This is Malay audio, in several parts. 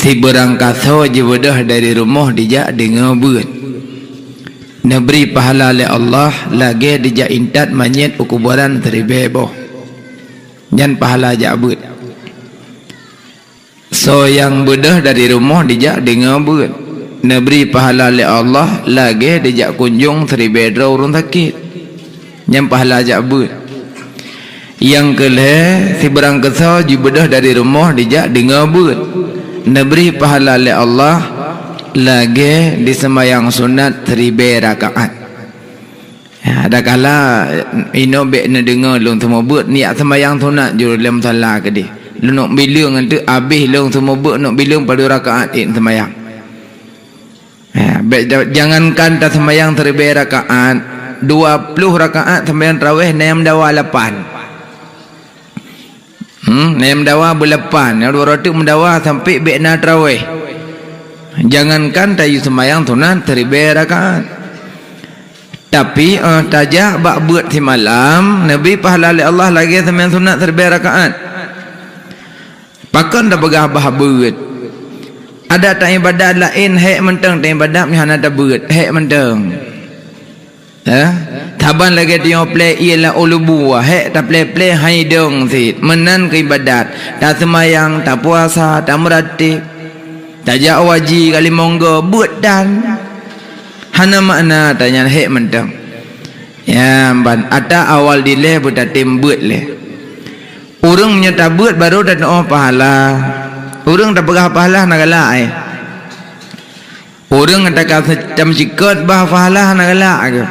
Ti berangkat je bedah dari rumah dijak dengan buat. Neberi pahala oleh Allah lagi dijak intat manyet ukubaran teribeboh. Jangan pahala jak buat. So yang bedah dari rumah dijak dengan buat. Neberi pahala oleh Allah lagi dijak kunjung teribedra urun sakit. Jangan pahala jak buat. Yang kelih si berangkat je bedah dari rumah dijak dengan buat. Neberi pahala oleh Allah lagi di sembahyang sunat 1000 rakaat. Ada kala ino bek na dengar long semua buat niat sembahyang sunat je dalam salat ke dia. Lu nak bilang tu habis long semua buat nak bilang pada rakaat sembahyang. Jangankan tak sembahyang 1000 rakaat, 20 rakaat sembahyang tarawih nem dawa 8. Nem dawa berlapan, yang 200 mendawa sampai bekna tarawih. Jangankan tayu sembahyang sunat 1000 rakaat. Tapi tajak bak buat si malam, Nabi pahala oleh Allah lagi sembahyang sunat 1000 rakaat. Pakan dah begah bah buat. Ada tak ibadat lain hek menteng tak ibadat ni hana tak buat hek menteng. Taban lagi dia play ialah ulubu hek tak play haidong sit menan ke ibadat tak semayang tak puasa tak meratib tak jak wajib kali monggo buat dan hana makna tanya hek mentang ya ban ada awal dileh buat tim buat leh urang nya tak buat baru dah pahala urang tak pegah pahala nak galak urang tak macam sikot bah pahala nak galak ke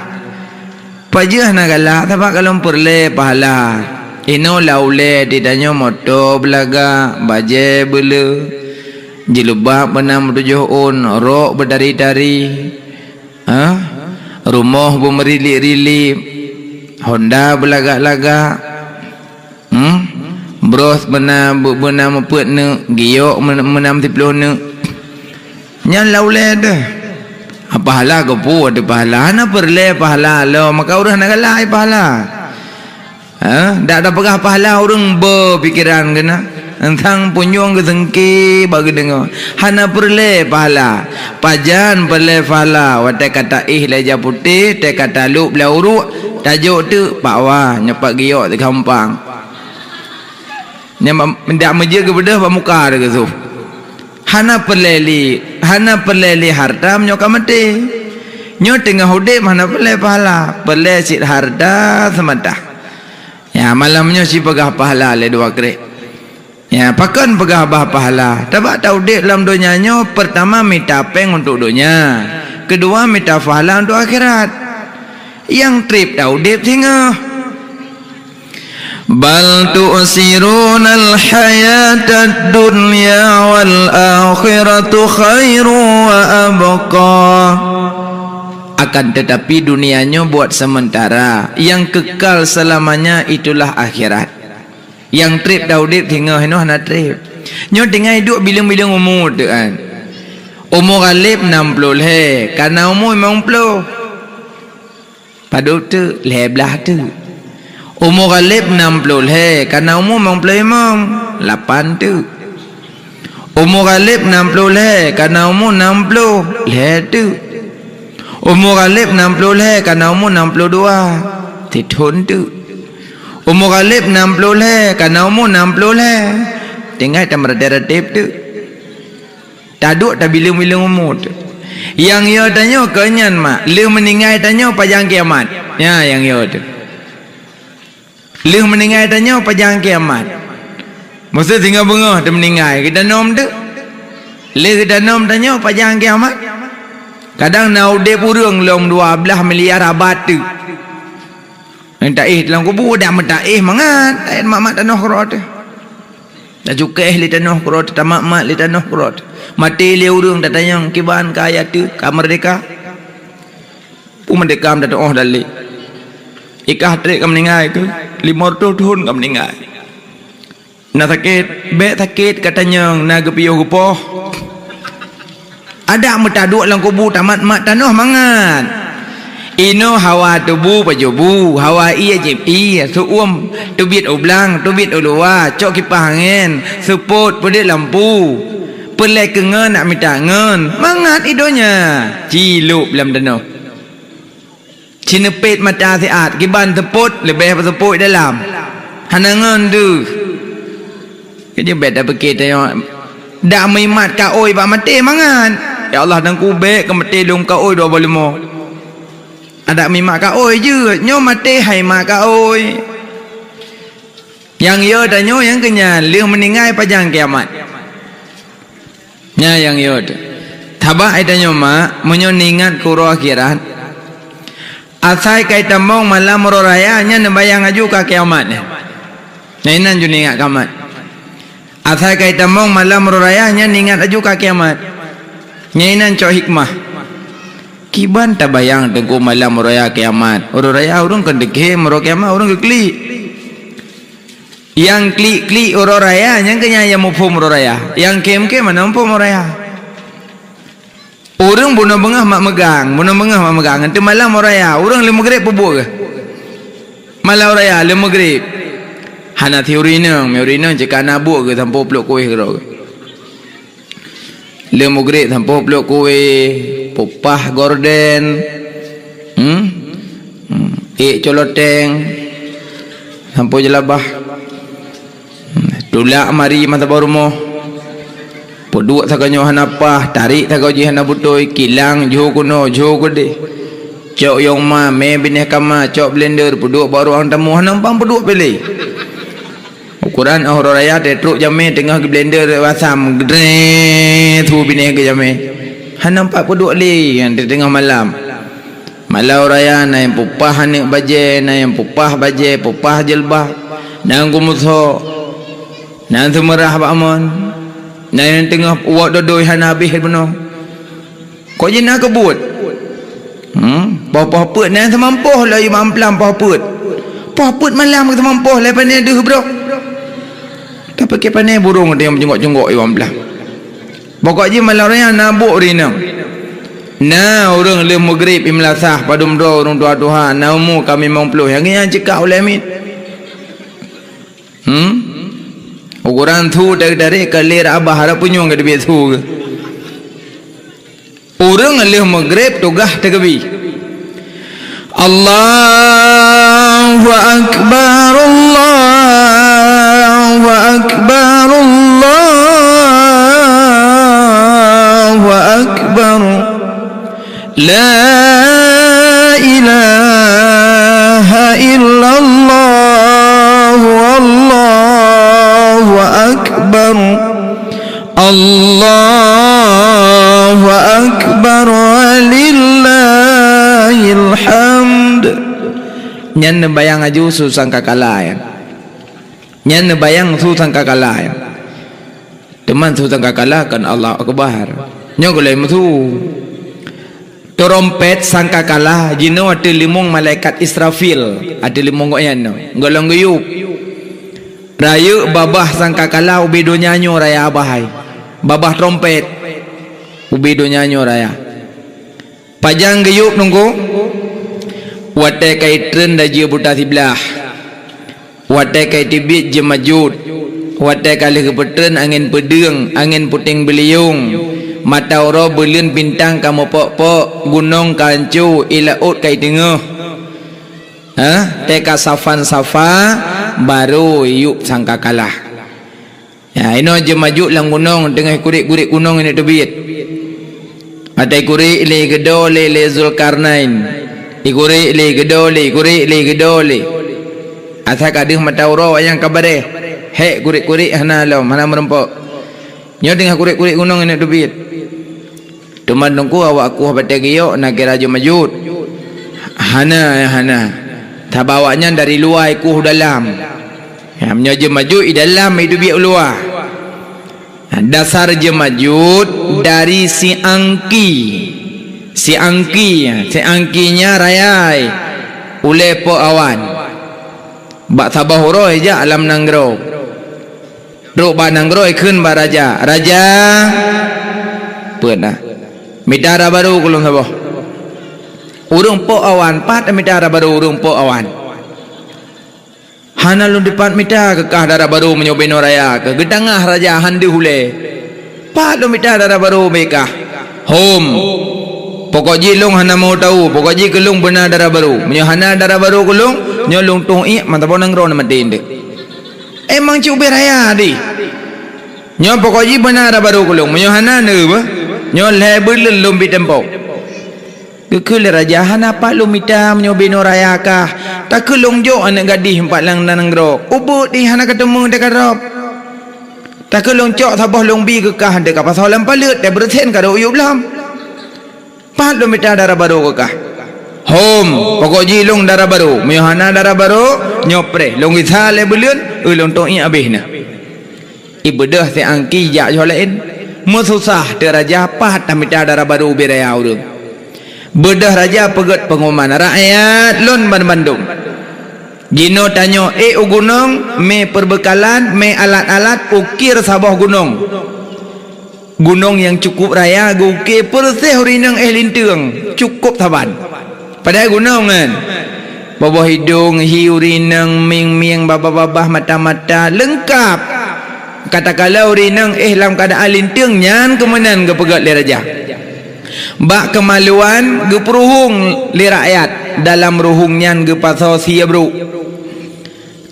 pajah nak galak tapi kalau perle pahala ino laule ditanya moto belaga baje bela jilbab benam 7 rok berdari-dari rumah bermerilip-rilip Honda belagak-lagak bros benam mepet ne giok menam 30 ne nyan laule dah pahala ke pu ada pahala na perle pahala lo maka urang nak galai pahala dak ada pegah pahala urang berpikiran kena entang punyong ke sengki bagi dengar hana perle pahala pajan perle pahala wate kata leja putih te kata lu belah uruk tajuk tu pakwa nyepak giok di kampang ndak meje ke bedah pak muka ke tu hana perleli harta menyoka mati nyo tengah hudip hana perle pahala perle sit harta semata ya malamnya si pegah pahala le 2 krek ya pakan pegah bah pahala tabak tahu dek dalam dunia nyo pertama minta peng untuk dunia kedua minta pahala untuk akhirat yang trip tahu dek tinggal bal tu'sirunal hayatad dunya wal akhiratu khairu wa abqa akan tetapi dunianya buat sementara yang kekal selamanya itulah akhirat yang trip daudip tinggal heno hana trip nyo tinggal hidup bilang-bilang umur tu kan umur galip 60 he karena umur 50 pada tu leblah tu umur galib 60 he karena umur 55 8 tu umur galib 60 he karena umur 60 le tu umur galib 60 he karena umur 62 titun tu umur galib 60 he karena umur 60 he tinggal tak meratip tu tak duk tak bilang-bilang umur tu yang ia tanya kenyan mak lu meninggal tanya pajang kiamat ya yang ia tu lu meninggal tanya pajang kiamat masa tinggal bengah dia meninggal kita nom tu lu kita nom tanya pajang kiamat kadang nau de purung long 12 miliar abad tu minta dalam kubur dah minta mangat mak tanah kerot dah cukai li tanah kerot tamak li tanah kerot mati li urung dah tanya kiban kaya tu kamar merdeka pu merdeka dah oh dali ikah trik kam meninggal itu 500 tahun kam meninggal nak sakit katanya nak gepiyo gupoh ada metaduk dalam kubur tamat mak tanah mangat ino hawa tubuh pajubu hawa iya jip iya suum tubit ublang tubit ulua cok kipas angin seput pedit lampu pelai ke ngen nak minta ngen mangat idonya cilup dalam dano cinepit mata siat kiban teput lebih teput dalam hanangan tu kerja beda berkita yang dak mimat ka oi pak mati mangan ya Allah dan kubek ke mati dong ka oi 25 ada mimat ka oi je nyo mati hai mak ka oi yang yo dan nyo yang kenya liang meninggal pajang kiamat nya yang yo tabah ada nyo mak menyo ningat kuro akhirat asai kai tamong malam raya nya nembayang aju ka kiamat nainan ju ningat kiamat asai kai tamong malam raya nya ningat aju ka kiamat nainan cok hikmah kiban tabayang tengku malam raya kiamat raya urung kendeke mero kiamat urung kekli yang klik raya yang kenya yang mupum raya yang kem mana mupum raya urang bunuh bengah mak megang nanti malam raya urang le maghrib pebuk ke malam raya le maghrib hana teori nang jika nabuk ke tanpa peluk kuih ke le maghrib tanpa peluk kuih popah gorden coloteng tanpa jelabah tulak mari mata barumo poduk sakanyo hanapah tarik sakau ji hana butoi kilang jo kuno jo gede cok yong ma me bineh kama cok blender poduk baru ang tamu hanampang poduk pilih ukuran raya tetruk jame tengah ke blender wasam gede tu bineh ke jame hanampak poduk li yang di tengah malam malau raya na yang pupah hanik baje na yang pupah baje pupah jelbah nang kumutho nan semerah pak amon nan tengah uak dodoi han habis benar kau je nak kebut pah put nan semampuh lah you mamplam pah put malam ke semampuh lah pandai deh bro tak pakai pandai burung dia menjengok-jengok you mamplam pokok je malam raya nabuk rina na orang le maghrib imlasah padum do orang dua naumu kami mempluh yang cekak oleh amin ukuran tu dari kalir abah harap punyong ke dia tu orang alih maghrib tugah terkebi Allahu Akbar Allahu Akbar Allahu Akbar la ilaha illallah Allahu Akbar Allahu Akbar walillahil hamd nyan bayang aju susang kakalayan nyan bayang susang kakalayan teman susang kakalakan Allah Akbar nyo golai mutu trompet sangka kalah jino ada limung malaikat Israfil ada limung goyan no golong guyup raya babah sangka kalah ubedo nyanyo raya abahai babah trompet ubedo nyanyo raya pajang guyup nunggu watai kai tren daji buta siblah watai kai tibit jemajud watai kali kepetren angin pedeng angin puting beliung mata ora belun bintang kamu pok gunung kancu ilaut kai tengah teka safan safa baru yuk sangka kalah ya ino je maju lang gunung tengah kurik-kurik gunung ini tebit matai kurik le gedole le Zulkarnain ikurik le gedole kurik le gedole asa kadih mata ora yang kabare he kurik-kurik hana lo mana merempok nyo tengah kurik-kurik gunung ini tebit teman nungku awak aku batai giyok nak kira raja majud hana tabawanya dari luar ikuh dalam ya menyaja majud di dalam itu biak luar dasar je majud dari si angkinya rayai ule po awan bak sabah huroi je alam nanggro ruk ba nanggro ikun ba raja pernah mitara baru kulung sabah urung po awan pat mitara baru urung po awan hana lun depan mita kekah darah baru menyobeno raya ke gedangah raja handi hule Pak lo mita darah baru mereka. Pokok jilung hana mau tahu. Pokok ji kelung benar darah baru. Menyo hana darah baru kelung. Nyolong tong mantap orang ron nama dende. Emang cuba raya di. Nyo pokok ji benar darah baru kelung. Menyo hana ne ba. Nyo lebel lum bitempo. Kekul raja hana pak lu mita menyo bino raya kah. Tak kelung jo anak gadis empat lang nanang ro. Ubut di hana ketemu dekat rob. Tak kelong cok sabah long bi ke kah dekat pasal lampalut dia bersen kado uyup lam. Pat lo mita darah baru ke kah. Pokok jilung darah baru, miohana darah baru, nyopre long isa le belun, long tong abihna. Ibadah se angki jak jo lain. Mususah de raja pat mita darah baru beraya urang. Bedah raja pegat pengumuman rakyat lon Bandung. Gino tanyo gunung me perbekalan me alat-alat ukir sabah gunung yang cukup raya ukir persih hurinang lintung cukup taban pada gunung kan bawah hidung hiurinang ming babah mata-mata lengkap katakanlah hurinang lam keadaan lintung nyan kemenan ke pegat le raja bak kemaluan ge peruhung le rakyat dalam ruhung nyan ge pasal sia bro.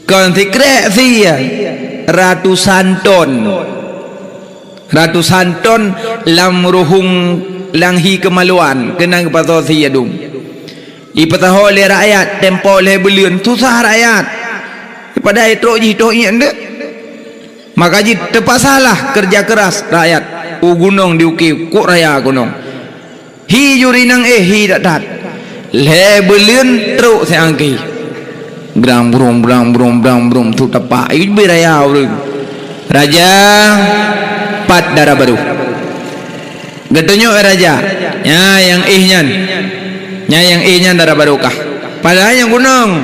Kon tikrek sia ratusan ton lam ruhung langhi kemaluan kenang pasal sia dung. Ipataho le rakyat tempo le beliun susah rakyat. Pada itu jito inde. Maka ji terpaksalah kerja keras rakyat. Gunung diuki ku raya gunung. Hi jurinang hi dat. Le beliun truk seangki. Brang brum tu tepak itu beraya urang. Raja pat darah baru. Getonyo raja. Yang ihnya darah baru kah. Padahal yang gunung.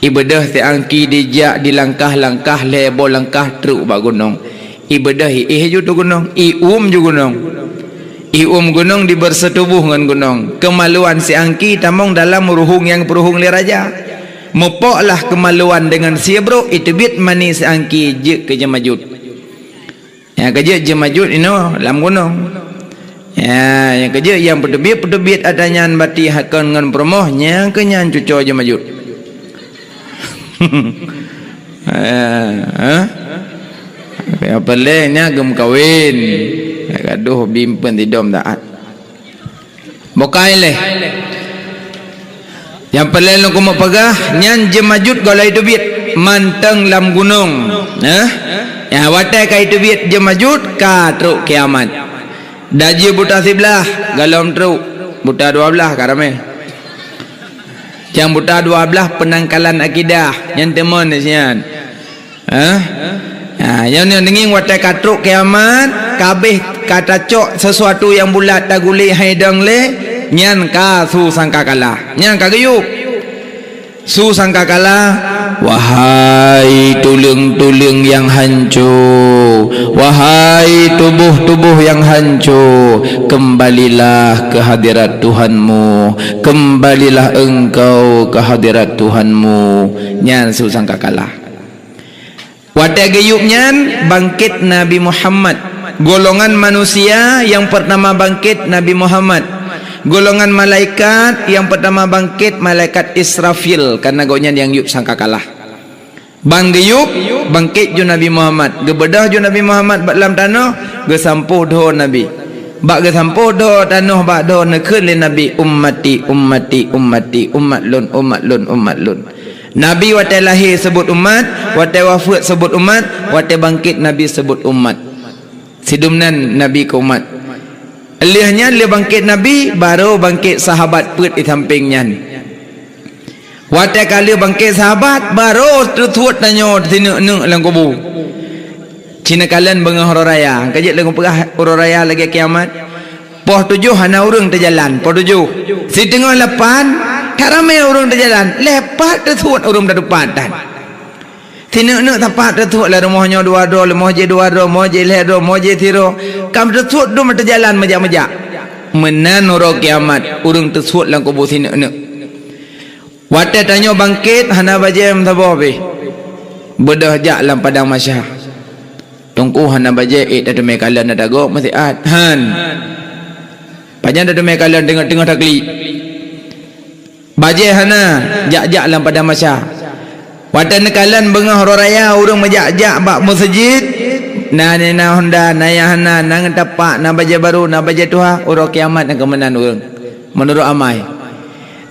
Ibadah teangki dijak di langkah-langkah lebo langkah truk ba gunung. Ibadah ju tu gunung, ju gunung. Gunung dibersetubuh dengan gunung. Kemaluan si angki tamong dalam ruhung yang peruhung le raja. Mepoklah kemaluan dengan si bro itu bit mani si angki je ke jemajut. Ya kerja jemajut ino lam gunung. Ya yang kerja yang pedebit adanya bati hakon dengan promohnya kenyan cuco jemajut. Apa lehnya gem kawin. Gaduh bimpen tidom taat. Bokai leh. Yang pelai lo kumo pagah nyan jemajut golai dubit manteng lam gunung. Ya watai kai dubit jemajut ka truk kiamat. Daji buta sebelah galom truk buta 12 karame. Yang buta 12 penangkalan akidah yang teman sian. Yang denging watai ka truk kiamat kabeh kata cok sesuatu yang bulat taguli haidang le nyan ka su sangkakala nyan ka geyup su sangkakala wahai tulang-tulang yang hancur wahai tubuh-tubuh yang hancur kembalilah ke hadirat Tuhanmu kembalilah engkau ke hadirat Tuhanmu nyan su sangkakala wadah geyup nyan bangkit Nabi Muhammad golongan manusia yang pertama bangkit Nabi Muhammad. Golongan malaikat yang pertama bangkit malaikat Israfil karena gonya yang yuk sangkakalah. Bang geyup bangkit ju Nabi Muhammad. Gebedah ju Nabi Muhammad dalam tanah gesampuh doh Nabi. Bak gesampuh doh tanah bak doh nekeun le Nabi ummati umat lun. Nabi watai lahir sebut umat, watai wafat sebut umat, watai bangkit Nabi sebut umat. Sidumnan Nabi ke umat. Elihnya dia bangkit Nabi baru bangkit sahabat put di sampingnya. Watai kali bangkit sahabat baru tertuat tanyo tinu lang kubu. Cina kalian bengah raya. Kajik lang pegah raya lagi kiamat. Poh 7 hana urang terjalan. Poh 7. Si tengah 8 karame urang terjalan. Lepat tertuat urang terpatan. Tina-tina tapat tertuat lah rumahnya 2 dro, rumah je 2 dro, rumah je 3 dro, rumah je 3. Kam tertuat dua mata jalan majak-majak. Menan orang kiamat, urang tertuat lang kubur tina-tina. Watai tanya bangkit, hana bajem tabaw be. Bedah jak lam padang masyah. tungku hana baje dah demi kalian ada go mesti han panjang dah demi kalian tengok dah klik baje hana jak lam pada masa watan kalian bengah raya urang majak bak masjid na honda na ya hana nang tapak na baje baru na baje tuha urang kiamat nak kemenan urang menurut amai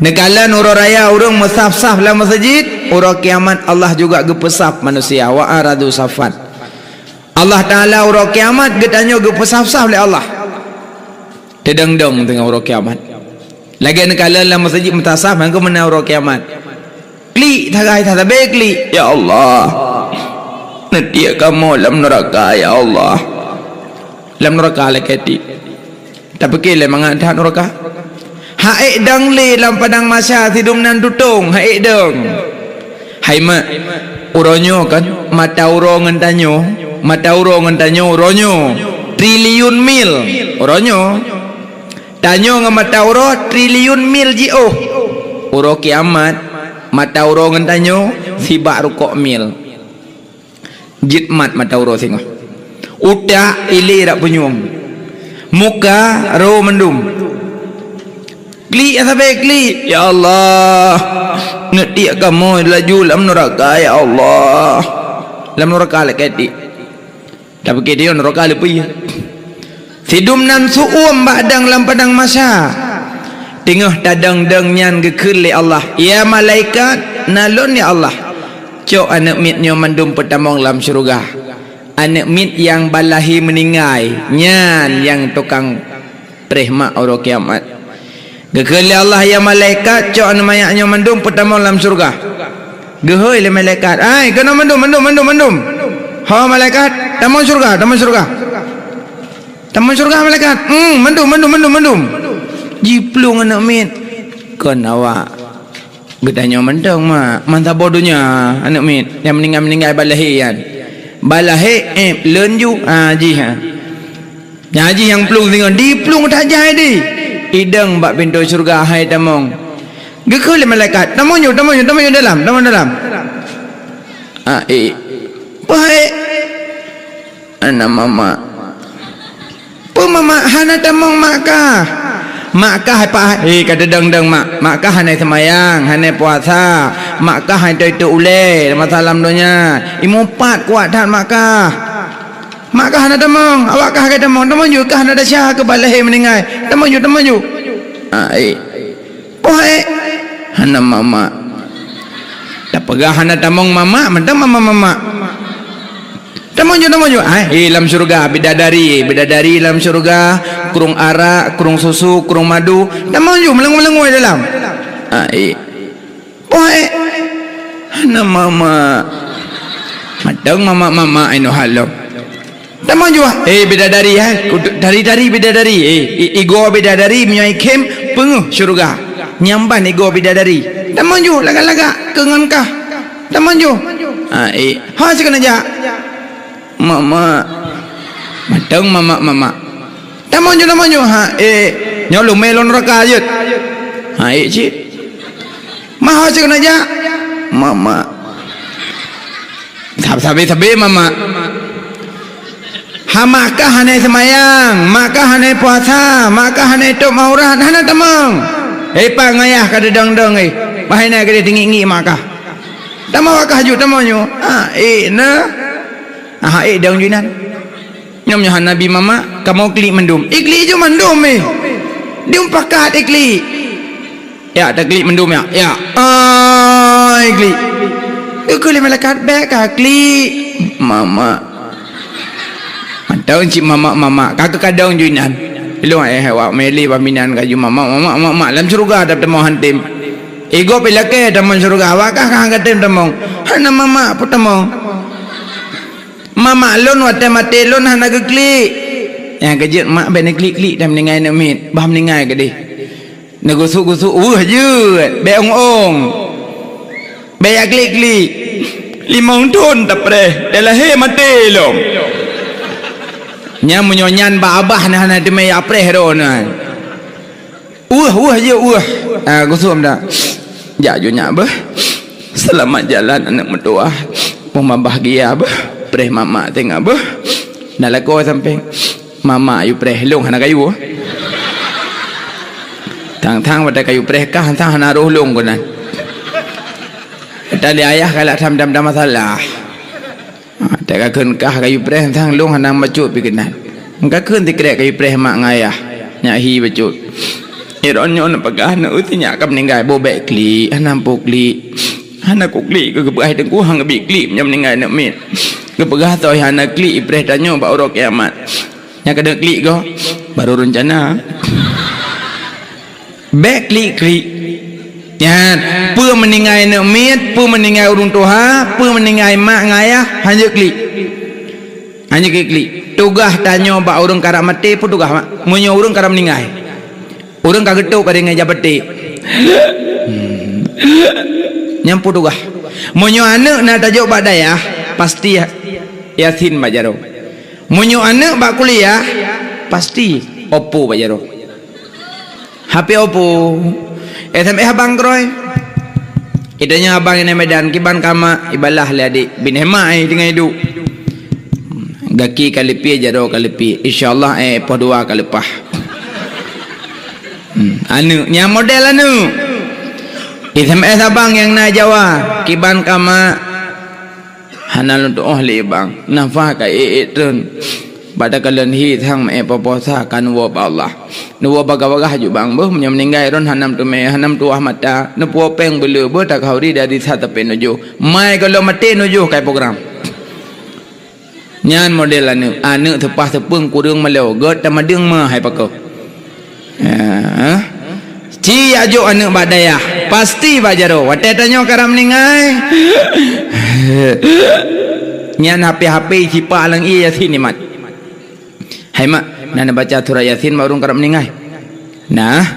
nekalan urang raya urang mesaf-saf dalam masjid urang kiamat Allah juga gepesaf manusia wa aradu safat Allah Ta'ala urang kiamat getanyo gepesaf-saf oleh Allah tedang-dang tengah urang kiamat lagi nekalan dalam masjid mutasaf hangko menang urang kiamat klik tagai tabe klik ya Allah nanti kamu dalam neraka ya Allah dalam neraka leketi tapi kile mangatah neraka haik dang le dalam padang masa tidum nan tutung haik dang hai mak uronyo kan mata urongan tanyo uronyo triliun mil uronyo tanyo ngam mata uro triliun mil jio uro kiamat mata urongan tanyo sibak rukok mil jitmat mata uro singo udah ili rak penyuang muka ro mendum klik sampai klik ya Allah ngerti kamu laju dalam neraka ya Allah dalam neraka leketi tapi dia neraka lebih sidum nan suum badang dalam padang masa tengah tadang dang nyan gekul li Allah ya malaikat nalon ya Allah cok anak mitnya mandum pertamong dalam syurga anak mit yang balahi meninggai nyan yang tukang prehmak orang kiamat gekul li Allah ya malaikat cok anak mayaknya mandum pertamong dalam syurga gehoi li malaikat ai kena mandum ha malaikat tamong syurga malaikat mandum jiplung anak mit kan awak bertanya mendang mak mantap bodohnya anak mit yang meninggal balahi kan balahi lenju haji haji yang plung tinggal di plung tak jai di idang bak pintu syurga hai tamong gekul malaikat tamong dalam baik anak mama hana tamong Makkah apa kata dang Makkah hanai semayang hanai puasa Makkah hanai itu ule masalam donya imu pat kuat tan Makkah hanai tamong awak kah kata tamong juga hanai ada syah ke balai meninggal tamong ju hana mama tak pegah hana tamong mama tamong ju dalam syurga bidadari dalam syurga kurung arak kurung susu kurung madu tamong ju melengu dalam hana mama madang mama ino halo tamong ju bidadari dari bidadari igo bidadari menyai kem penguh syurga nyamban igo bidadari tamong ju laga kengankah tamong ju ha sekena ja mama madang mama tamong ju nyolong melon neraka ayat cik maha sekena ja mama sabi mama Makkah hanai semayang Makkah hanai puasa Makkah hanai tok maurat hana tamong pangayah kada dang bahina kada tinggi Makkah tamong wakah ju tamong ju dang junan nyomnya Nabi mama kamu klik mendum ikli ju mendum dium pakat ikli ya tak klik mendum ya ikli ikli malaikat baik klik mama mantau cik mama kakak kadang junan lu wak meli paminan kaju mama dalam syurga dapat temong hantim ego pelake temong syurga wakah kah hantim temong hana mama apa temong mama lon wate mate lon hana klik yang kejut mak ben klik dah meninggal nak mit bah meninggal ke deh negusuk je be ong be ya klik limong ton tak pre dalah he mate lo nya menyonyan ba abah hana demi apre heronan je gusum dah ja jo nya bah selamat jalan anak mertua pemah bahagia bah preh mama tengah bah nak lagu sampai mama ayu preh long hana kayu thang pada kayu preh kah thang hana roh long konan tali ayah kalau dam masalah tak akan kah kayu preh thang long hana macut pikenan engka keun tikrek kayu preh mak ngayah nya hi bacut ironyo na pagah na utinya kam ninggai bobek kli hanam pokli hana kokli ke kebegai tengku hang bi kli nyam ninggai nak mit kepegah toy hana kli preh tanyo ba oro kiamat nya kada kli go baru rencana bek kli ya pu meninggai nak mit pu meninggai urung toha pu meninggai mak ngayah hanya kli tugah tanyo ba urang karak mati pun tugah mak munyo urang karak meninggai urang kagetuk pada ngai jabati nyampu tugah munyo anak na tajuk ba dayah pasti yasin bajaro munyo anak ba kuliah pasti Oppo bajaro HP Oppo SMS abang kroy idanya abang ini Medan kiban kama ibalah le adik bin hemai dengan hidup gaki kalipi jaro kalipi insyaallah podua kalepah anu nya model anu SMS abang yang na Jawa kiban kama hanal untuk ahli bang nafa ka tun pada kalian hi thang poposa kan wo Allah nu wo bagawagah ju bang beuh nya meninggai ron hanam tu me hanam tu ahmad ta nu po peng belu be tak hauri dari sata pe nuju mai kalau mati nuju kai program nyan model anu tepah tepung kurung meleu god ta madeng ma hai pakau ci ajo anu badayah pasti bajaro wate tanyo karam ningai nyan HP cipa alang iya yasin mat hai mak nana baca surah yasin marung karam ningai nah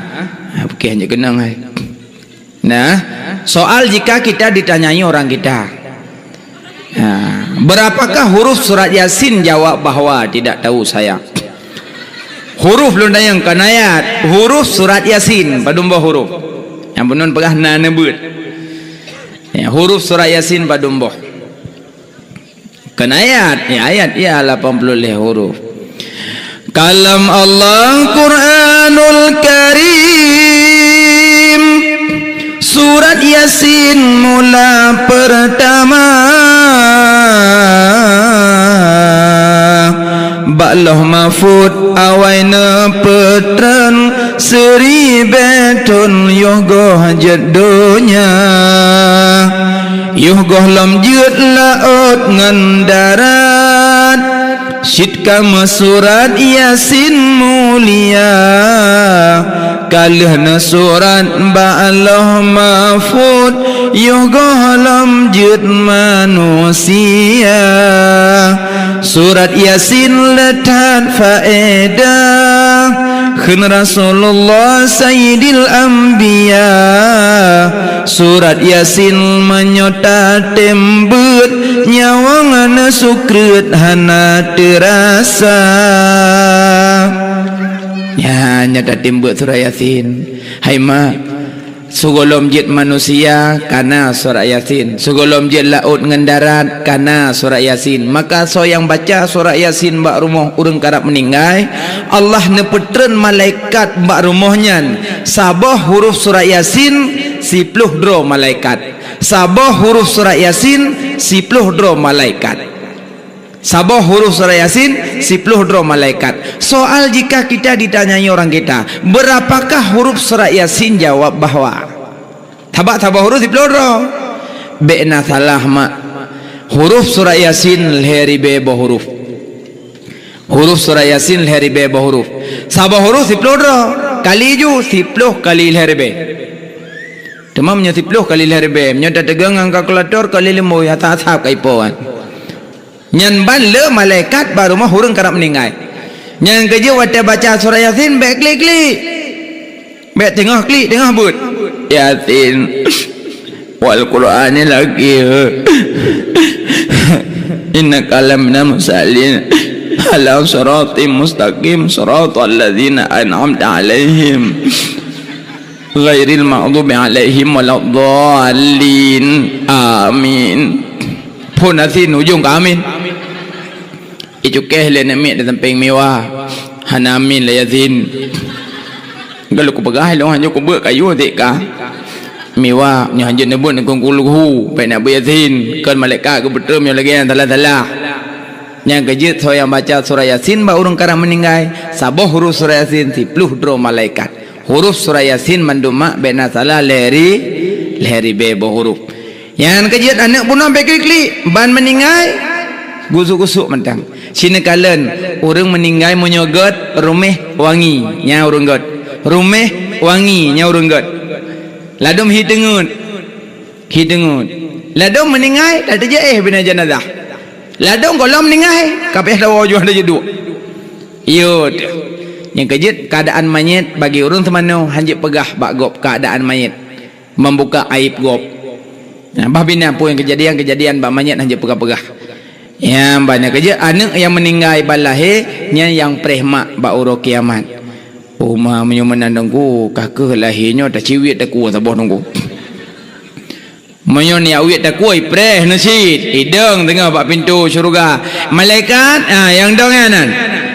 bukan hanya kenang hai nah soal jika kita ditanyai orang kita berapakah huruf surat yasin jawab bahwa tidak tahu saya huruf lundang yang kanayat huruf surat yasin padumbo huruf yang benon pegah na nebut ya, huruf surat yasin padumbo kanayat ya, ayat ya 80 huruf kalam Allah Quranul Karim surat yasin mula pertama Ba'loh mafud awaina petran seribetun yogoh jedonya yogoh lam jut laut ngandarat syidka surat yasin mulia kalihna surat ba'loh mafud yogoh lam jut manusia surat yasin letak faedah khin Rasulullah Sayyidil Anbiya surat yasin menyota tembut nyawang sukret hana terasa ya nyata tembut surat yasin hai ma sugolom jit manusia karena surat yasin sugolom jit laut ngendarat karena surat yasin maka so yang baca surat yasin mbak rumah urang karap meninggai Allah nepetren malaikat mbak rumahnya sabah huruf surat yasin 10 dro malaikat sabah huruf surat yasin 10 dro malaikat sabah huruf surat yasin 10 dro malaikat soal jika kita ditanyai orang kita berapakah huruf surat yasin jawab bahwa tabak huruf 10 dro be'na salah mak huruf surat yasin lheribe huruf surat yasin lheribe huruf sabah huruf 10 dro kali ju 10 kali lheribe temamnya 10 kali lheribe nyata tegang angka kalkulator kali 5 ya tak kai poan nyan ban le malaikat baru mah hurung karap meninggai nyan kerja wate baca surah yasin baik klik baik tengah but yasin wal qur'ani lagi innaka lamina musallin ala siratim mustaqim siratal ladzina an'amta alaihim ghairil maghdubi alaihim waladdallin amin pun yasin ujung ke amin Icukeh le nak mik dalam peng mewah. Hanamin la yazin. Kalau ku pegai lo hanya ku buat kayu tik ka. Mewah nya hanya nebut nak kulu pe nak yazin kan malaikat ku betul yang lagi salah-salah. Yang kejut so yang baca surah Yasin ba urang karang meninggai. Sabah huruf surah Yasin 10 dro malaikat. Huruf surah Yasin manduma bena salah leri bebo huruf. Yang kejut anak bunuh pe klik ban meninggai gusuk-gusuk mentang. Sini kalen urang meninggai monyogot rumeh wangi nya urang got. Rumeh wangi nya urang got. Ladum hidengut. Ladum meninggai dah je bina jenazah. Ladum kalau meninggai kapeh dawa jual dah jeduk. Yud. Yang kejut keadaan mayit bagi urang semano hanjit pegah bak gop keadaan mayit. Membuka aib gop. Nah, bah bina pun kejadian bak mayit hanjit pegah-pegah. Yang banyak kerja anak yang meninggal balahe nya yang prehmak bak uro kiamat. Umah menyuman nangku kakek lahirnya tak ciwit tak kuat sabah nunggu. Menyo ni awit tak kuat preh nasid hidung tengah bak pintu syurga. Malaikat yang donganan.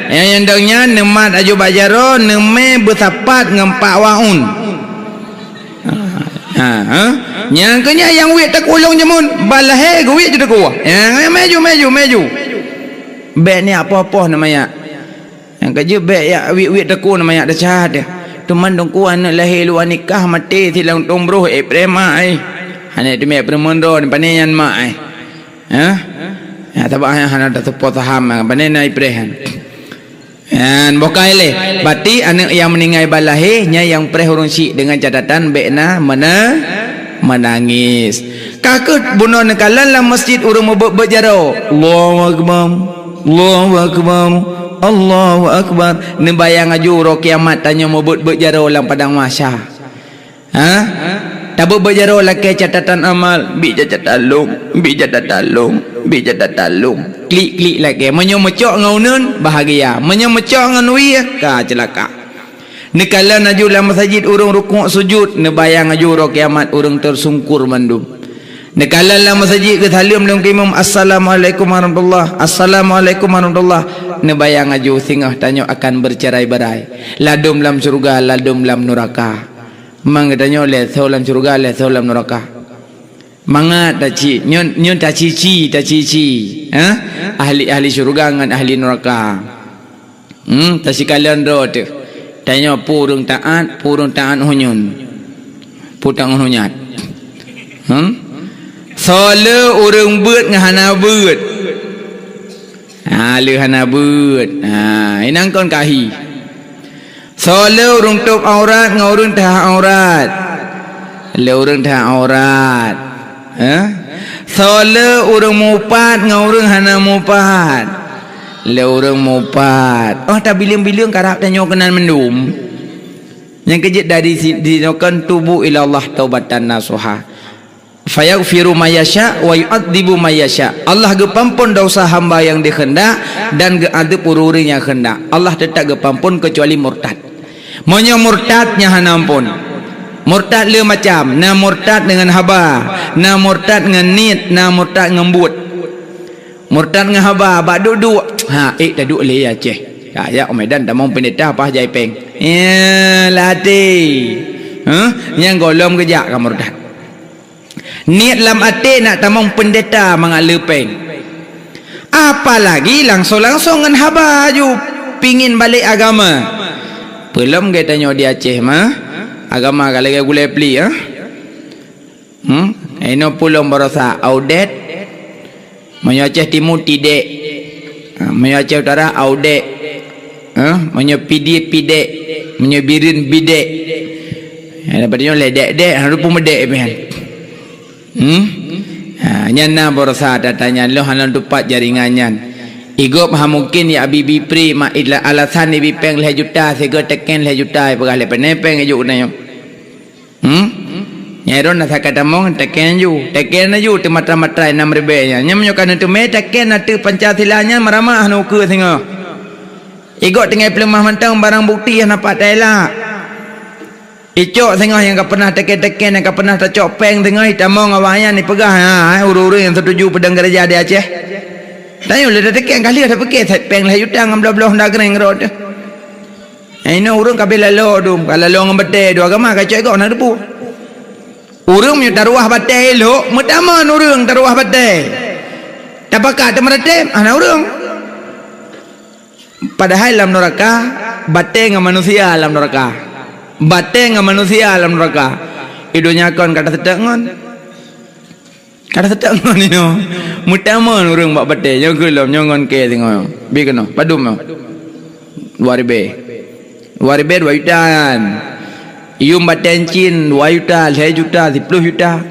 Yang dongnya nemat aju bajaro neme bersapat ngempak waun. Yang kenya yang wit tak ulung jemun balahe wit je tak kuat. Yang maju. Bek ni apa-apa namanya. Yang kerja bek ya wit tak namanya dah cahat dia. Teman dong ku anak lahir luar nikah mati silang tombroh prema ai. Hanya tu mek permondo ni panean mak ai. Ya tabah hana dah support saham panen ai prehan. Dan bokai le berarti anak yang meninggal balahe nya yang preh urang si dengan catatan bekna menangis. Kakut bunuh nekalan dalam masjid urang berjaro. Allahu akbar. Nembayang aju ro kiamat tanya mebut berjaro dalam padang mahsyar. Tak berjaro laki catatan amal bi talung. Klik lagi. Menyo mecok ngauneun bahagia. Menyo mecok nganui ka celaka. Nekala aju dalam masjid urang rukuk sujud nebayang aju ro kiamat urang tersungkur mandum. Nekala dalam masjid ke salam dalam imam assalamualaikum warahmatullah nebayang aju singah tanya akan bercerai-berai. Ladum dalam surga, ladum dalam neraka. Mang tanya le dalam surga, le dalam neraka. Mangat taci, nyon taci. Ahli surga dengan ahli neraka. Tasi kalian rot. Tanya purung taat hunyun. Putang hunyat. Sole urang beut ngahana beut. Le hana beut. Inang kon kahi. Sole urang tok aurat ngurung tah aurat. Le urang tah aurat. Sole urang mupat ngurung hana mupat. Le urang mupat. Oh tak bilang-bilang karap tanya kenal mendum. Yang kejut dari dinokan tubuh ila Allah taubatan nasuha. Fayaghfiru mayasya wa yu'adzibu mayasya. Allah gepampun dosa hamba yang dikhendak dan geadab ururi yang hendak. Allah tetap gepampun kecuali murtad. Monyo murtadnya hanampun. Murtad le macam, na murtad dengan haba, na murtad dengan nit, na murtad dengan but. Murtad dengan haba, bak duduk. Tak duduk le ya ceh. Ya Medan dah mau pendeta apa jai peng. Latih. Yang golom kejak ka murtad. Niat dalam hati nak tamang pendeta mengalepeng. Apalagi langsung dengan haba ju pingin balik agama. Belum kita tanya dia Aceh mah agama kalau dia gulai peli Ino pulong berasa audet. Menyo Aceh Timur tidek. Menyo Aceh Utara audet. Menyo pidek. Menyo birin bidek. Dapatnya ledek-dek rupa medek pian. Nyana borsa datanya lo hanan tupat jaringannya. Igop mungkin ya bibi pri ma ila alasan ibi peng le juta sego teken le juta pegah le penepeng ajuk nayo. Nyaron na sakata mong teken ju tematra-matra 6 nya. Nyamnyo kana tu me teken na tu Pancasilanya maramah no ke singa. Igop tengai pelemah mantang barang bukti yang nampak taila. Icok tengah yang tak pernah teken-teken, yang tak pernah tercok peng tengah hitamong awaknya ni pegah uru-uru yang setuju pedang gereja di Aceh. Tanya le dekat kali ada pakai peng lah yutang ngam belah ndak kering rod. Ini urang kabel lalu dum, kalau lalu ngam bete dua agama kacau kau nak depu. Urang punya taruah bete lo, mutaman urang taruah bete. Tapakah ada merete, anak urang. Padahal dalam neraka, bete ngam manusia dalam neraka. Bete ngam manusia dalam neraka. Idunya kon kata sedangan. Kata sedangan ni no. Mutaman urang bak bete, nyogelom nyongon ke tengok. Bi kena, padum no. 2,000 jutaan. Ium batencin 2 juta, 3 juta, 10 juta.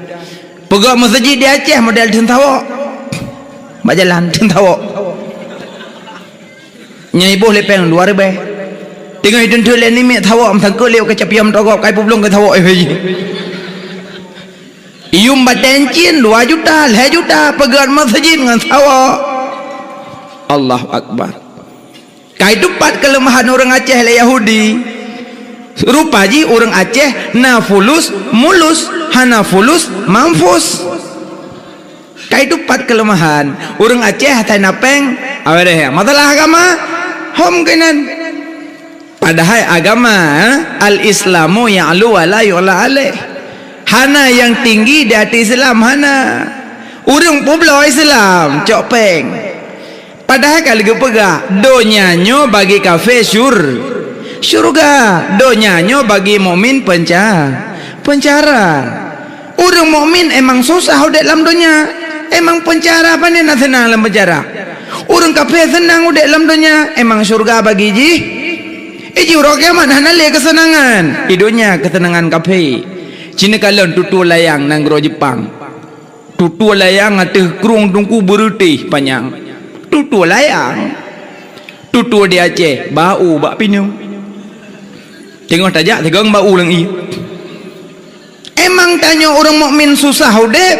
Pegak masjid di Aceh model tentawak. Bak jalan tentawak. Nyai boleh peng 2,000. Tengok itu tu le ni mek tawak msangkut leu kecapiam togok kai publong ke tawak ai. Ium batencin 2 juta, 3 juta pegak masjid dengan tawak. Allahu akbar. Kai dupat kelemahan orang Aceh le Yahudi. Rupa ji orang Aceh nafulus mulus, hanafulus mamfus. Kai dupat kelemahan orang Aceh hatai napeng awere masalah agama hom kenan. Padahal agama al-Islamu ya'lu wa la yu'la alaih. Hana yang tinggi di hati Islam hana. Urang pulau Islam cok peng. Padahal kalau gepega donyanyo bagi kafir syurga, donyanyo bagi mukmin penjara. Orang mukmin emang susah udah dalam dunia, emang penjara apa ni nak senang dalam penjara. Orang kafir senang udah dalam dunia, emang syurga bagi ji. Iji urang kiamat hana le kesenangan, hidupnya kesenangan kafir. Cina kalon tutu layang nang gro Jepang. Tutu layang ateh kerung tungku berutih panjang. Tutu layang, tutu di Aceh bau bak pinyu. Tengok tajak tegang bau lang i. Emang tanya orang mukmin susah udep.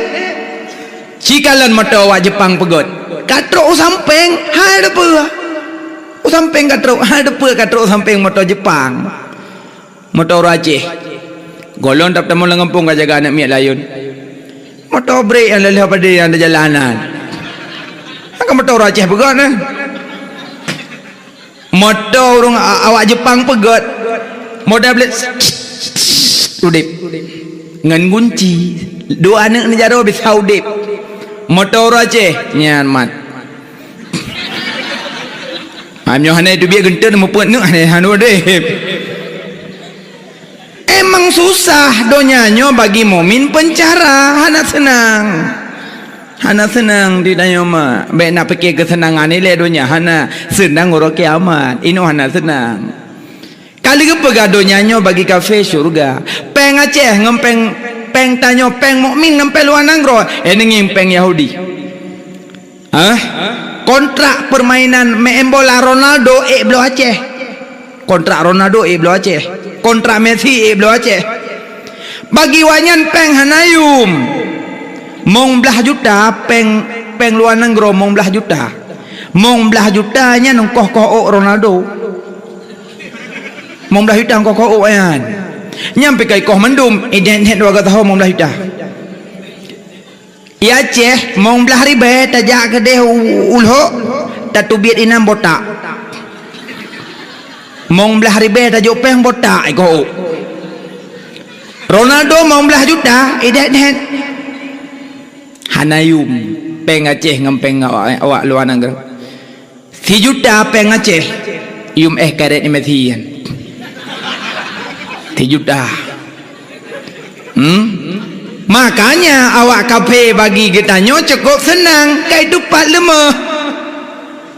Cikalan mata awak Jepang pegot. Katrok samping ada apa? Samping katrok ada apa katrok samping mata Jepang. Mata orang Aceh. Golon tak temu lengampung jaga anak miak layun. Mata break yang leleh pada yang ada jalanan. Kamu tahu orang Aceh pegot nah. Motor orang awak Jepang pegot. Modal belet udip ngan kunci. Dua anak ni jaro bisa udip. Motor orang Aceh nyan mat. Amnyo hane tu biar genten mu put nuk hane hanu deh. Emang susah donyanyo bagi mukmin penjara hana senang. Hana senang di dunia mah. Baik nak fikir kesenangan ni le dunia. Hana senang orang kiamat. Ini hana senang. Kali ke pegadonya nyo bagi kafir syurga. Peng Aceh ngempeng peng tanyo peng mukmin ngempeng luar nangro. Ini peng Yahudi. Kontrak permainan main bola Ronaldo belah Aceh. Kontrak Ronaldo belah Aceh. Kontrak Messi belah Aceh. Bagi wanyan peng hanayum. Mong belah juta peng luar negeri mong belah juta. Mong belah jutanya nongkoh koh Ronaldo. Mong belah juta koh kan. Nyampe kai koh mendum identik dua tahu mong belah juta. Ya Aceh mong belah ribe tajak kedeh ulho tatubit inam botak. Mong belah ribe tajuk peng botak koh. Ronaldo mong belah juta identik hanayum peng Aceh ngempeng awak luar negeri. 3 juta peng Aceh yum karet ni metian 3 juta. Makanya awak kafe bagi kita nyo cukup senang kai dupat lemah.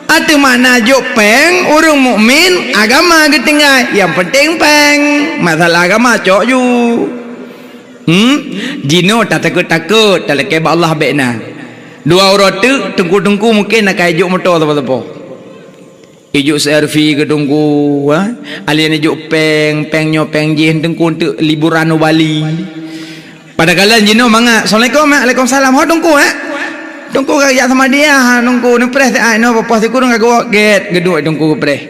Ada mana jok peng orang mukmin agama ketinggal. Yang penting peng masalah agama cok you. Jino tak takut-takut tak lekai Allah baikna. Dua orang tu tungku-tungku mungkin nak ijuk motor apa-apa. Ijuk selfie ke tungku, alien ijuk peng nyo peng jin tungku untuk liburan ke Bali. Pada kalian jino mangga. Assalamualaikum, Waalaikumsalam. Ho tungku tungku kaya sama dia, tungku ni pres no apa siku ngak get geduk tungku pres.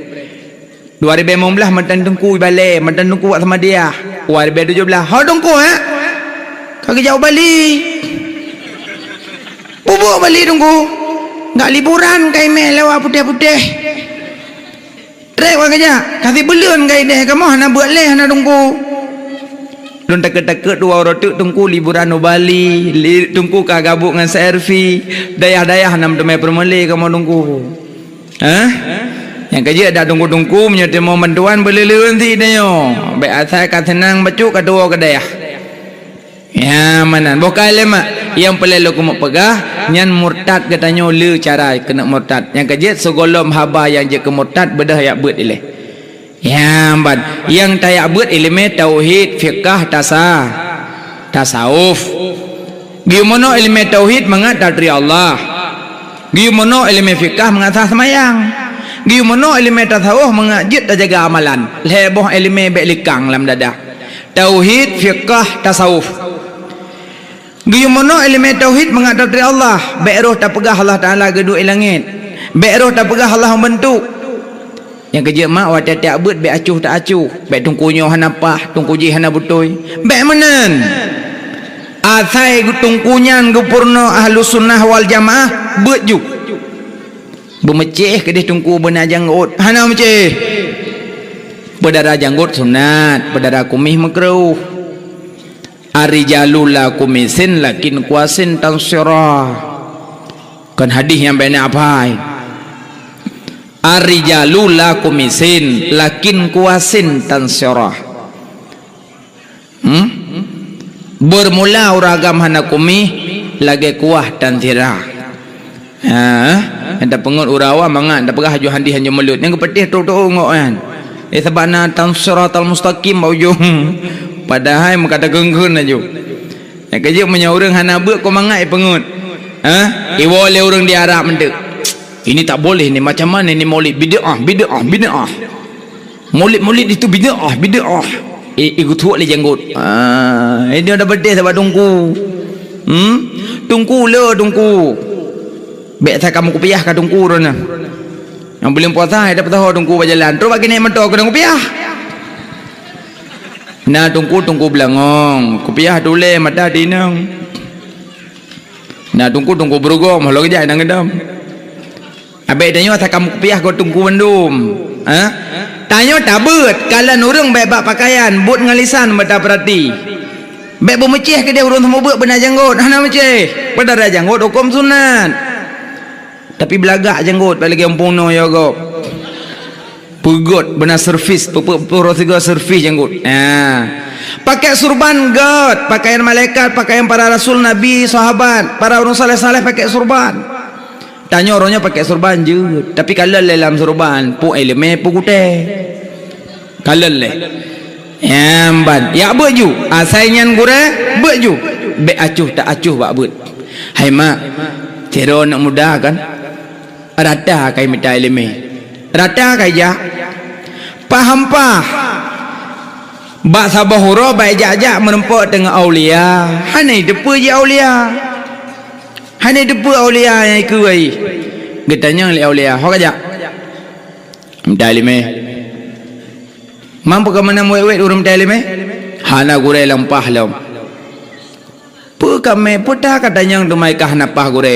2015 mantan tungku balik, mantan tungku sama dia. 2017 ho tungku kaki jauh Bali. Bubuk Bali tunggu. Enggak liburan kai meh lewat putih-putih. Trek wang aja. Kasih belun kai deh kamu hana buat leh hana tungku. Lun takut-takut dua orang tu tungku liburan no Bali, tungku kagabuk dengan selfie. Dayah-dayah nam temai permele kamu tungku. Yang kerja ada tungku-tungku menyertai mau bantuan belelu nanti dia. Baik asal kat senang bacuk kat dua ke dayah. Ya mana bukan lemak yang pelelu ku mak pegah nyan murtad katanya le cara kena murtad yang kerja segolom haba yang je ke murtad bedah yak beut ileh ya ban yang tayak beut ilmu tauhid fiqh tasawuf gimana ilmu tauhid mengat dari Allah gimana ilmu fiqh mengat semayang gimana ilmu tasawuf mengat jaga amalan leboh ilmu baik likang lam dadah tauhid fiqh tasawuf gimana ilmu tauhid menghadap dari Allah baik roh tak pegah Allah Ta'ala geduk langit baik roh tak pegah Allah membentuk yang kerja mak wadah tak abut baik acuh tak acuh baik tungkunya hana pah tungkuji hana butoi baik menan asai tungkunyan gupurno ahlu sunnah wal jamaah berjuk bermeceh kedih tungku benar janggut hana meceh berdarah janggut sunat berdarah kumih makruh arijalula kumisin lakin kuasin tansirah kan hadis yang banyak apa arijalula kumisin lakin kuasin tansirah bermula uragam hana kumih lagi kuah tansirah ada pengut urawa mangat ada pegah haju handi hanya melut yang kepetih tu ngok kan sebabna tansiratal mustaqim ujung padahal kata genggun aja yang kerja punya orang hana buat kau mangai pengut iwa oleh orang di Arab mendek ini tak boleh ni macam mana ni maulid bid'ah maulid itu bid'ah ikut tuak le janggut ini ada bedeh sebab tungku tungku baik tak kamu kupiah ka tungku rona yang belum puasa ada tahu tungku berjalan terus bagi naik motor ke tungku piah na tungku belangong kupiah dule mata dinang na tungku berugom halo kejai nang gedam abe danyo tak kamu kupiah ko tungku mendum tanyo tak beut kalan urang baik bak pakaian but ngalisan mata perhati baik bermeceh ke dia urang semua beut benar janggut hana meceh benar janggut hukum sunat tapi belagak janggut bagi kampung no ya go pegot benar servis perosiga servis janggut pakai surban god pakaian malaikat pakaian para rasul nabi sahabat para orang saleh pakai surban tanya orangnya pakai surban je tapi kalau dalam surban pu eleme pu kute kalau le ban ya baju asainyan gure baju be acuh tak acuh bak but hai mak tero nak mudah kan rata kai minta eleme rata kai ja paham pah bak sabahura baik jajak merempak dengan aulia hanai depa je aulia hanai depa aulia yang ikut ai getanya le aulia hok aja mdalime mampu ke mana muet urang mdalime hana gure lempah lam pu kame puta katanya tu mai kah napah gure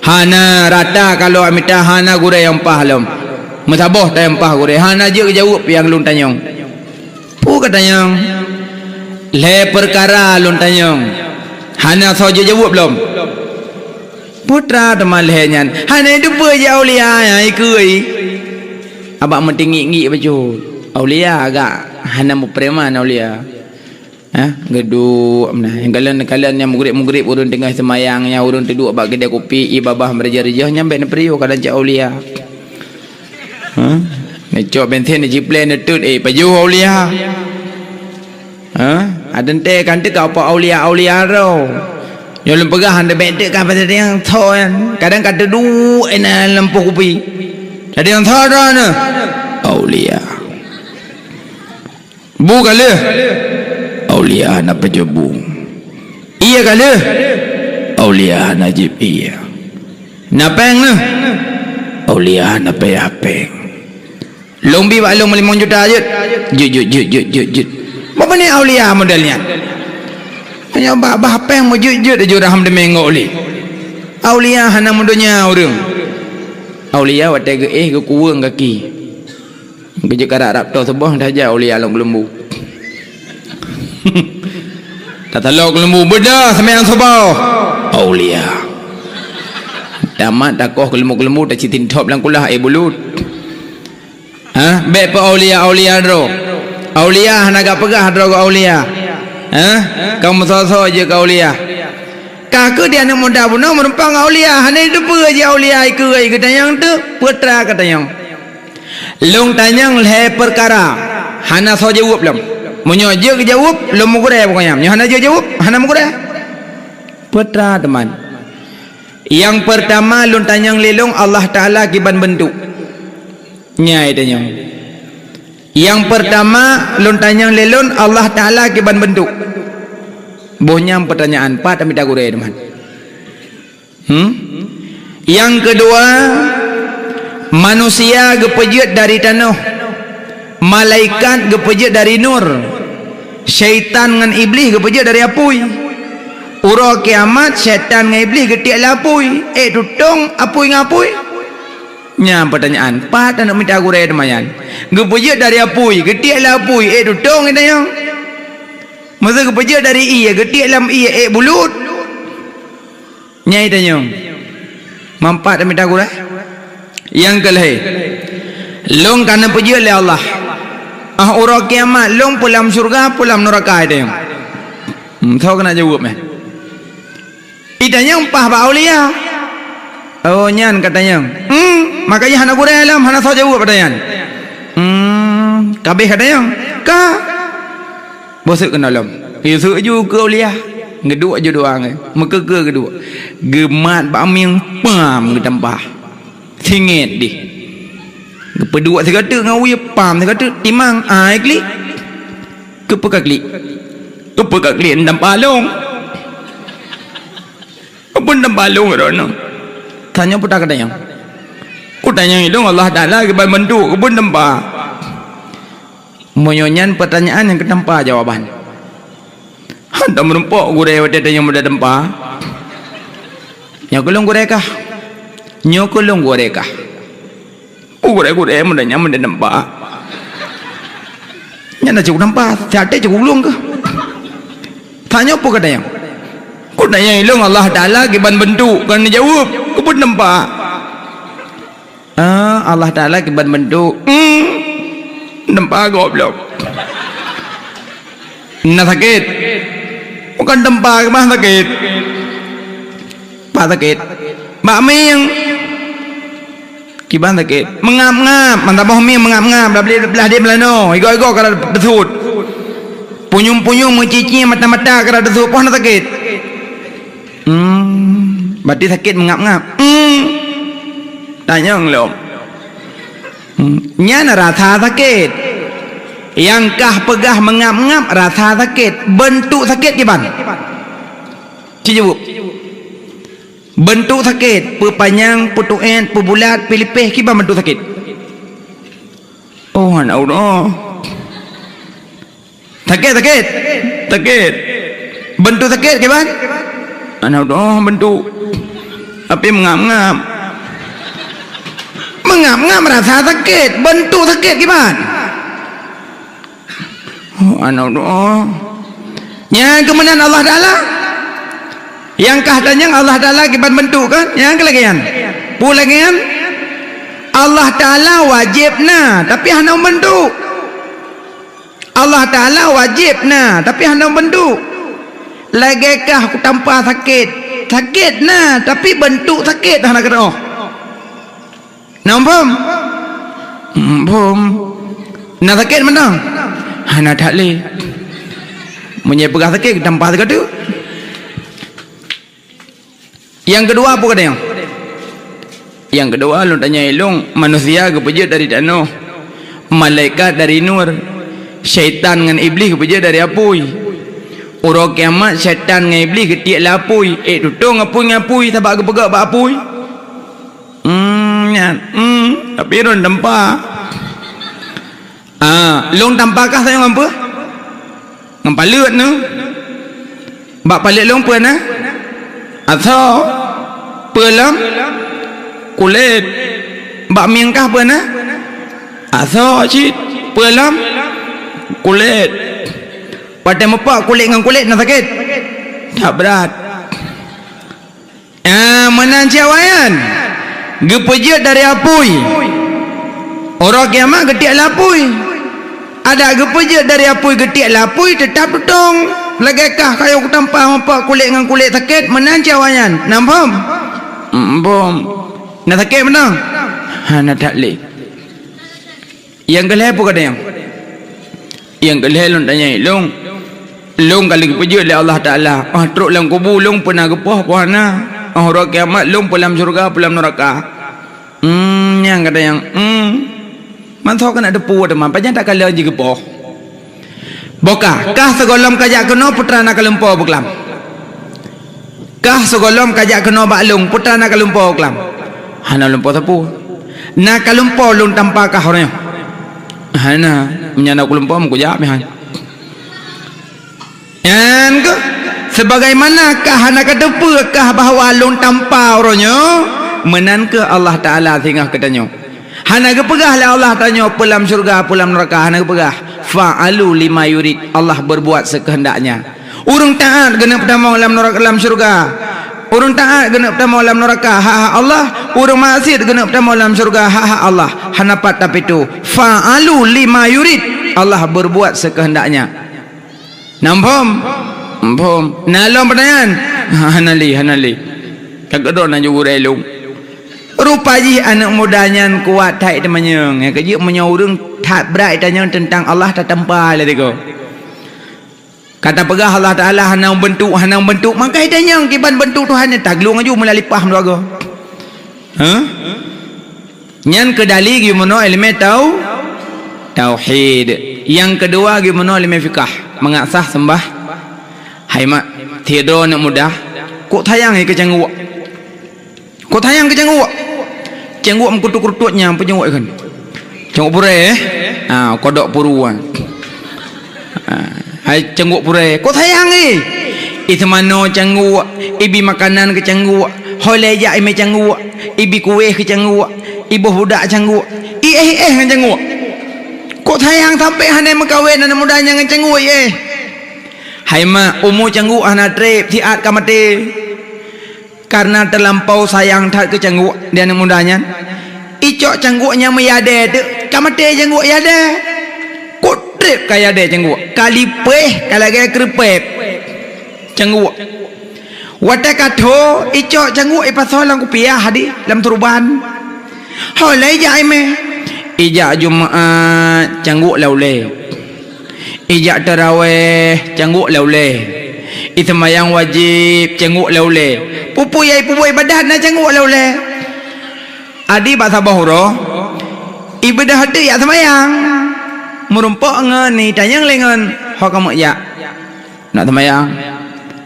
hana rata kalau amita hana gure yang pahlam Mesabah tempah gure hana je jawab yang lun tanyong pu katanya le perkara lun tanyong hana saja jawab belum putra teman lehenyan hana depa je aulia yang ikui abak mentinggi baju aulia agak hana mupreman aulia geduk nah yang kalian yang mugrib urun tengah semayangnya urun duduk abak kedai kopi ibabah merejah-rejah nyampe ne priyo kadang cak aulia necok bensin ni jiplen netut baju aulia ada ente kan tu kau apa aulia ro yo lem pegah ande bedek kan pada yang thoan kadang kata du ena lempu kopi ada yang thoan aulia bu kali aulia nak pejebu iya kali aulia najib iya napeng ne aulia nak payapeng lombi balong 5 juta jut apa ni aulia modelnya hanya bah peng mo jut juraham de mengok li aulia hana mundonya urang aulia wate ke ke kuwang kaki ke karak rap to sebah dah jauh aulia long lembu tak talok lembu beda sembahyang subuh aulia tamat takoh lembu tak citin top lang kulah bulut ha be pa aulia dro aulia naga pegah dro aulia ha kamu so je ke aulia kakak dia nak muda pun nak menumpang aulia hanya itu pe je aulia ikai ke tanyang tu putra ke tanyang long tanyang le perkara hana so jawab lam munyo je ke jawab lom mugure pokoknya nyo hana je jawab hana mugure putra teman yang pertama long tanyang lelong Allah Taala kiban bentuk nyai tanyang yang pertama long tanyang lelon Allah Taala kiban bentuk bonyam pertanyaan pak tapi tak gure teman yang kedua manusia gepejut dari tanah malaikat gepejut dari nur syaitan dengan iblis gepejut dari apui ura kiamat syaitan dengan iblis getiak lapui tutong apui ngapui nya pertanyaan pak tak nak minta gure teman gepejut dari apui getiak lapui tutong kita yang masa kepeja dari iya getik dalam iya bulut nyai tanya mampat minta gula yang kelih long kana peja oleh Allah ura kiamat long pulam surga pulam neraka tanya tahu kena jawab meh itanya umpah ba aulia oh nyan katanya makanya hana gula alam hana tahu jawab pertanyaan kabeh katanya ka bosok kena lam isu ju ke uliah ngeduk je doang maka ke kedua gemat ba aming pam ke tempah singit di kedua sekata ngau ye pam sekata timang ai klik kepekaklik ndam palong apa ndam palong rono tanya putar katanya ku tanya itu Allah Taala ke bentuk ke pun tempah menyonyan pertanyaan yang ketempa jawaban hendak menumpuk gure wate yang muda tempa nyokulung gure kah gure mudanya muda tempa nyana cukup tempa jate cukup ulung ke tanya apa katanya ku tanya ilung Allah Taala kiban bentuk kan jawab ku pun tempa Allah Taala kiban bentuk tempa goblok nak sakit bukan tempa ke mah sakit pak sakit mbak ming kiban sakit mengap-ngap mantap boh ming mengap-ngap belah dia melano igo kalau besut punyung-punyung mencici mata-mata kalau besut pun nak sakit berarti sakit mengap-ngap tanya ngelom nyana rasa sakit yang kah pegah mengap-ngap rasa sakit bentuk sakit ke bang cijubuk bentuk sakit pepanjang putuan pebulat pilipih ke bang bentuk sakit oh anak Allah sakit bentuk sakit ke bang anak Allah bentuk tapi mengap-ngap merasa sakit bentuk sakit gimana anak doa yang kemudian Allah Ta'ala yang katanya Allah Ta'ala gimana bentuk kan yang kelagian pulagian Allah Ta'ala wajibna tapi hanya bentuk Allah Ta'ala wajibna tapi hanya bentuk lagikah aku tanpa sakit nah tapi bentuk sakit hanya kena nampak nak sakit mana hana tak le menyebabkan sakit tanpa sakit. Yang kedua apa katanya? Yang kedua lu tanya ilung manusia kepejut dari tanah, malaikat dari nur, syaitan dengan iblis kepejut dari apui. Orang kiamat syaitan dengan iblis ketiak lapui. Tutong ngapui tabak kepegak bak apui. Tapi ron tempa. Long tampakah saya ngapa? Ngapa lut nu? Bak palit long pun atau pelam kulit bak miengkah pernah asal cik pelam kulit pada mepak kulit dengan kulit nak sakit tak berat menanciawayan gepejut dari apui orang kiamat getik lapui ada gepejut dari apui getik lapui tetap tutong lagakah kayu tanpa mepak kulit dengan kulit sakit menanciawayan nampak bom nak sakit menang nak tak leh yang kelih apa kata yang kelih long tanya long kali gepejut oleh Allah Ta'ala teruk dalam kubur long pernah gepah puana orang kiamat long dalam syurga dalam neraka yang kata yang mantau kena depu teman panjang tak kala je gepah boka kah segolom kajak kena putra nak kelempau beklam kah segolom kajak kena baklung putra nak kelempau beklam hana lempau sapu nak kelempau long tanpa kah orangnya hana menyana kelempau muku jawab han yang ke sebagaimanakah hana kedepukah bahawa long tanpa orangnya menan ke Allah Ta'ala sehingga katanya hana kepegah lah Allah tanya pulam syurga pulam neraka hana kepegah fa'alu lima yurid Allah berbuat sekehendaknya urung taat kena pertama dalam neraka dalam syurga urung taat kena pertama dalam neraka Allah urung maksiat kena pertama dalam syurga Allah hana pat tapi tu fa'alu lima yurid Allah berbuat sekehendaknya nampak nalom pertanyaan hanali kagak nak jugur elung rupaji anak mudanya kuat tak temannya ya kerja menyorong tak berat tanya tentang Allah tak tempat lah tiga kata pegah Allah Ta'ala hanang bentuk maka tanya kiban bentuk Tuhan tak gelung aju melalui paham doaga yang kedali gimana ilmu tauhid yang kedua gimana ilmu fikah mengasah sembah hai mak tiada nak mudah kok tayang ke cangguak cengguak mengkutuk-kututnya apa cengguak kan cengguak pure kodok puruan hai cengguak pure kok sayang itu mana cengguak ibi makanan ke cengguak holeja ime cengguak ibi kuih ke cengguak ibu budak cengguak dengan cengguak kok sayang sampai hanya mengkawin anak mudanya dengan cengguak hai ma umur cengguak anak trip tiat kamati karena terlampau sayang tak ke cengguak dia anak mudanya icok cengguaknya meyade tu kamate cengguak yade kutrip kaya de cengguak kalipeh kalage krepep cengguak wate katho icok cengguak ipasolang kupiah hadi dalam turban holai jaime ijak jumaat cengguak laule ijak tarawih cengguak laule semayang wajib cengguak laule pupui badan na cengguak laule adi bahasa bahuro ibadah hati ya semayang merumpok ngan ni tanyang lengan ho kamu ya nak semayang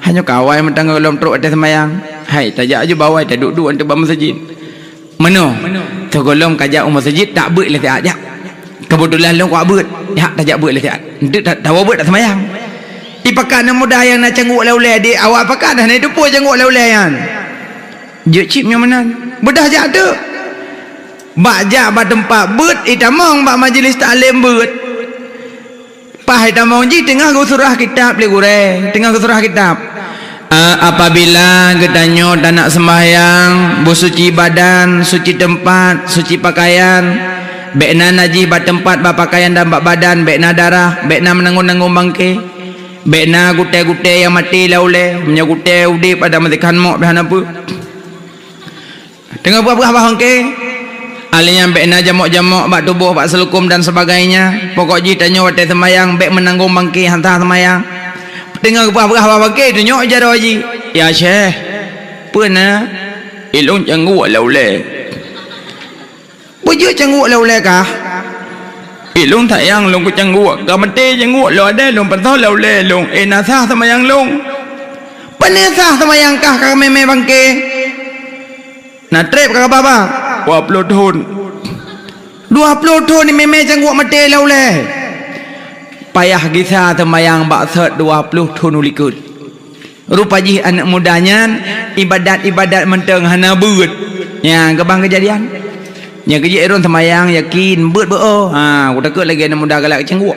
hanya kawai mentang dalam truk ada semayang hai tajak aja bawai tak duduk untuk masjid mano togolom kajak masjid tak beut le tak kebetulan long kuat beut ya tajak beut le tak ndak tahu beut tak semayang ipakan mudah yang nak cengguak laule di awak pakan dah ni depu cengguak laule yan je chipnya mana bedah jak tu bajak ba tempat beut itamong ba majlis taklim beut pahai tamong ji tengah surah kitab le gure tengah surah kitab apabila gedanyo dan nak sembahyang bersuci badan suci tempat suci pakaian bekna najis ba tempat ba pakaian dan ba badan bekna darah bekna menanggung-nanggung bangke bekna gute-gute yang mati laule menyagute udi pada matikan mok bahan apa tengah buah-buah bangke alinya bekna jamok-jamok bak tubuh bak selukum dan sebagainya pokok ji tanya wate semayang bek menanggung bangke hantar semayang tengah buah-buah bangke tu nyok jaro ji ya syekh pernah ilung cangguak laule bujuk cangguak laule kah ilung tak yang long ku cangguak gamate cangguak lo ada long pentol laule long nasah semayang long penesah semayang kah kah meme bangke na trip kah baba 20 tahun ni meme cangguak mati laule payah gisa semayang bak set 20 tahun ulikut rupaji anak mudanya ibadat menteng hana beut ya kebang kejadian yang kerja erun semayang yakin beut beo aku takut lagi ada muda galak cengguk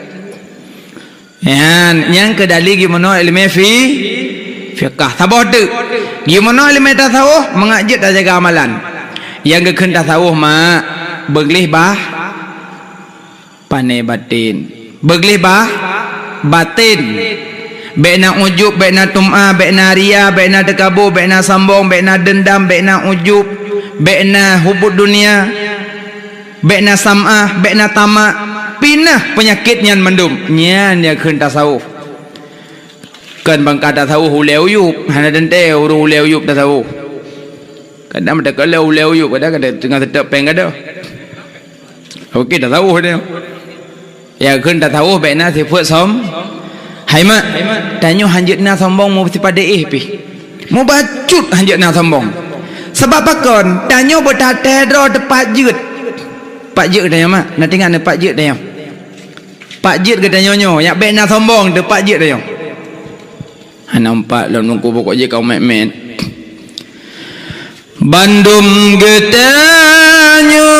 yang kedali gimana ilmu fiqh sabah tu gimana ilmu tasawuf mengajak dan jaga amalan yang kekhen tasawuf mak beglih bah pandai batin beglih bah batin Bena ujub, bena tum'ah, bena riya, bena tekabur, bena sambung, bena dendam, bena ujub, bena hubud dunia, bena sam'ah, bena tamak, pinah penyakit nyan mendum. Nyan dia keun tasawuf. Keun bangka tasawuf uleu yub, hana dente uru uleu yub tasawuf. Kadang ada kalau uleu yub, kadang ada tengah tetap peng ada. Okey tasawuf dia. Ya keun tasawuf bena sifat som. Hai mak, tanya hanjutna sombong mau pada pi. Mau bacut hanjutna sombong. Sebab pakon, tanya bertate dro tepat jut. Pak jut tanya mak, nak tengok nak pak jut tanya. Pak jut ke tanya nyo, yak bekna sombong tepat jut tanya. Nampak lah nunggu pokok je kau mek-mek. Bandung getanyo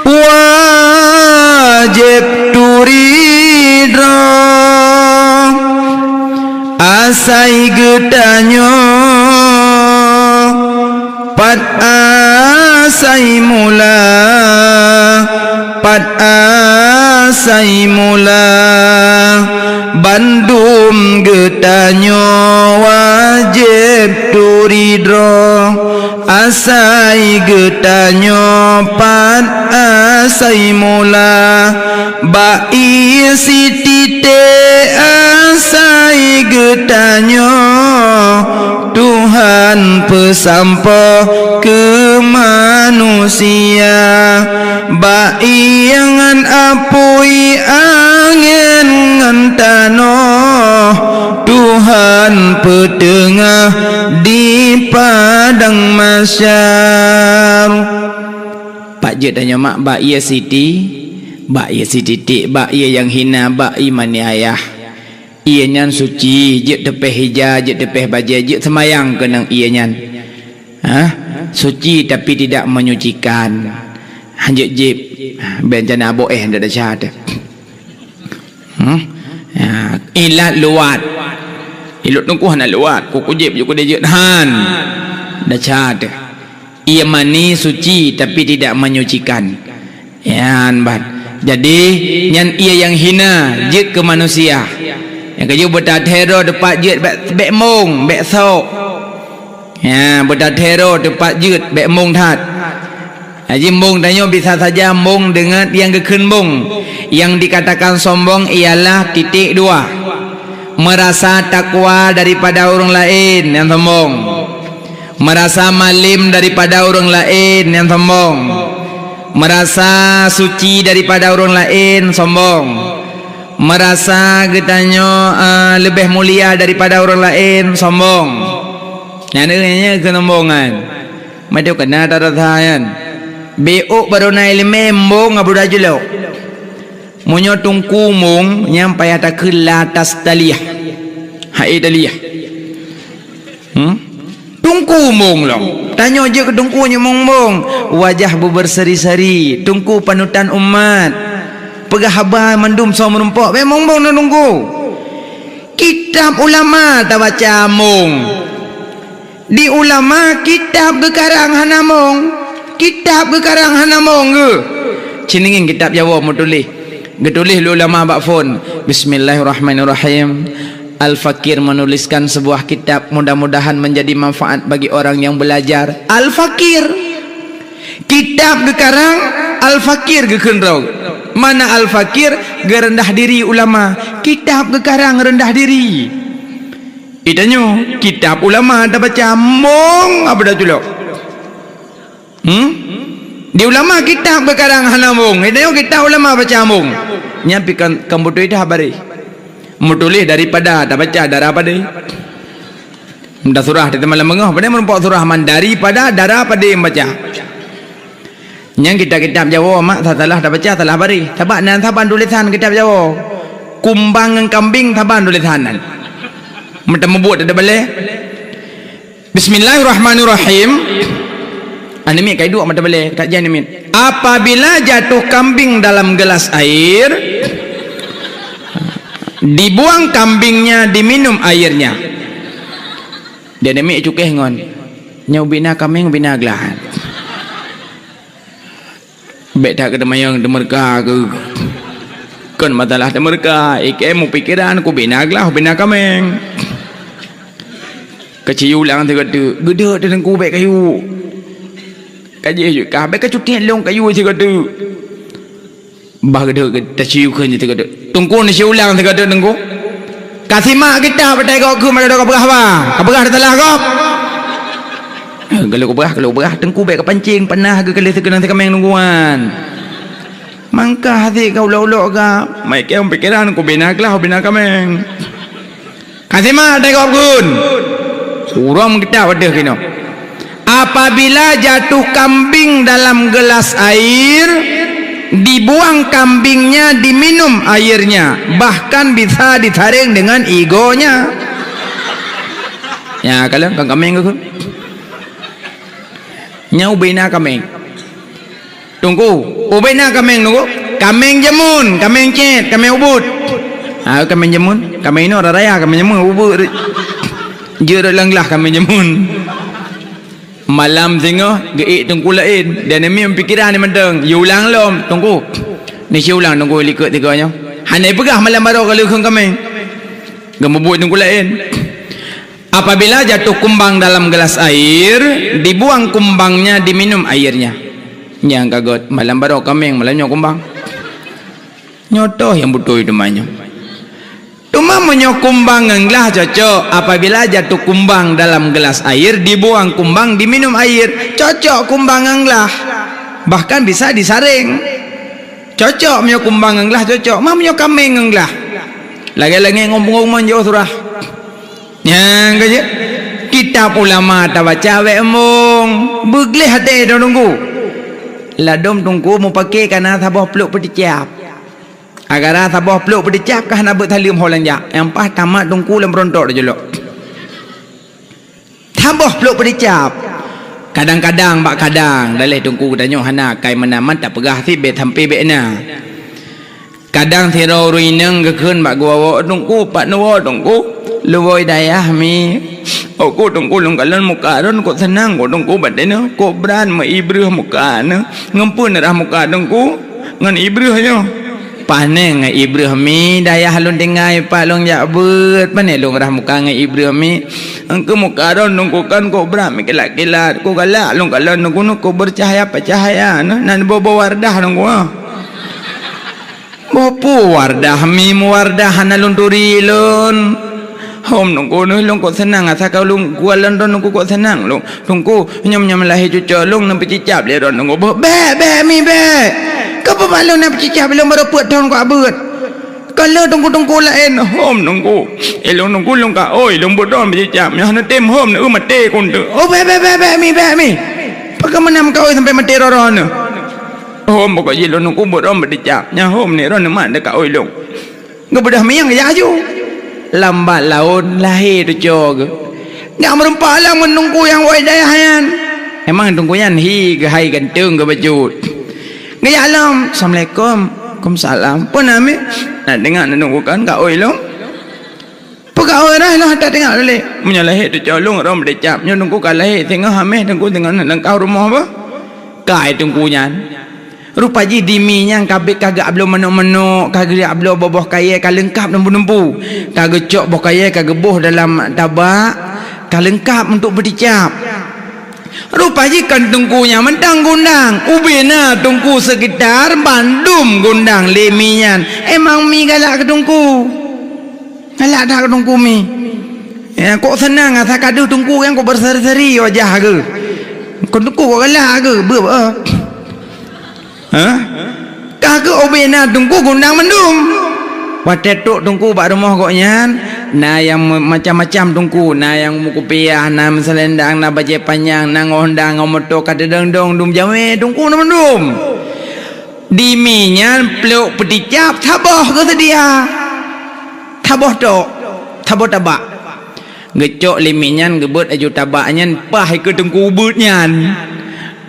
wajib turi asai gedanyo pat asai mula bandum gedanyo wajib turidro asai gedanyo pat asai mula bai sitite asai gedanyo Tuhan pesampo ke manusia bai yangan apui angin ngentano Tuhan petengah di padang mahsyar. Pak je tanya mak bak ia siti bak ia sititik bak ia yang hina bak iman ayah ia nyan suci je tepeh hijau je tepeh bajai je semayang kenang ia nyan suci tapi tidak menyucikan hanjut jib bencana boeh ndak ada syahada ilat luat ilut nungku hana luat kuku jib kuku dia han dah syahada ia mani suci tapi tidak menyucikan yan bat jadi nyan ia yang hina jid ke manusia yang kerja bertatero depat jid bek mung bek sok ya bertatero depat jid bek mung tat haji mung tanya bisa saja mung dengan yang kekun mung yang dikatakan sombong ialah titik dua merasa takwa daripada orang lain yang sombong merasa malim daripada orang lain yang sombong merasa suci daripada orang lain sombong merasa getanyo lebih mulia daripada orang lain sombong yang ini kesombongan macam kena tarasayan beuk baru naik lemembong abu dajulo munyo tungku mung nyampai atas ke latas taliyah hai taliyah tungku mung long tanya je ke tungkunya mung wajah berseri-seri tungku panutan umat pegah habar mandum so menumpuk memang mung nak tunggu kitab ulama tak baca mung di ulama kitab gekarang hana mung kitab gekarang hana mung ke ceningin kitab Jawa mu tulis getulis ulama bak phone bismillahirrahmanirrahim Al-Fakir menuliskan sebuah kitab mudah-mudahan menjadi manfaat bagi orang yang belajar. Al-Fakir kitab gekarang Al-Fakir gekendrau mana Al-Fakir gerendah diri ulama kitab gekarang rendah diri itanyo kitab ulama ada baca mong apa dah tulok di ulama kitab gekarang hana mong itanyo kitab ulama baca mong nyampikan kambutu itu habari mutulis daripada tak baca darah pada dah surah di malam mengah pada menumpuk surah man daripada darah pada yang baca yang kitab Jawa mak salah tak baca salah bari tabak nan taban tulisan kitab Jawa kumbang dengan kambing taban tulisanan macam membuat ada boleh bismillahirrahmanirrahim Ini kai dua mata boleh kajian ini. Apabila jatuh kambing dalam gelas air, dibuang kambingnya, diminum airnya. Dia demi cukai ngon. Nyau bina kambing bina gelas. Bet tak kena mayang demerka ke. Kan masalah demerka. Ikai mu pikiran ku bina gelas bina kambing. Keciu lang tu kata, gede dan ku bet kayu. Kaji juga, baik kecuti long kayu je kata. Bah gede kita ciu kan je kata. Tunggu ni ciu lang kata tunggu. Kasih mak kita petai kau ke mana kau berah apa? Kau berah telah kau. Kalau berah tengku baik kepancing panah ke kali sekena sekemeng nungguan. Mangkah hati kau laulok ka. Mai kau pikiran kau bina kelah bina kameng. Kasih mak petai kau kun. Urang kita pada kino. Apabila jatuh kambing dalam gelas air, dibuang kambingnya, diminum airnya, bahkan bisa ditaring dengan egonya. Ya kalau kang kambing ke? Nyau bina kambing. Tunggu, ubena kambing tunggu. Kambing jemun, kambing cet, kambing ubud. Kambing jemun, kambing ini orang raya, kambing jemun ubud. Dia langlah kambing jemun. Malam tengah geik tunggu lain dan demi pikiran ni menteng ulang lom tunggu ni si ulang tunggu likut tiganya hanai pegah malam baru kalau keng kami gemebut tunggu lain. Apabila jatuh kumbang dalam gelas air, dibuang kumbangnya, diminum airnya. Yang kagot malam baru kami malamnya kumbang nyotoh yang betul itu banyak. Cuma menyokumbang englah cocok. Apabila jatuh kumbang dalam gelas air, dibuang kumbang, diminum air, cocok kumbang englah. Bahkan bisa disaring. Cocok menyokumbang englah cocok. Mah menyokambing englah. Lagi-lagi ngomong-ngomong jauh surah. Yang kerja kitab ulama tak baca we emong. Begleh hati dah nunggu. Ladom tunggu mau pakai karena sabah peluk pedicap. Agar sabah peluk berdicap kah nak bertalium holanja. Yang pas tamat tungku lem rontok dah jelok. Sabah peluk berdicap. Kadang-kadang bak kadang dalih tungku tanya hana kai menaman tak pegah si bet sampai bet na. Kadang siro ruineng kekeun bak gua tungku pak nuwo tungku luwoi dayah mi. Aku tungku long kalan muka ron ko senang ko tungku badena ko bran ma ibrih muka na. Ngempun rah muka tungku ngan ibrihnya. Paneng ngai Ibrahim mi daya halun dengai pak long jak bet paneng long rah muka ngai Ibrahim engke muka ron nungku kan ko bram mi kelat-kelat ko galak long kalon nungku ko bercahaya cahaya nan bobo wardah nungku bopo wardah mi wardah hanalun turilun hom nungku long ko senang asa kau long kualan ron nungku ko senang long tungku nyam-nyam lahi cucok long nampi cicap le ron nungku be mi be. Kau malu nak bercicah belum beraput tahun kau abut. Kalau tunggu-tunggu lain hom nunggu. Elong nunggu long ka oi long bodon bercicah. Yang nak tem hom nak mati kun tu. Oh be mi. Pakai menam kau sampai mati roron. Hom pokok je long nunggu bodon bercicah. Yang hom ni ron mak dekat oi long. Ngau bedah miang ya aju. Lambat laun lahir tu jog. Ngak merempah lah menunggu yang wai dayahan. Emang tunggu yan hi ke hai gantung ke bajut. Gaya alam, Assalamualaikum, Waalaikumsalam. Pun nami nak dengar nak nunggukan kak oi long. Pekak oi lah tak dengar leh. Menyalahi tu colong rom decap. Nyo nunggu kalai tengah hameh tunggu dengan lengkau rumah apa? Kai tunggunya. Rupa ji diminya kabik kagak belum menuk-menuk, kagak belum boboh kaya kalengkap nempu-nempu. Kagak cok boh kaya kagak boh dalam tabak, kalengkap untuk berdicap. Rupa jikan tungkunya mentang gundang ubina tungku sekitar bandum gundang leminyan emang mi galak ke tungku galak dah ke tungku mi ya kok senang asa kadu tungku yang kok berseri-seri wajah ke kok tungku kok galak ke berapa kagak ubina tungku gundang bandum watetuk tungku bak rumah koknya na yang macam-macam tungku na yang mukupiah na selendang na baju panjang na ngondang ngomoto kata dong dum jame tungku na mendum diminya peluk pedicap taboh ke sedia taboh tok taboh tabak ngecok liminyan gebut aju tabaknya pah ke tungku ubutnya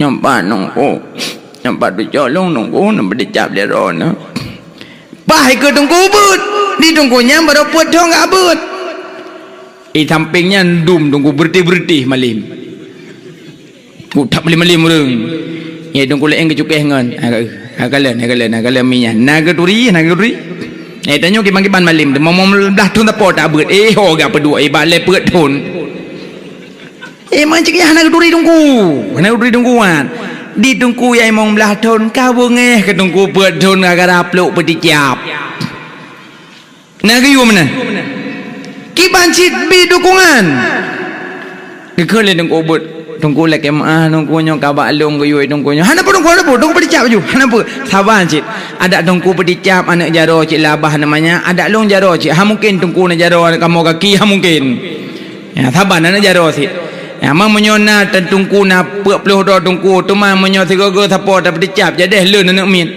nyampa nungku nyampa tu colong nungku nampak dicap dia rona bah ke tungku but di tungkunya baru puat dong gak but sampingnya ndum tungku berti malim tak malim murung ya tungku leng kecukai ngan agak minyak naga turi tanyo kiban malim mau dah tun tak pot tak but ho gak pedua balai pet tun macam ya naga turi tungkuan di tungku yang mong belah tun kau ke tungku pet tun agak rapluk peti cap naga yu mana kiban cit bi dukungan kekele tungku but tungku lek tungku nyong kabak long ke yu tungku nyong hana tungku peti cap ju hana pun sabar cit ada tungku peti cap anak jaro cit labah namanya ada long jaro cit mungkin tungku na jaro kamu kaki mungkin ya sabar anak jaro cit ya mang menyona tungku na puluh do tungku tu mang menyo tiga go sapo dapat dicap jadi leun anak min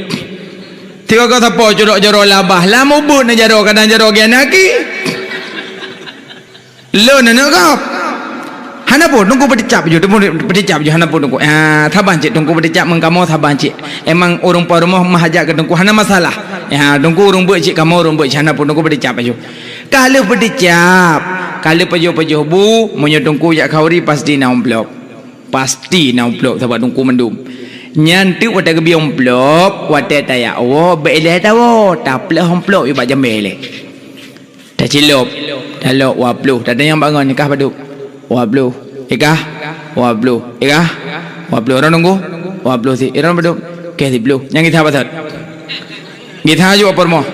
tiga go sapo joro labah la mau but na jaro kadang jaro genaki leun anak kau hana pun tungku dicap je hana pun tungku thaban cik tungku dicap mang kamu thaban cik emang urang pa rumah mahajak ke tungku hana masalah ya tungku urang beuk cik kamu urang beuk hana pun tungku dicap aja kalau dicap kalau pejo bu menyo tungku jak kauri pasti na blok sebab tungku mendum nyantu wata ke biong blok wata taya beele tawo taple homplok iba jambele ta cilop dalok wablu tadi yang bangun nikah paduk wablu ikah wablu orang nunggu wablu si orang paduk ke di blu yang kita pasat kita aja apa mo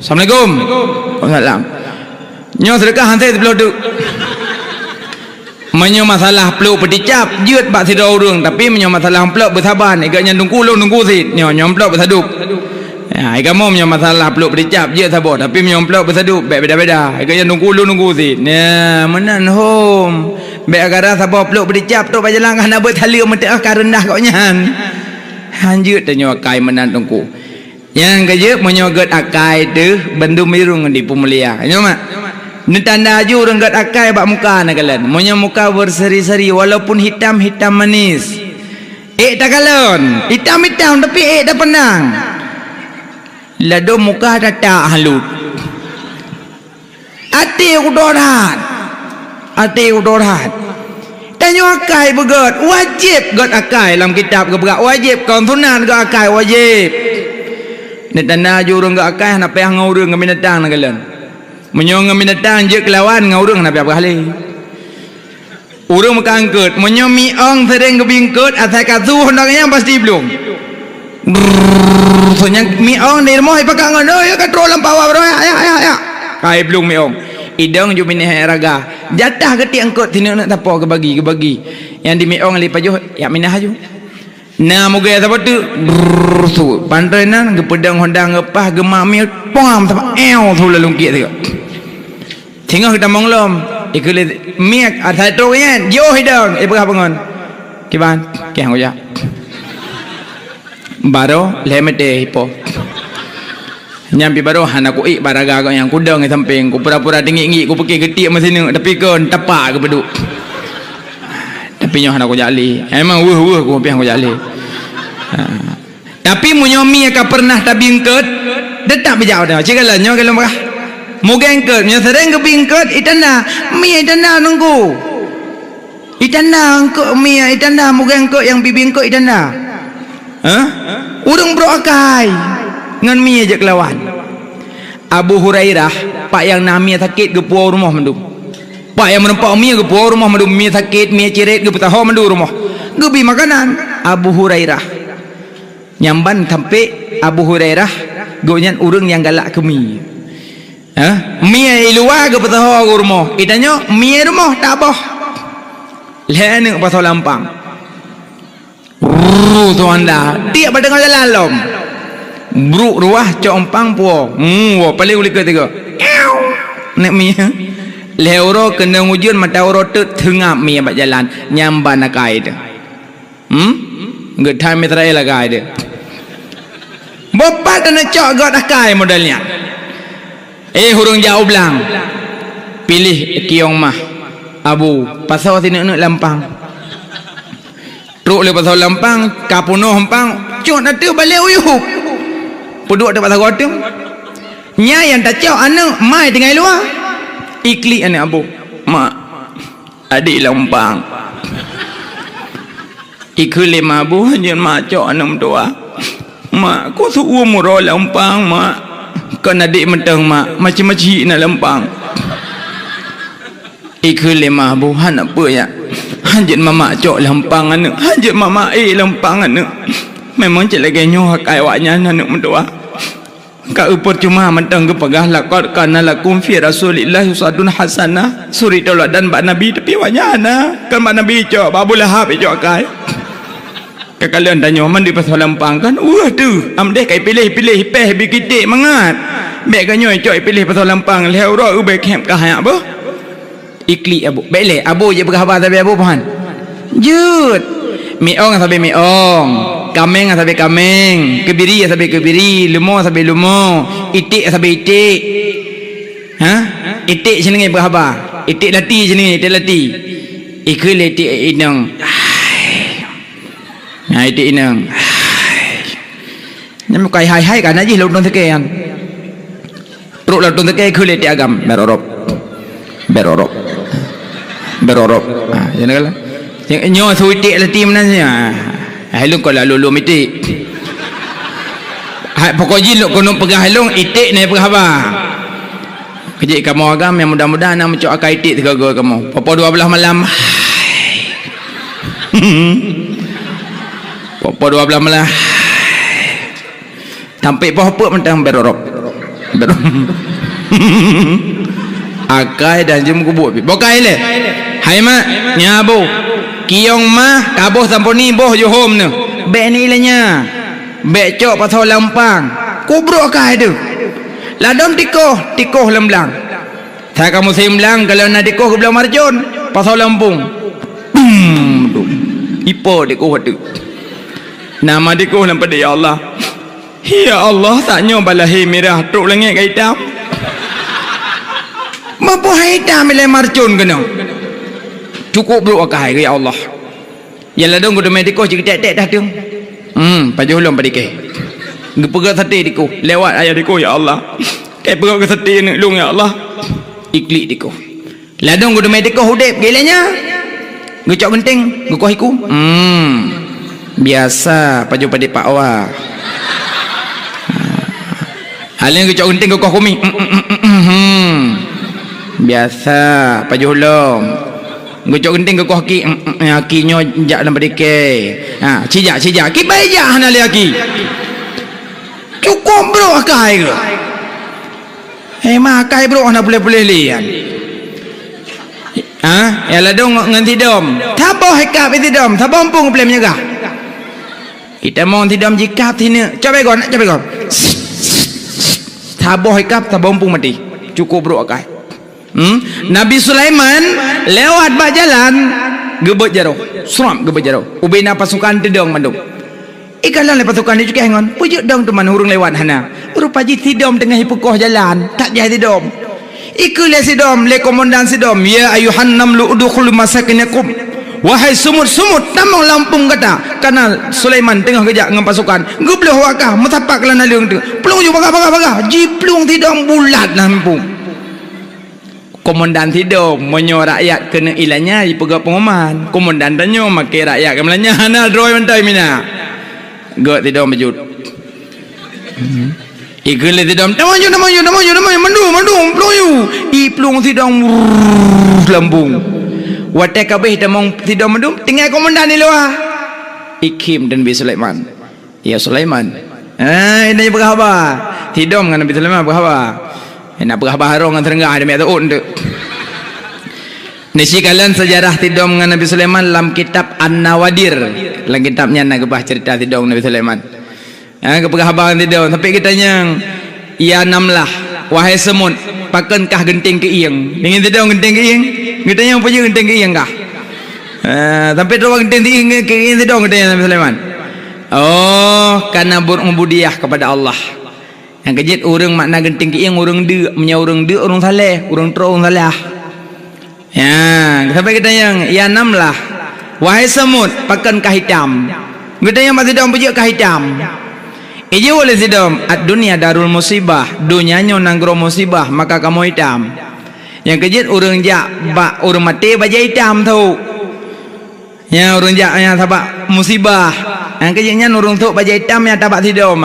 assalamualaikum waalaikumsalam nyo sedekah hantai di blu tu menyo masalah peluk pedicap jeut bak sidau urang tapi menyo masalah peluk bersaban igaknya nunggu si nyo peluk bersadup ya igamu menyo masalah peluk pedicap jeut sabo tapi menyo peluk bersadup beda-beda igaknya nunggu si ya menan hom be agara sabo peluk pedicap tu bajalang kana beut halia menteah ka rendah kau nyan hanjeut tanyo akai menan tungku yang keje menyo get akai tu bendu mirung di pemulia nyo mak ni tanda aju orang gat akai bak muka na kalian monya muka berseri-seri walaupun hitam manis tak kalian hitam tapi dah penang lado muka tak halut ati udorat tanyo akai begot wajib gat akai dalam kitab ke berat wajib kontunan gat akai wajib ni tanda aju orang gat akai nak payah ngau urang minatang na kalian menyong minatang je kelawan ngau urang na apa kali urang mekangkut menyong miong sering kebingkut asal kasu hendaknya pasti belum sonya miong ni moh ipak ngan oi katro lampawa bro ya kai belum miong idang ju mineh raga jatah geti angkut tinu nak tapo ke bagi yang di miong li pajuh ya minah aju na moga apa tu su pantai nan ke pedang hondang ngepah gemah mi pom tapa tu lalu kiat tu tengok kita monglom ikut miak ada tu kan yo hidang berapa pengon kiban kehang oja baro lemete hipo nyampi baro hana ku baraga kau yang kudang di samping ku pura-pura tinggi ku pakai getik mesin ni tapi kon tapak ke beduk tapi nyoh hana ku jali emang ku piang ku jali tapi munyomi ka pernah tabingket detak bijau dah cikalah nyoh kalau marah mugengket nyoh sering ke bingket itanda mi itanda nunggu itanda engko mi itanda mugengket yang bibingket itanda urang bro akai ngan mi aja kelawan Abu Hurairah pak yang nami sakit ke puau rumah mendum pak yang menempak mi ke puau rumah mendum mi sakit mi ciret ke petaho mendum rumah gebi makanan Abu Hurairah nyamban sampai Abu Hurairah gonyan urang yang galak ke mi mi luar ke petaho ke rumah itanyo mi rumah tak boh lene pasal lampang tu anda tiap pada tengah jalan lom bruk ruah compang puo paling uli ke tiga nek mi leuro kena ngujian mata oro tengah mi abak jalan nyamban akai tu getai Israel akai tu bopat dan cok god akai modalnya hurung jauh belang pilih kiong mah abu pasal sini nak lampang Truk le pasal lampang, kapunoh hampang, cuk nak tu balik uyup. Peduk tak pasal godong. Nya yang tak cau anak mai tengah luar. Ikli anak abu. Mak, adik lampang. Ikli mabu hanya mak cau anak tua. Mak, kau suruh murah lampang mak. Kan adik mentang mak, macam-macam nak lampang. Ikli mabu han apa ya? Hanjit mama cok lampang anak, hanjit mama lampang anak. Memang cik lagi nyoh kai waknya anak mendoa. Ka percuma mentang ke pegah laqad kana lakum fi rasulillah uswatun hasanah. Suri tauladan bak nabi tapi waknya ana. Kan bak nabi cok Abu Lahab cok kai. Ka kalian tanya man di pasal lampang kan. Tu, amdeh kai pilih-pilih peh bikitik mangat. Bek kanyo cok pilih pasal lampang leura ube camp ka haya apa? Ikli abu. Baiklah, abu je berkhabar tapi abu pahan. Jut. Miong sampai miong. Kameng sampai kameng. Kebiri sampai kebiri. Lumo sampai lumo. Itik sampai itik. Ha? Itik jenenge berkhabar. Itik lati jenenge, itik lati. Ikli itik inang. Nah, itik inang. Nyam kai hai kan aja laut tekean. Truk laut teke ikli itik agam berorop. Berorok. Jangan kala. Nyo suitik lati menanya. Halung kala lulu mitik. Pokok jiluk kono pegah halung itik ni berkhabar. Kejik kamu agam yang mudah-mudahan nak mencok akai itik tegaga kamu. Papa 12 malam. Papa 12 malam. Tampik apa mentang berorok. Akai dan jum kubur. Bokai le. Hai mak, nyabu. Kiong mah kabuh sampuni boh johom ne. Bek ni lenya. Bek cok pasal lampang. Kubruk akai tu. Ladom tikoh lemblang. Saya kamu semblang kalau nak tikoh ke belang marjun pasal lampung. Ipo tikoh tu. Nama tikoh lampada ya Allah. Ya Allah taknya balahi merah truk langit ke hitam. Mampu hitam bila marjun kena. Cukup bro akai ke ya Allah. Ya ladong kudu mediko jik tek dah tu. Paju ulum padike. Ngepegak sate diku lewat ayah diku ya Allah. Kai pegak ke sate ni lung ya Allah. Iklik diku. Ladong kudu mediko hudip gilanya. Ngecok genting ngukuh iku. Biasa paju pada pak awak. Halnya ngecok genting ngukuh kumi. Biasa paju ulum. Gocok genting ke kaki aki nyo jak dalam bedike. Ha, cijak ki baik hana le aki. Cukup bro akai ke. Makai bro ana boleh lian. Ha, ya ladong ngan tidom. Thaboh hekap tidom, thabom pung boleh menyegah. Kita mau tidom jikap sini. Cabai gon. Thaboh hekap thabom pung mati. Cukup bro akai. Nabi Sulaiman lewat bak jalan gebet jaro seram gebet jaro ubina pasukan tidong mandung ikalah le pasukan ni juga hengon pujuk dong teman hurung lewat hana rupa ji tidom tengah hipukoh jalan tak jah tidom ikule sidom le komandan sidom ya ayuhan namlu udkhulu masakinakum wahai sumut-sumut tamang lampung kata karena Sulaiman tengah kejak dengan pasukan gebleh wakah metapak lan alung tu pelung ju bagah ji pelung tidom bulat lampung. Komandan tidur menyo rakyat kena ilanya di pegak pengumuman. Komandan tanyo makai rakyat ke melanya hana droi mentai mina. Gak tidur majud. Ikele tidur namanya mandung peluyu. I pelung tidur lambung. Watai kabeh tamong tidur mandung tinggal komandan ni luar. Ikim dan Nabi Sulaiman. Ya Sulaiman. Ini berkhabar. Tidur dengan Nabi Sulaiman berkhabar. Nak berkhabar harong dengan terenggah demi ataun tu. Nasi kalian sejarah tidur dengan Nabi Sulaiman dalam kitab An-Nawadir. Dalam kitabnya nak kebah cerita tidur Nabi Sulaiman. Berkhabar tidur. Tapi kita yang ya namlah wahai semut pakankah genting ke iyang. Dengan tidur genting ke iyang. Kita yang punya genting ke iyang kah? Sampai terus genting ke iyang tidur katanya Nabi Sulaiman. Oh, karena berubudiyah kepada Allah. Yang kejit orang makna genting kiing orang de punya orang de orang saleh orang tro orang salah ya sampai kita yang ya enam lah wahai semut pakan kah hitam gede yang masih dalam pejak kah hitam ije oleh sidom ad-dunia darul musibah dunyanya nanggro musibah maka kamu hitam yang kejit urang jak bak urang mati baja hitam tu ya urang jak yang tabak musibah yang kejitnya urang tu baja hitam yang tabak sidom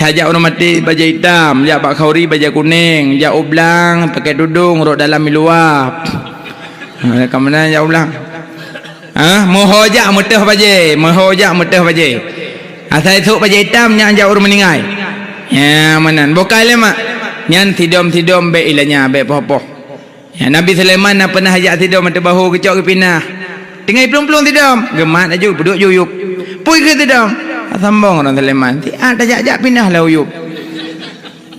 tajak urang mati baja hitam jak bak khauri baja kuning jak ublang pakai tudung rok dalam miluap kamana jak ublang mohojak mutah baje mohojak mutah baje asal esok baje hitam nya anjak urang meningai ya manan bukan le mak nyan tidom-tidom be ilanya be popoh ya Nabi Sulaiman pernah ajak tidom mata bahu kecok ke pinah tinggal pelung-pelung tidom gemat aju duduk yuyup pui ke tidom sambung orang Sulaiman ajak-ajak pindah lah uyup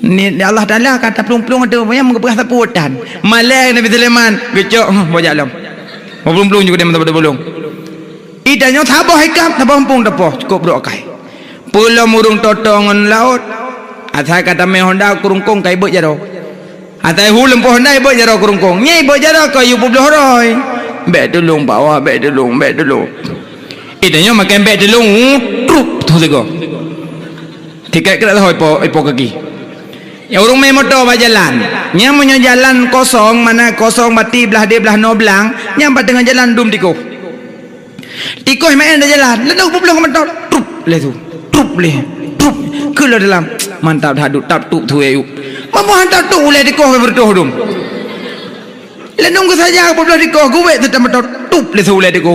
ni Allah Taala kata pelung-pelung ada yang mengepas saputan malai Nabi Sulaiman kecok bojak lam pelung-pelung juga dia mata pelung idanya tabah hikam tabah empung tapoh cukup berokai pulau murung totongan laut atai kata me honda kurungkong kai bot jaro atai hu lempoh honda bot jaro kurungkong nyai bot jaro ko yu puluh roy bek tulung bawa bek tulung idanya makan bek tulung trup tu tego tiket kena hoi po kaki ya urung main motor ba jalan nya munyo jalan kosong mana kosong bati belah dia belah no belang nyambat dengan jalan dum tiko main dah jalan lalu puluh motor trup le tu trup le trup ke dalam mantap dah duk tap tuk tu ayu mampu hantar tuk oleh dikoh berdoh dum lenung ke saja apa belah dikoh gue tetap motor tup le tu oleh dikoh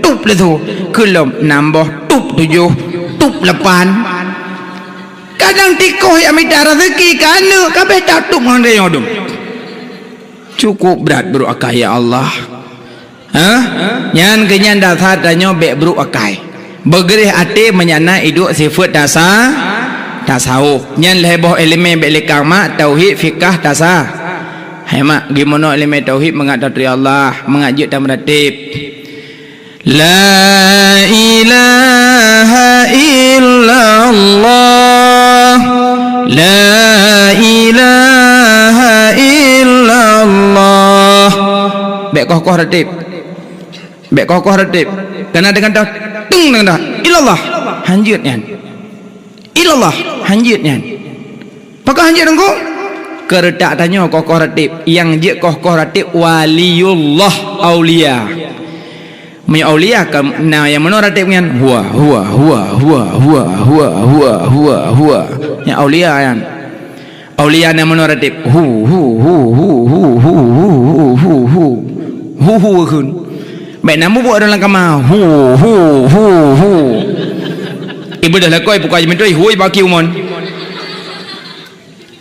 tup le tu kelom nambah tup 7 tup 8 kadang tikoh yang minta rezeki kana kabeh tak tup ngan dia dum cukup berat bro akai ya Allah nyan kenyan dasar danyo bek bro akai bergerih ate menyana hidup sifat dasar tasawuf nyan leboh elemen bek lekang mak tauhid fikah tasawuf hai mak gimana elemen tauhid mengadari Allah mengajak dan meratib la ilaha illallah la ilaha illallah bek kokoh ratib kena dengan dah tung dengan dah ilallah hanjut nyan ilallah hanjut nyan pakah hanjut engko keredak tanya kokoh ratib yang je kokoh ratib waliullah aulia punya aulia nah yang mana ratib nyan huwa yang aulia yang aulia yang mana ratib hu kun baik namu buat dalam kamar hu ibu dah lakoi buka jemendoi hui baki umon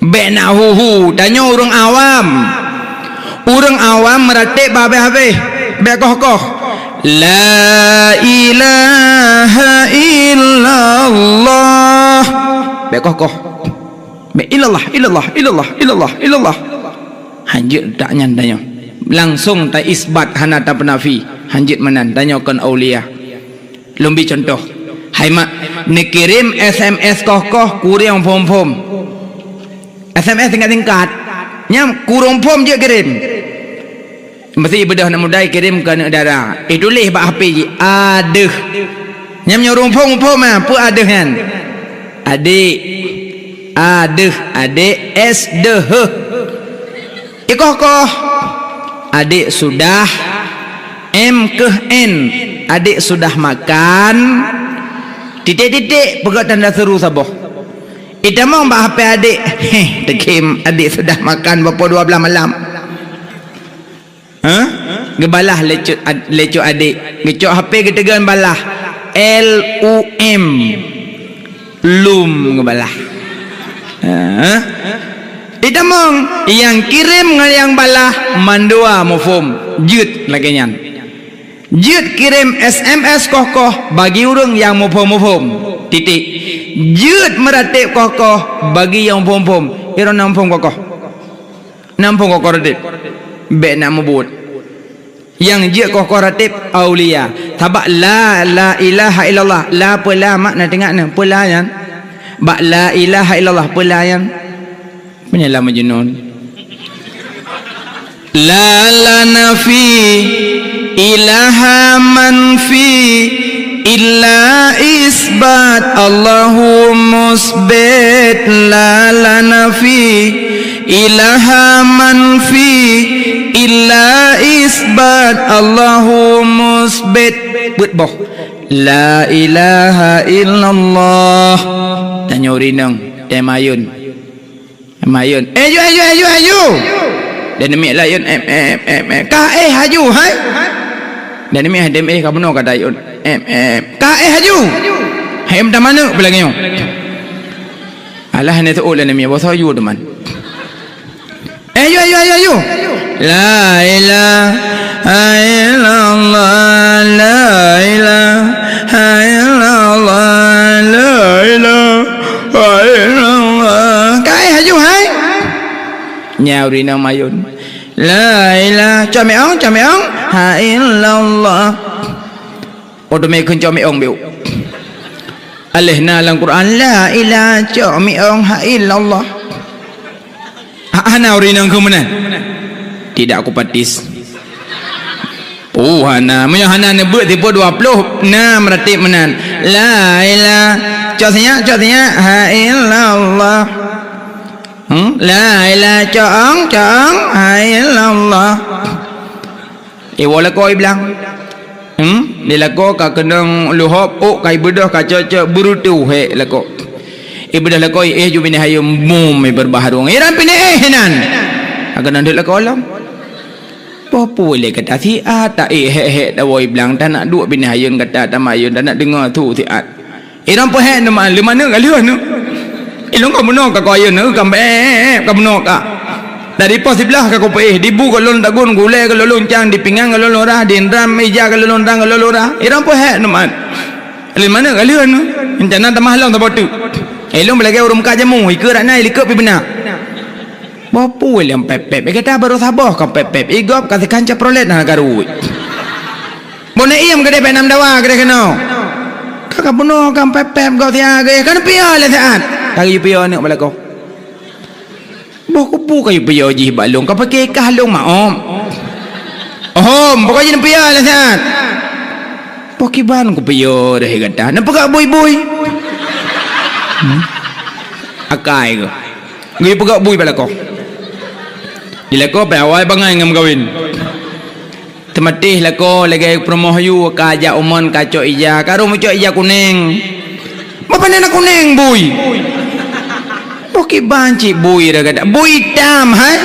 baik nak hu tanya orang awam meratib habis baik koh la ilaha illallah baik koh baik illallah hanjut tak nyan tanya langsung tak isbat hana tak penafi hanjit menan tanyakan aulia lumbi contoh hai mak ni kirim SMS koh kurang pom SMS tingkat nyam kurang pom je kirim mesti ibadah nak mudai kirim ke negara tulis bak HP je adeh nyam nyorong pom apa adeh kan adik SDH koh adik sudah M ke N adik sudah makan titik pegat tanda seru saboh ita mau mbak HP adik tekim adik sudah makan berapa 12 malam gebalah lecok adik ngecok HP getegan balah LUM lum gebalah ita mong yang kirim dengan yang balah mandua mufum jut lagi nyan jut kirim SMS kokoh bagi orang yang mufum titik jut meratib kokoh bagi yang mufum ira nampung kokoh ratib bek nak mebut yang jut kokoh ratib aulia tabak la ilaha illallah la pula makna tengok ni pula yan bak la ilaha illallah pula yan menyalah majnun la nafi ilaha manfi illa isbat Allahu musbit la nafi ilaha manfi illa isbat Allahu musbit bớt bọc la ilaha illallah tanya urinang mayun ayo dan demi layun ka haju hai dan demi dem ka benar kata ayun ka haju hai em dah mana belakang alah ni tu ulan demi bosa yu teman ayo la ilaha illallah la ilaha illallah la ilaha illallah ka haju hai nhau đi nào mayun la ilaha cho mẹ ông ha illallah ô mẹ khuyên cho mẹ ông biểu alihna dalam Quran la ilaha cho mẹ ông ha illallah hana urinang ke mana tidak aku patis hana punya hana ni buat tipu 20 na meratib menan la ilaha cho saya ha illallah la ilaha cho ông hai Allah wala ko iblang nila ko ka kenang luhop kai bedah ka caca berutu he la ko ibadah la ko ju bini hayum mum berbaharung ran pini henan akan ndak la ko lam popo le kata si ta he da wo iblang ta nak duk bini hayung kata ta mayun ta nak dengar tu si at ran po he nama le mana ka leuh nu ilong ka menok ka koyen nu ka ka menok ka dari pos sebelah ka ko pe dibu ka lon dagun gule ka lon cang di pinggang ka lon lorah di ndram meja ka lon rang ka lon lorah iram po he naman le mana ka leuh nu encana tamah long ta botu ilong belage urum ka jamu ikeur anai likep pi benak bopu le pepep kata baru saboh ka pepep igop ka kanca prolet na garu bone iam gede penam dawa gede keno kakak bunuh kan pepep kau tiaga kan pia le saat kaki pia ni bala kau boh kupu kayu pia ji balung kau pakai kalung maom pokoknya pia le saat pokiban ku pia dah kata nampak gak bui akai ke ngi pegak bui bala kau bila kau pe awal bangai ngam kawin tematih lako lagi promoh yu kaja umon kaco ija karo muco ija kuning apa nena kuning bui poki banci bui raga bui tam hai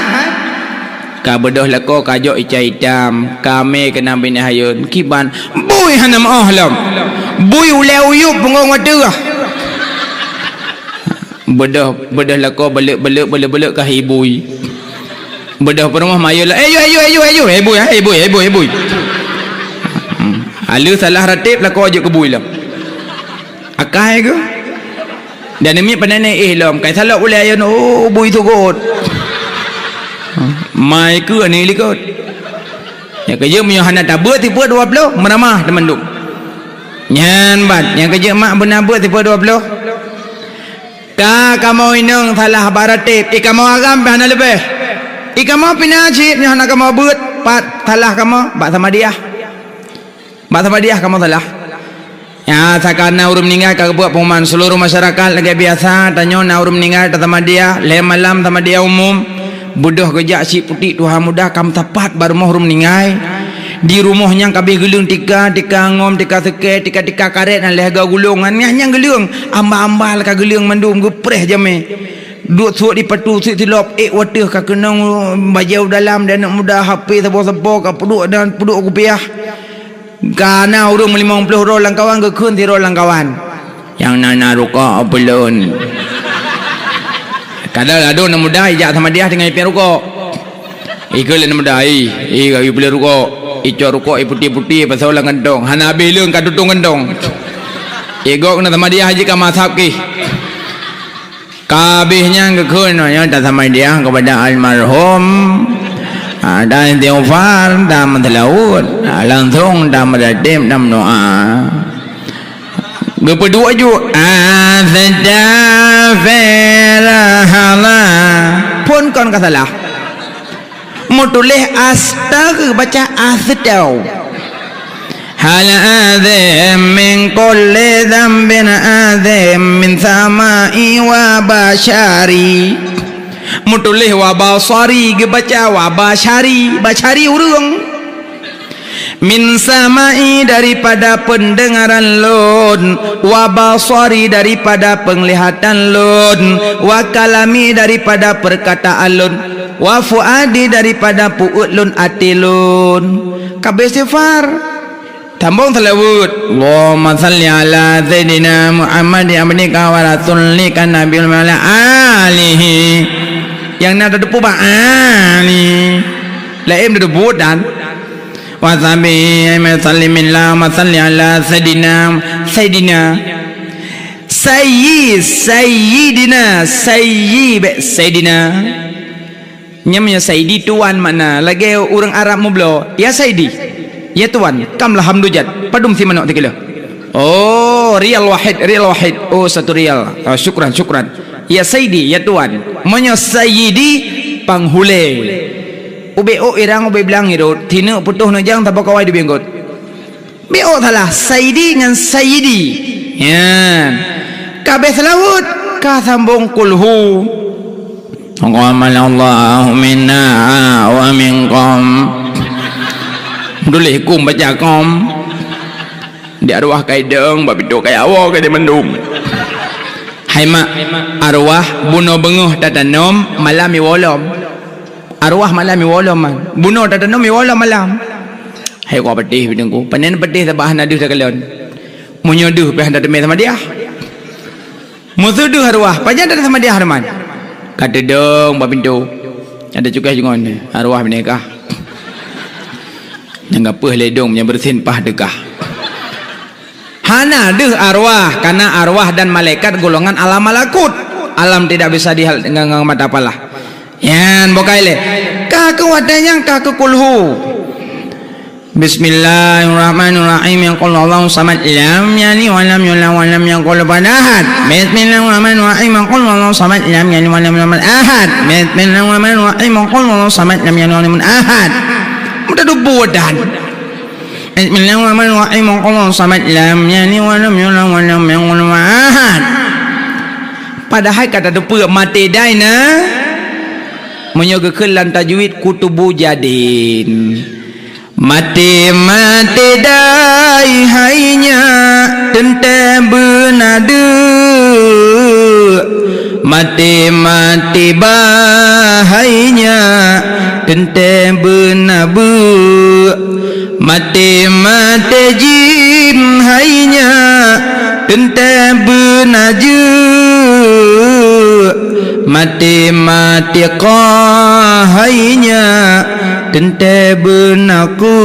ka bedoh lako kajo ija hitam kame kena bini hayun kiban bui hanam ahlam bui uleu yu pengong wadah bedoh lako belek kahi bui bedah perumah mayu lah ayo bui alu salah ratib lah kau aja ke bui lah akai ke dan demi panane lam kai salah boleh ayo bui tu kot mai ke ni likot ya kerja punya hana tabut tipu 20 meramah teman duk nyan bat yang kerja mak benar buat tipu 20 ka kamu inung salah baratib kamu agam hana lebih kamu pina cip nya nak kamu buat pat salah kamu bak sama dia kamu salah ya sakana urum meninggal ka buat pengumuman seluruh masyarakat lagi biasa tanya na urum meninggal sama dia le malam sama dia umum budoh kerja si putih Tuhan mudah kamu tepat baru mau urum meninggal di rumahnya kabeh gelung tika ngom tika seke tika karet dan lega gulungan nyang gelung amba-amba ka gelung mandum gepreh jame duk suat di patu si tilop water ka kenang bajau dalam dan nak muda HP sabo-sabo ka peduk dan peduk rupiah kana urang 50 rolang kawan ke keun 3 rolang kawan yang nana ruka belon kadang ada nak muda ijak sama dia dengan ipian ruka ikul nak muda ka ipian ruka icok ruka putih-putih pasal lang gandong hana belung ka tutung gandong igok na sama dia haji ka mazhab ki kabehnya kekunanya tak sama dia kepada almarhum dan tiufar dan mentelaut langsung dan meradim dan doa berdua juga astaghfirullah pun kan salah mau tulis astaghfir baca astagfirullah hal adzim min kulli dzambin adzim min samai wa bashari mutulih wa basari ge baca wa bashari urang min samai daripada pendengaran lun wa basari daripada penglihatan lun wa kalami daripada perkataan lun wa fuadi daripada puut lun ati lun kabeh sifar tambung selawut Allahumma salli ala sayyidina Muhammad abdika wa rasulika nabiyil mala alihi yang nada depu ba ali laim debu dan wa sabi sallimillah wa salli ala sayyidina nyamnya sayyidi tuan mana lagi orang Arab mublo ya sayyidi ya tuan kam alhamdulillah padum si manok tikila oh rial wahid oh 1 rial oh, syukran ya sayyidi ya tuan monya sayyidi panghule UBO irang ube bilang itu tina putuh najang tak kawai di benggot BO salah sayyidi dengan sayyidi ya kabeh selawut ka sambung kulhu Allahu minna wa minkum dulih kum baca kom di arwah kaideng babidok kaya awo kaya mendung hai mak arwah buno benguh tatanom malami wolom arwah malam miwala man bunuh tadano miwala malam hai ko pedih bidengku panen pedih tabah naduh takalon munyoduh pe handa teme sama dia musuduh arwah pajan ada sama dia harman kata dong babintu ada juga jangan arwah menikah yang apa ledong yang bersin pah dekah hana deh arwah karena arwah dan malaikat golongan alam malakut alam tidak bisa dihal dengan mata apalah yan bokaile ka kuwadanya ka kulhu bismillahirrahmanirrahim qul Allahu samad lam yalid wa lam yulad wa lam yakul lahu ahad bismillahirrahmanirrahim qul Allahu samad lam yalid wa lam yulad ahad bismillahirrahmanirrahim qul Allahu samad lam yalid wa lam yulad ahad mudah dubudan bismillahirrahmanirrahim qul Allahu samad lam yalid wa lam yulad wa lam yakul lahu ahad padahal kata depu mati daina menyogakan tajwid kutubu jadin mati dai hainya tente benade mati bahainya tente benabe mati jim hainya tente benaje mati qahainya tente benaku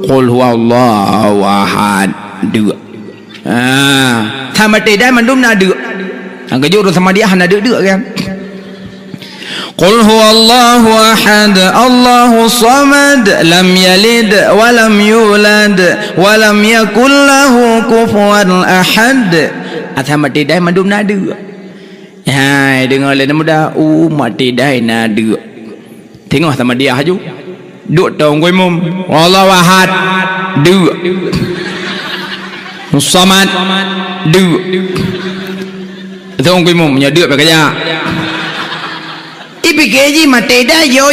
qul huwallahu ahad dua sama tidak mandum nada angka juru sama dia hana dua kan qul huwallahu ahad Allahu samad lam yalid wa lam yulad wa lam yakul lahu kufuwan ahad sama tidak mandum nada hai dengar le muda mati dai na dua tengok sama dia haju duk tong goi mum wallahu ahad dua samad dua tong goi mum nya dua pakaya ipikeji mati dai yo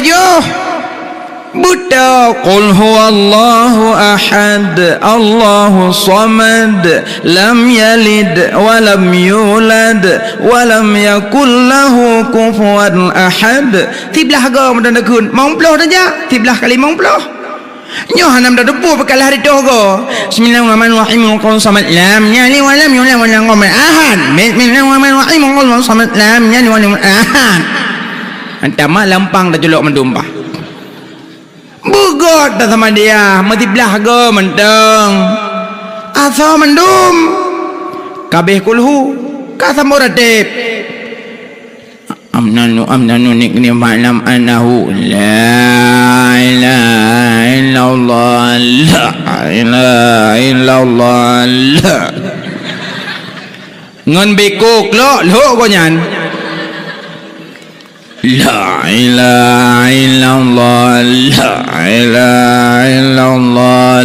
buta qul huwallahu ahad Allahu samad lam yalid wa lam yulad wa lam yakul lahu kufuwan ahad tiblah ga mendana kun mong ploh saja tiblah kali mong ploh nyoh hanam da depu pekalah hari dogo bismillahirrahmanirrahim qul samad lam yalid wa lam yulad wa lam yakul ahad bismillahirrahmanirrahim qul samad lam yalid wa lam yulad ahad antama lampang da jelok mendumpah bugot dah sama dia mati belah go menteng asal mendum kabeh kulhu kasam muradib amnanu nikni ma'lam anahu la ilaha illallah la ilaha illallah la ngon bekok lo ko nyan La ilaha illallah, la ilaha illallah,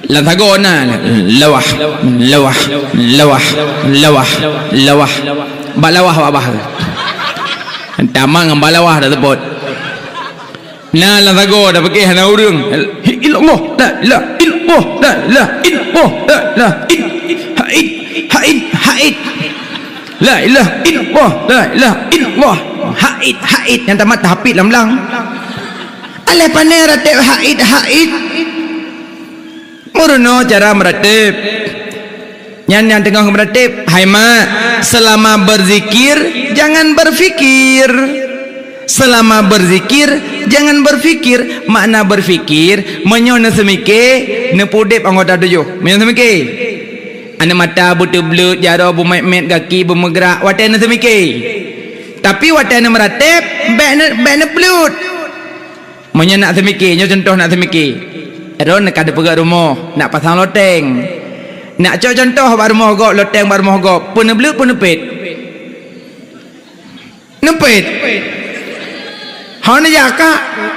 la tagona, lawah, lawah, lawah, lawah, lawah, balawah abah. Tamang balawah dah tebut. Nah, la tago dah pakai hana urang. Illallah, la ilaha illallah, la ilaha illallah, la ilaha haid, haid, haid. La ilaha illallah, la ilaha illallah. Haid, haid yang tamat hafid lamlang. Aleh pandai ratib haid, haid. Murno cara meratib. Yang tengah meratib, hai mak, selama berzikir jangan berfikir. Selama berzikir jangan berfikir. Makna berfikir menyona semike nepudep anggota tujuh. Menyona semike. Ana mata butuh belut jaro bumet-met kaki bermegrak watana semike. Tapi watana meratib bek belut. Menyona nak semike, nyo contoh nak semike. Ron nak ada pegang rumah, nak pasang loteng. Nak contoh bar rumah gok loteng bar rumah gok. Pun belut pun nepit. Nepit. Hana jaka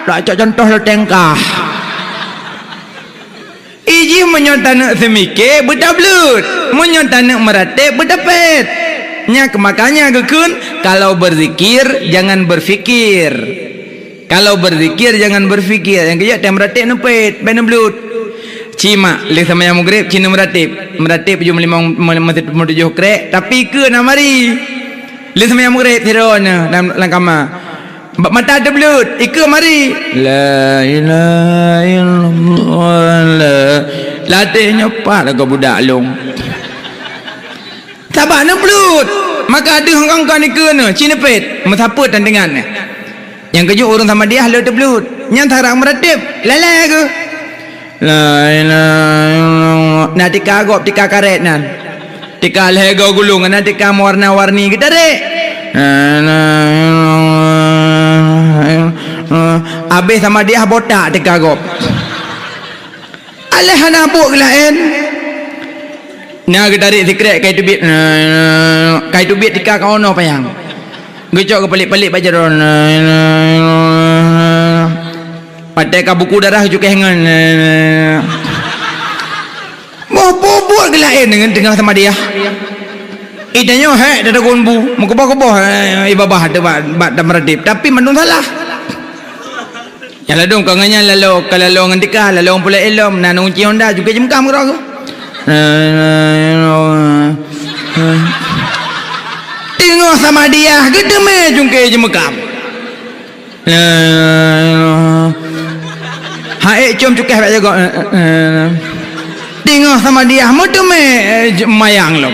nak contoh loteng kah. Iji menyontan semike budak belut, menyontan meratib budak pet. Nya makanya gekun kalau berzikir jangan berfikir. Kalau berzikir jangan berfikir. Yang kejap time meratib nepet, ben belut. Cima le sama yang maghrib cina meratib. Meratib 7 krek tapi ke nak mari. Le sama yang maghrib tiron dalam kamar. Mata ada belut, ika mari. La ilaha illallah. Latihnya pak kau budak long. Sabar nak belut. Maka ada orang kau ni kena cina pet, mesapa tandangan ni. Yang kejut orang sama dia halau terbelut. Yang tarak meratib, lalai ke? La ilaha illallah. Nak tika agop, tika karet nan. Tika lego gulung, nak tika warna-warni kita dek. La ilaha illallah. Habis sama dia botak tika agop. Alah hana buk gelaen. Nah kita tarik sikret kai tubit. Kai tubit tika kau no payang. Gecok ke pelik-pelik baca ron. Pakai ka buku darah juga hengan. Buat gelain dengan tengah sama dia. Idanya hek dah gonbu, mengkebah-kebah ibabah bat meredip tapi menung salah. Ya ladung kanganya lalu kalau ngendika lalu pula elom nanung Honda juga jemkam gerak. Tengok sama dia gedeme jungke jemkam. Hai cum cukeh baca kok. Tengok sama dia mudeme mayang lom.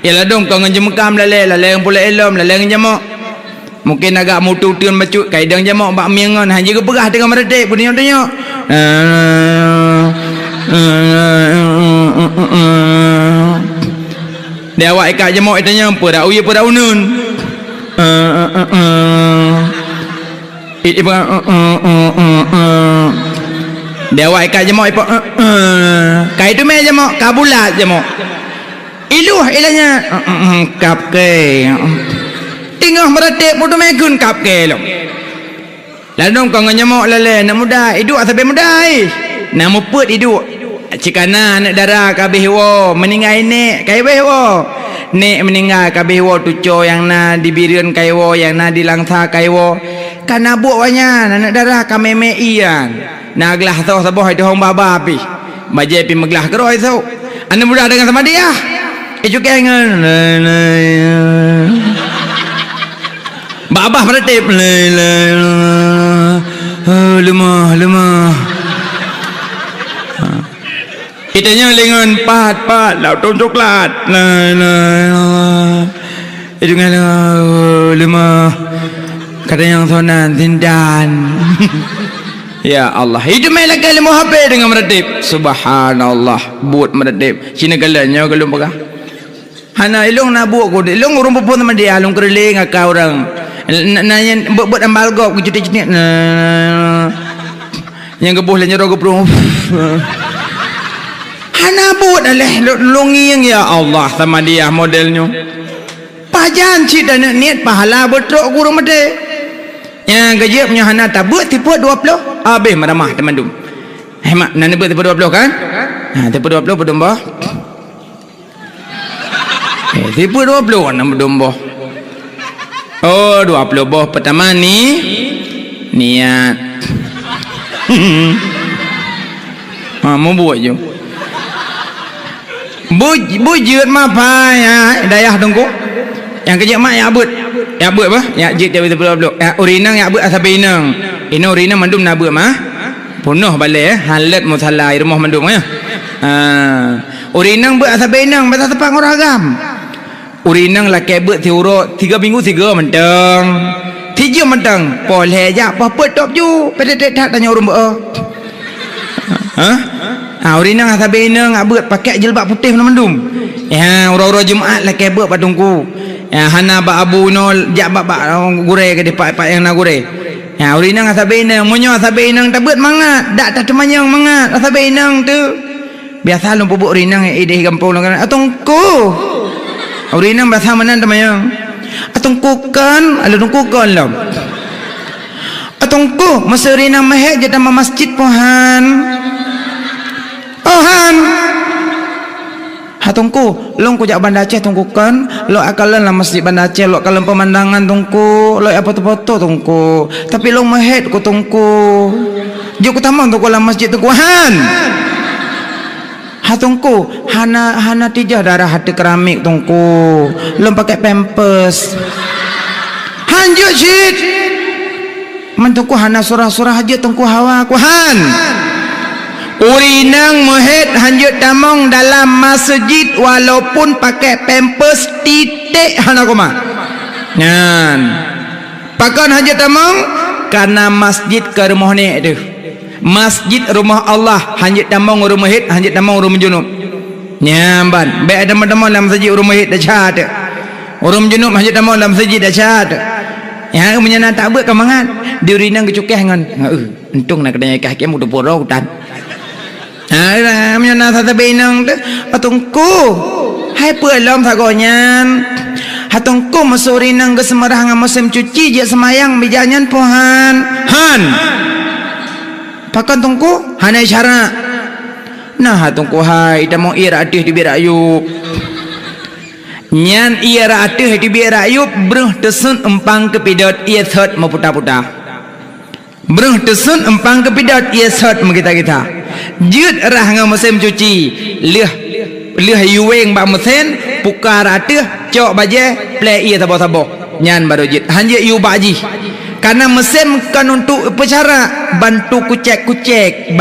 Yalah dong kau ngejemkam lale yang pula elom lale ngejemok. Mungkin agak mutu tun bacut kaidang jemok bak miangon hanya ke perah dengan meredek punya tengok. Dia awak ikat jemok itanya apa dak uya apa dak unun. Dia awak ikat jemok ipo kai tu me jemok kabulat jemok. Iluh ilahnya kap ke. Tengah meredek mudah megun kap ke lo. Lalu kau nganyamok lale nak muda hidup sampai muda nak muput hidup. Cikana nak darah kabeh wo meninggal nek kai weh wo. Nek meninggal kabeh wo tuco yang na dibirian kai wo yang na dilangsa kai wo. Kana buat wanya nak darah kameme ian. Nak gelah tau sabah itu hong baba api. Baje pi meglah keroi tau. Anda muda dengan sama dia. Juga dengan babah meretip lemah itanya lengan pat lautun coklat itu dengan lemah kata yang sonan tindan. Ya Allah itu main lagi lemah HP dengan meretip subhanallah buat meretip Cina galanya galung pegah hana ilung nak buat kau ilung orang perempuan sama dia ilung keriling akak orang nanya buat ambal gop cuti-cuti yang gebuh le nyero geprung hana buat aleh longi yang ya Allah sama dia modelnya bajan cik dan niat pahala betrok guru mede. Yang kerja punya hana tabut tipu 20. Habis meramah teman dum. Mak nana buat tipu 20 kan? Tipu 20 pedum boh. Tipu 20 kan pedum boh. Oh 20 boh pertama ni niat. Mau buat je. Bujut mapa ya dayah tunggu. Yang kerja mak ya abut. Ya abut apa? Ya jit dia betul-betul. Ya urinang ya abut asabe inang. Ina urinang mandum na abut mah. Punuh balik halat musalla rumah mandum ya. Urinang buat asabe inang bata tepak orang agam. Urinang laki buat tiuro 3 minggu 3 mentang. 3 mentang. Poleh ja apa top ju. Pedet tak tanya urung ba. Urinang asabe inang abut pakai jilbab putih mandum. Ya orang-orang Jumaat laki buat patungku. Ya hana ba abu nol jak ba gure ke depak yang nak gure. Ya urinang asabe inang munyo asabe inang tabut mangat dak tak temanyang mangat asabe inang tu. Biasa lu pupuk urinang ideh gampung kan atungku. Urinang biasa menan temanyang. Atungku kan ala tungku kan lam. Atungku masa urinang mehek je dalam masjid pohan. Pohan. Hatungku, long ku jak Banda Aceh tungku kan, lo akalan lah masjid Banda Aceh, lo akalan pemandangan tungku, lo apa foto tungku, tapi lo mehet ku tungku, jauh tamang tungku lah masjid tungku han. Hatungku, hana tijah darah hati keramik tungku, lo pakai pampers, hanjut shit, mentungku hana surah-surah aja tungku hawa ku han. Urinang mehet hanjut tamong dalam masjid walaupun pakai pampers titik hana koma. Nyan. Pakan hanjut tamong karena masjid ke rumah ni tu. Masjid rumah Allah hanjut tamong rumah hit hanjut tamong rumah junub. Nyamban. Baik ada teman-teman dalam masjid rumah hit dah cat. Rumah junub hanjut tamong dalam masjid dah cat. Yang menyana tak buat kemangan. Di urinang kecukeh ngan. Untung nak kena kaki mudah porok hutan. Menyana satu binang tu hatungku hai pelom sagonyan hatungku masuri nang ke semerah ngam musim cuci je semayang bijanyan pohan han pakan tungku hana syara nah hatungku hai ita mau ira atih di birayub nyan ira atih di birayub bruh tesun empang kepidot ia thot mau puta-puta bruh tesun empang kepidot ia thot mau kita jut rah ngam musim cuci leh yuweng ba musen pukar ateh cok baje play ia tabo-tabo nyan baru jit hanje yu baji karena musim kan untuk upacara bantu kucek-kucek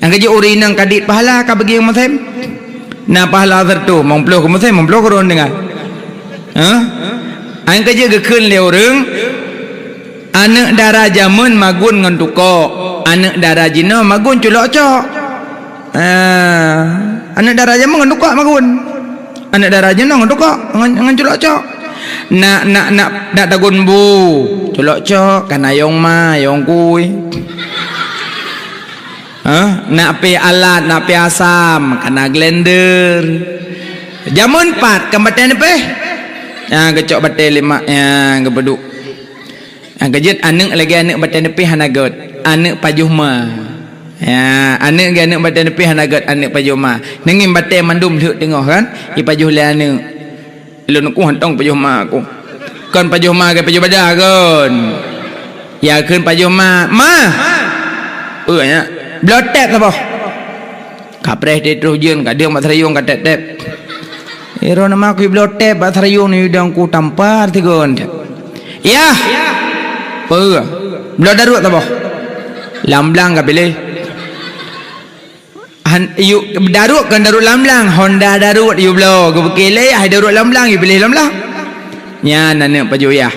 yang kerja urinang kadit pahala ka bagi yang musim na pahala tertu mongploh ke musim mongploh ke ron dengar ang kerja gekeun le urang anak darah jamun magun ngan tuko anak darah jina magun culok cok anak darah jamun ngan tuko magun anak darah jina ngan tuko ngan culok cok nak dagun bu culok cok kana yong ma yong kui nak pe alat nak pe asam kana blender jamun 4 kembatan pe kecok batel 5 gebeduk kejut anak lagi anak badan depi hanagot anak pajuhma ya anak ge anak badan depi hanagot anak pajuhma nengin badan mandum luk tengok kan i pajuh le anak lun ku hantong pajuhma aku kan pajuhma ke pajuh badah kan ya keun pajuhma nya blotek apa kapres de terus jeun ka dia mak sarayung ka tep ero nama aku blotek ba sarayung ni udang ku tampar tigon ya belum darut tak boh lamblang ka pilih darut kan darut lamblang Honda darut you blow ke bekele ai darut lamblang you pilih lamblang nya anak pajoyah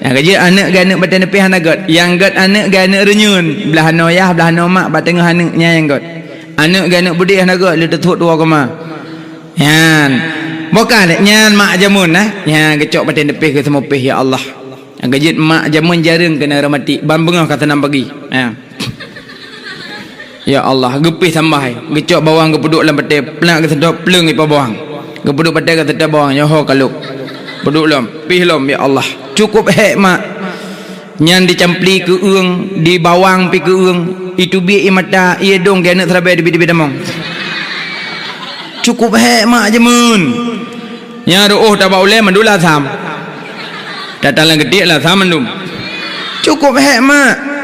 yang kerja anak ga anak badan depi hanagot yang got anak ga anak renyun belah noyah belah nomak ba tengah anaknya yang got anak ga anak budi hanagot le tetut 2 koma yan bukan nyan mak jamun nya kecok badan depi ke semua pih ya Allah gajit mak jamun jarang kena ramati ban bengah kata nam pagi ya Allah gepih tambah gecok bawang ke peduk dalam pete pelak ke sedok peleng ipa bawang Gepeduk pada kata tabang nyoho kaluk. Peduk lom, pih lom ya Allah. Cukup hekmat. Nyan dicampli ke uang, di bawang pi ke uang. Itu bi imata ia dong genak terabai di bidamong. Cukup hekmat je mun. Nya ruh tak boleh mandula sam. Datalan gede lah sam mandum. Cukup hekmat.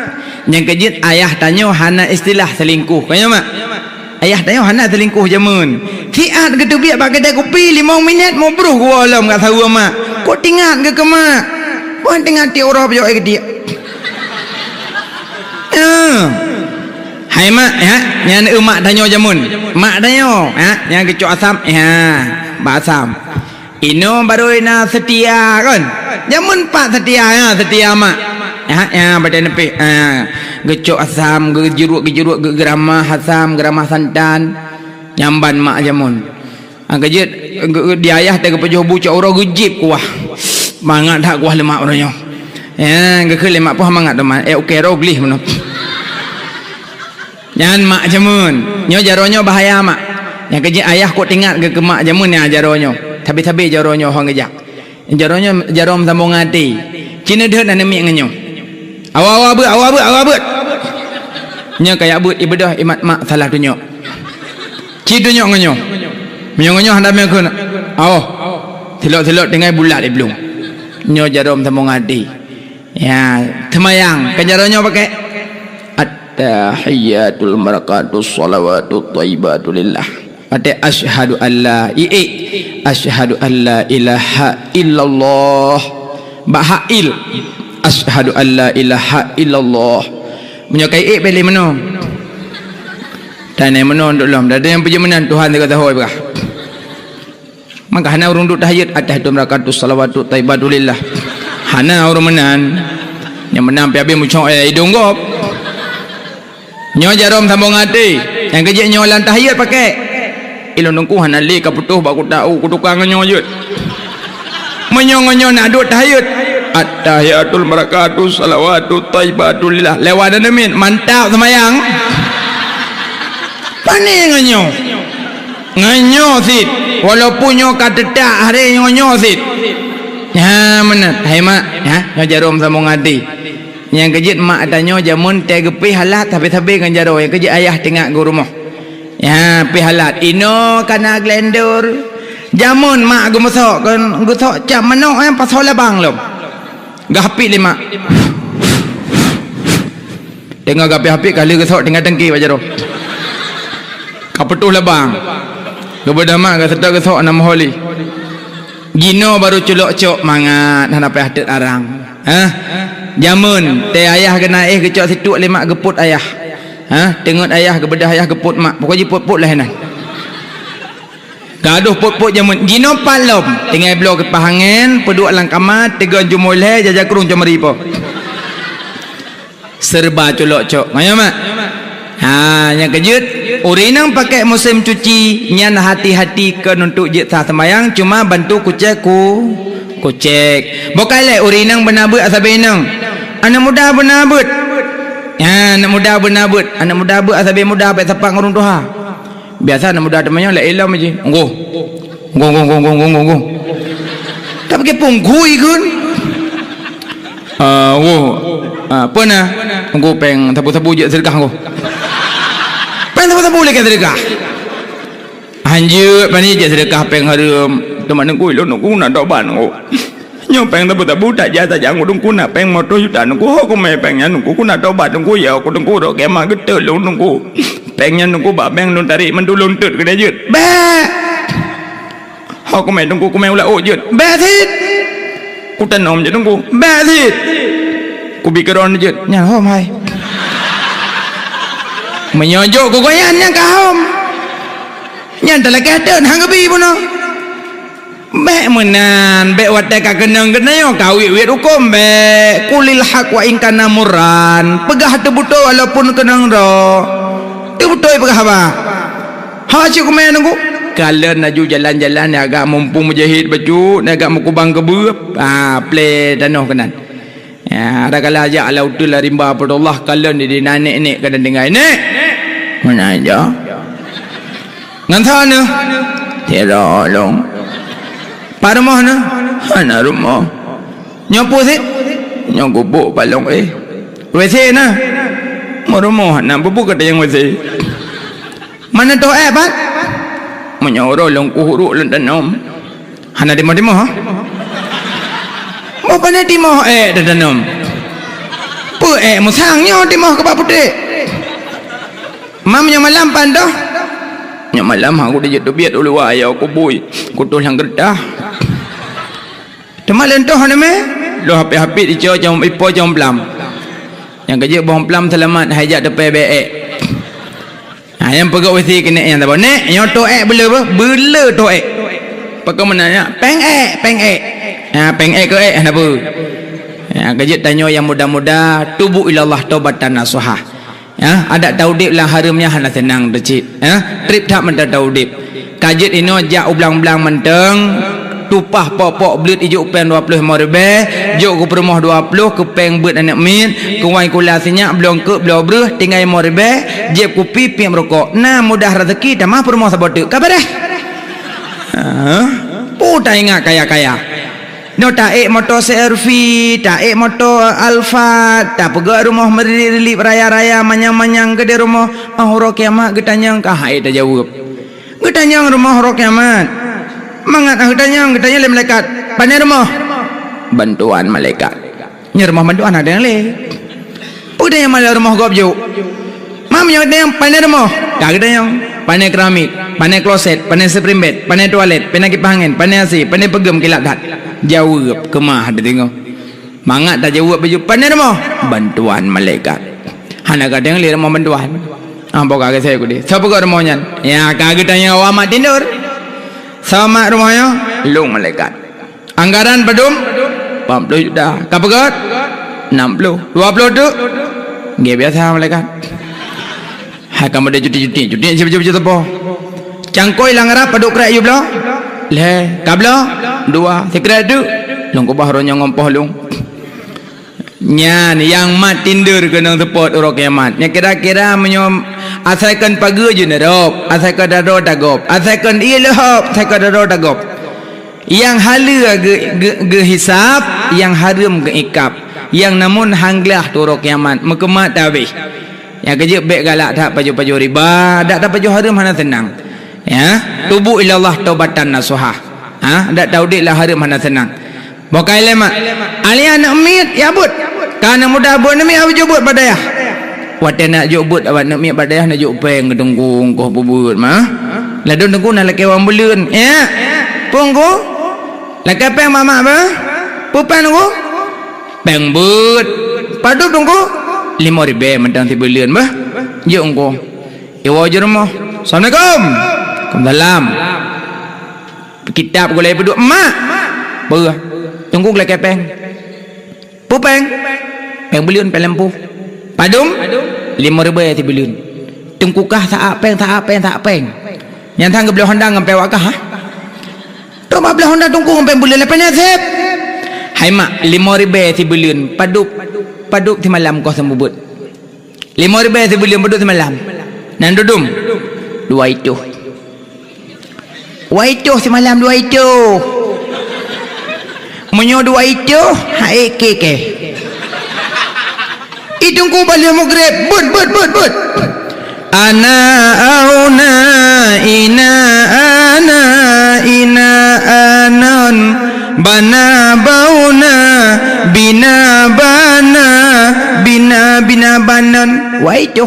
Yang kejit ayah tanya hana istilah selingkuh. Kaya mak? Ayah tanya hana selingkuh je mun. Tiat ke tu biak bak kedai kopi 5 minit mau beruh gua alam kat tahu mak. Kau tingat ke mak? Puan tengah ti orang pejok ke dia. Hai mak ya, yang mak tanya je mun. Mak tanya, ya, yang kecok asam, ya, bak asam. Ino baru ina setia kan? Jamun pak setia ya, setia mak. Ya, badan nepi. Gecok asam, gejeruk geramah asam, geramah santan. Nyamban mak jamun. Gejit di ayah teh kepejoh bucak orang gejip kuah. Mangat dak kuah lemak orangnya. Ya, gekele mak puh mangat teman. Okey roglih meno. Jangan mak jamun. Nyo jaronyo bahaya mak. Yang kejit ayah kok tingat ke mak jamun ya jaronyo. Tapi jaronyo hang gejak. Jaronyo jarom sambung hati. Cina dah nak nemik ngenyo. Awak but. Nya kayak but ibadah imat mak salah tunjuk. Ci tunjuk ngenyo. Menyo hendak me kun. Oh. Telok dengan bulat dia belum. Nyo jarom sambung hati. Ya, temayang ke jaronyo pakai at-tahiyatul barakatus salawatut thayyibatu lillah. Ate asyhadu alla asyhadu alla ilaha illallah bahail asyhadu alla ilaha illallah menyakai beli meno tanai meno nduk lom dada yang perjamanan Tuhan dia kata hoi berah maka hana urung duk tahiyat at-tahiyatul barakatus salawatut thayyibatu lillah hana urung menan yang menang pi habis mucok hidung gop nyo jarom sambung hati yang kejek nyo lan tahiyat pakai ilon nungku hanali kaputuh bak ku tahu ku tukang nyo yut menyongonyo nak duk tahiyat at-tahiyatul barakatus salawatut thayyibatu lillah lewat dan min mantap semayang pane nganyo sit walaupun nyo kata tak hari nyo sit ya mana hai mak ya nyo jarum sambung hati yang kejit mak tanyo jamun teh gepi halat tapi kan jaro yang kejit ayah tengah ke rumah ya pihalat ino kana glendur jamun mak gu masuk kan gu sok cam manok yang pasal labang lom gapi lima tengah gapi kali gu sok tengah tengki bajaro kapetuh labang kepada mak ga sedar gu sok nama holi gino baru culok cok mangat hana pe hadet arang jamun teh ayah kena kecok situ lima geput ayah tengok ayah kebedah ayah keput mak pokoknya put lah nan gaduh put jamun gino palom tinggal blok kepahangan peduk lang kamar tegan jumoleh jajak kurung camari po serba colok cok ngayo mak yang kejut urinang pakai musim cuci nyan hati-hati ke untuk je sah sembayang cuma bantu kucek bukanlah urinang benabut asabenang anak muda benabut ya anak muda benabut anak muda abut asabe muda baik sepak ngurung tuha biasa anak muda temannya la ilam aje nggo tak pakai punggui kun apa nah nggo peng sabu-sabu je sedekah nggo peng sabu-sabu lek sedekah anjut pani je sedekah peng harum teman nggo lo nggo nak doban nggo nyo peng tabu tak jasa jangan ngudung kuna peng motor juta nunggu ho ko me pengnya nunggu kuna tobat nunggu ya ko nunggu ro kema gede lu nunggu pengnya nunggu ba peng nun tarik mendulun tut ke jut be ho ko me nunggu ko me ula o jut be thit ku tanom je nunggu be thit ku bikeron jut nya hom hai menyojo ko goyan nya ka hom nya dalake den hang bi puno be menan be wate ka kenang kenayo kawi wit hukum be kulil haq wa in kana murran pegah tebuto walaupun kenang ro tebuto pegah apa ha ci ku men nunggu kalen naju jalan-jalan agak mumpung mujahid baju agak mukubang kebup play danoh kenan ya ada kala aja lautul rimba Allah kalen di nanek kedan dengai nek mana aja ngan sana tero long Pak rumah na, hana rumah. Nyopo sih, nyokupuk palong WC na, mau rumah hana bubuk kata yang WC. Mana tu Pak? Menyorol long kuhuruk long tanam. Hana di mana? Mau mana di mana tanam? Pu musangnya di mana kepak putih? Mam yang malam pandah. Yang malam aku dia jatuh biat ulu ayah aku boy, kutul yang gerdah. Temalan tu hana me, lo hapi di jauh ipo jauh pelam. Yang kerja bawang pelam selamat hajat depan BE. Yang pegawai WC kena yang tak nek yang tu bela tu pakai mana peng ke kenapa kerja tanya yang muda-muda tubu ilallah taubatan nasuha ada taudib lah harimnya hana senang decit trip tak mentah taudib kajet ini jak ublang-ublang menteng tupah pok-pok belut ijuk pen 20 ribu juk ke perumah 20 ke peng beut anak min ke wai kula senyak belum ke belum breh tinggal 5 ribu jeb kopi piam rokok nah mudah rezeki dah mah perumah sabotek kabar dah putar ingat kaya-kaya no taek motor CRV taek motor Alfa tak pegak rumah merilip raya-raya manyang-manyang ke di rumah huruf kiamat getanyang kah hai dah jawab getanyang rumah huruf kiamat mangat getanyang le malaikat pandai rumah bantuan malaikat nya rumah bantuan ada yang le pudah yang malah rumah gobjo mam yang pandai rumah dah getanyang pandai keramik pandai kloset pandai spring bed pandai toilet pandai kipas angin pandai AC pandai pegam kilat dat jawab kemah ada tengok mangat dah jawab baju pandai rumah bantuan malaikat hana kadang le rumah bantuan apa kagak saya kudi siapa kau rumahnya ya kagak tanya awak tidur sama rumahnya long malaikat anggaran pedum 40 juta kapagat 60 20 tu nggak biasa malaikat hai kamu ada cuti cuti apa cangkoi langarap paduk krak you blo le kablo dua sekret tu long ko bahronya ngompoh long nyan yang mat tinder kena support orang kiamat nya kira-kira menyom asalkan pagi je nerop asalkan daro dagop asalkan ilhop asalkan daro dagop yang hala ge hisab yang haram ge ikap yang namun hanglah tu orang kiamat mekemat habis yang kerja baik galak tak paju-paju riba tak paju haram hana senang ya tubu ilallah taubatan nasuha dak taudid lah haram hana senang bokai lemak ali anak mit ya but kana mudah buat nami awi jubut badayah wate nak jubut awak nak mit badayah nak juk peng gedenggung ko bubut mah la don dengku nak lekewang beleun ya pungku lek peng mama ba pupan dengku peng but paduk dengku 5 ribu mentang ti beleun bah juk engko iwa je rumah assalamualaikum waalaikumsalam kitab golai beduk emak berah tunggu lek peng pupeng peng beliun peng lampu padum 5 ribu ya ti beliun tungkukah tak peng yang tang geblah honda ngampe wakah tu bablah honda tungku ngampe beliun lepas nasib hai mak 5 ribu ya ti beliun paduk ti malam kau sembubut 5 ribu ya ti beliun paduk ti malam nan dudum 2 itu ti malam 2 itu menyo 2 itu hai keke itungku balik maghrib but ana auna ina anan bana bauna bina banan wa itu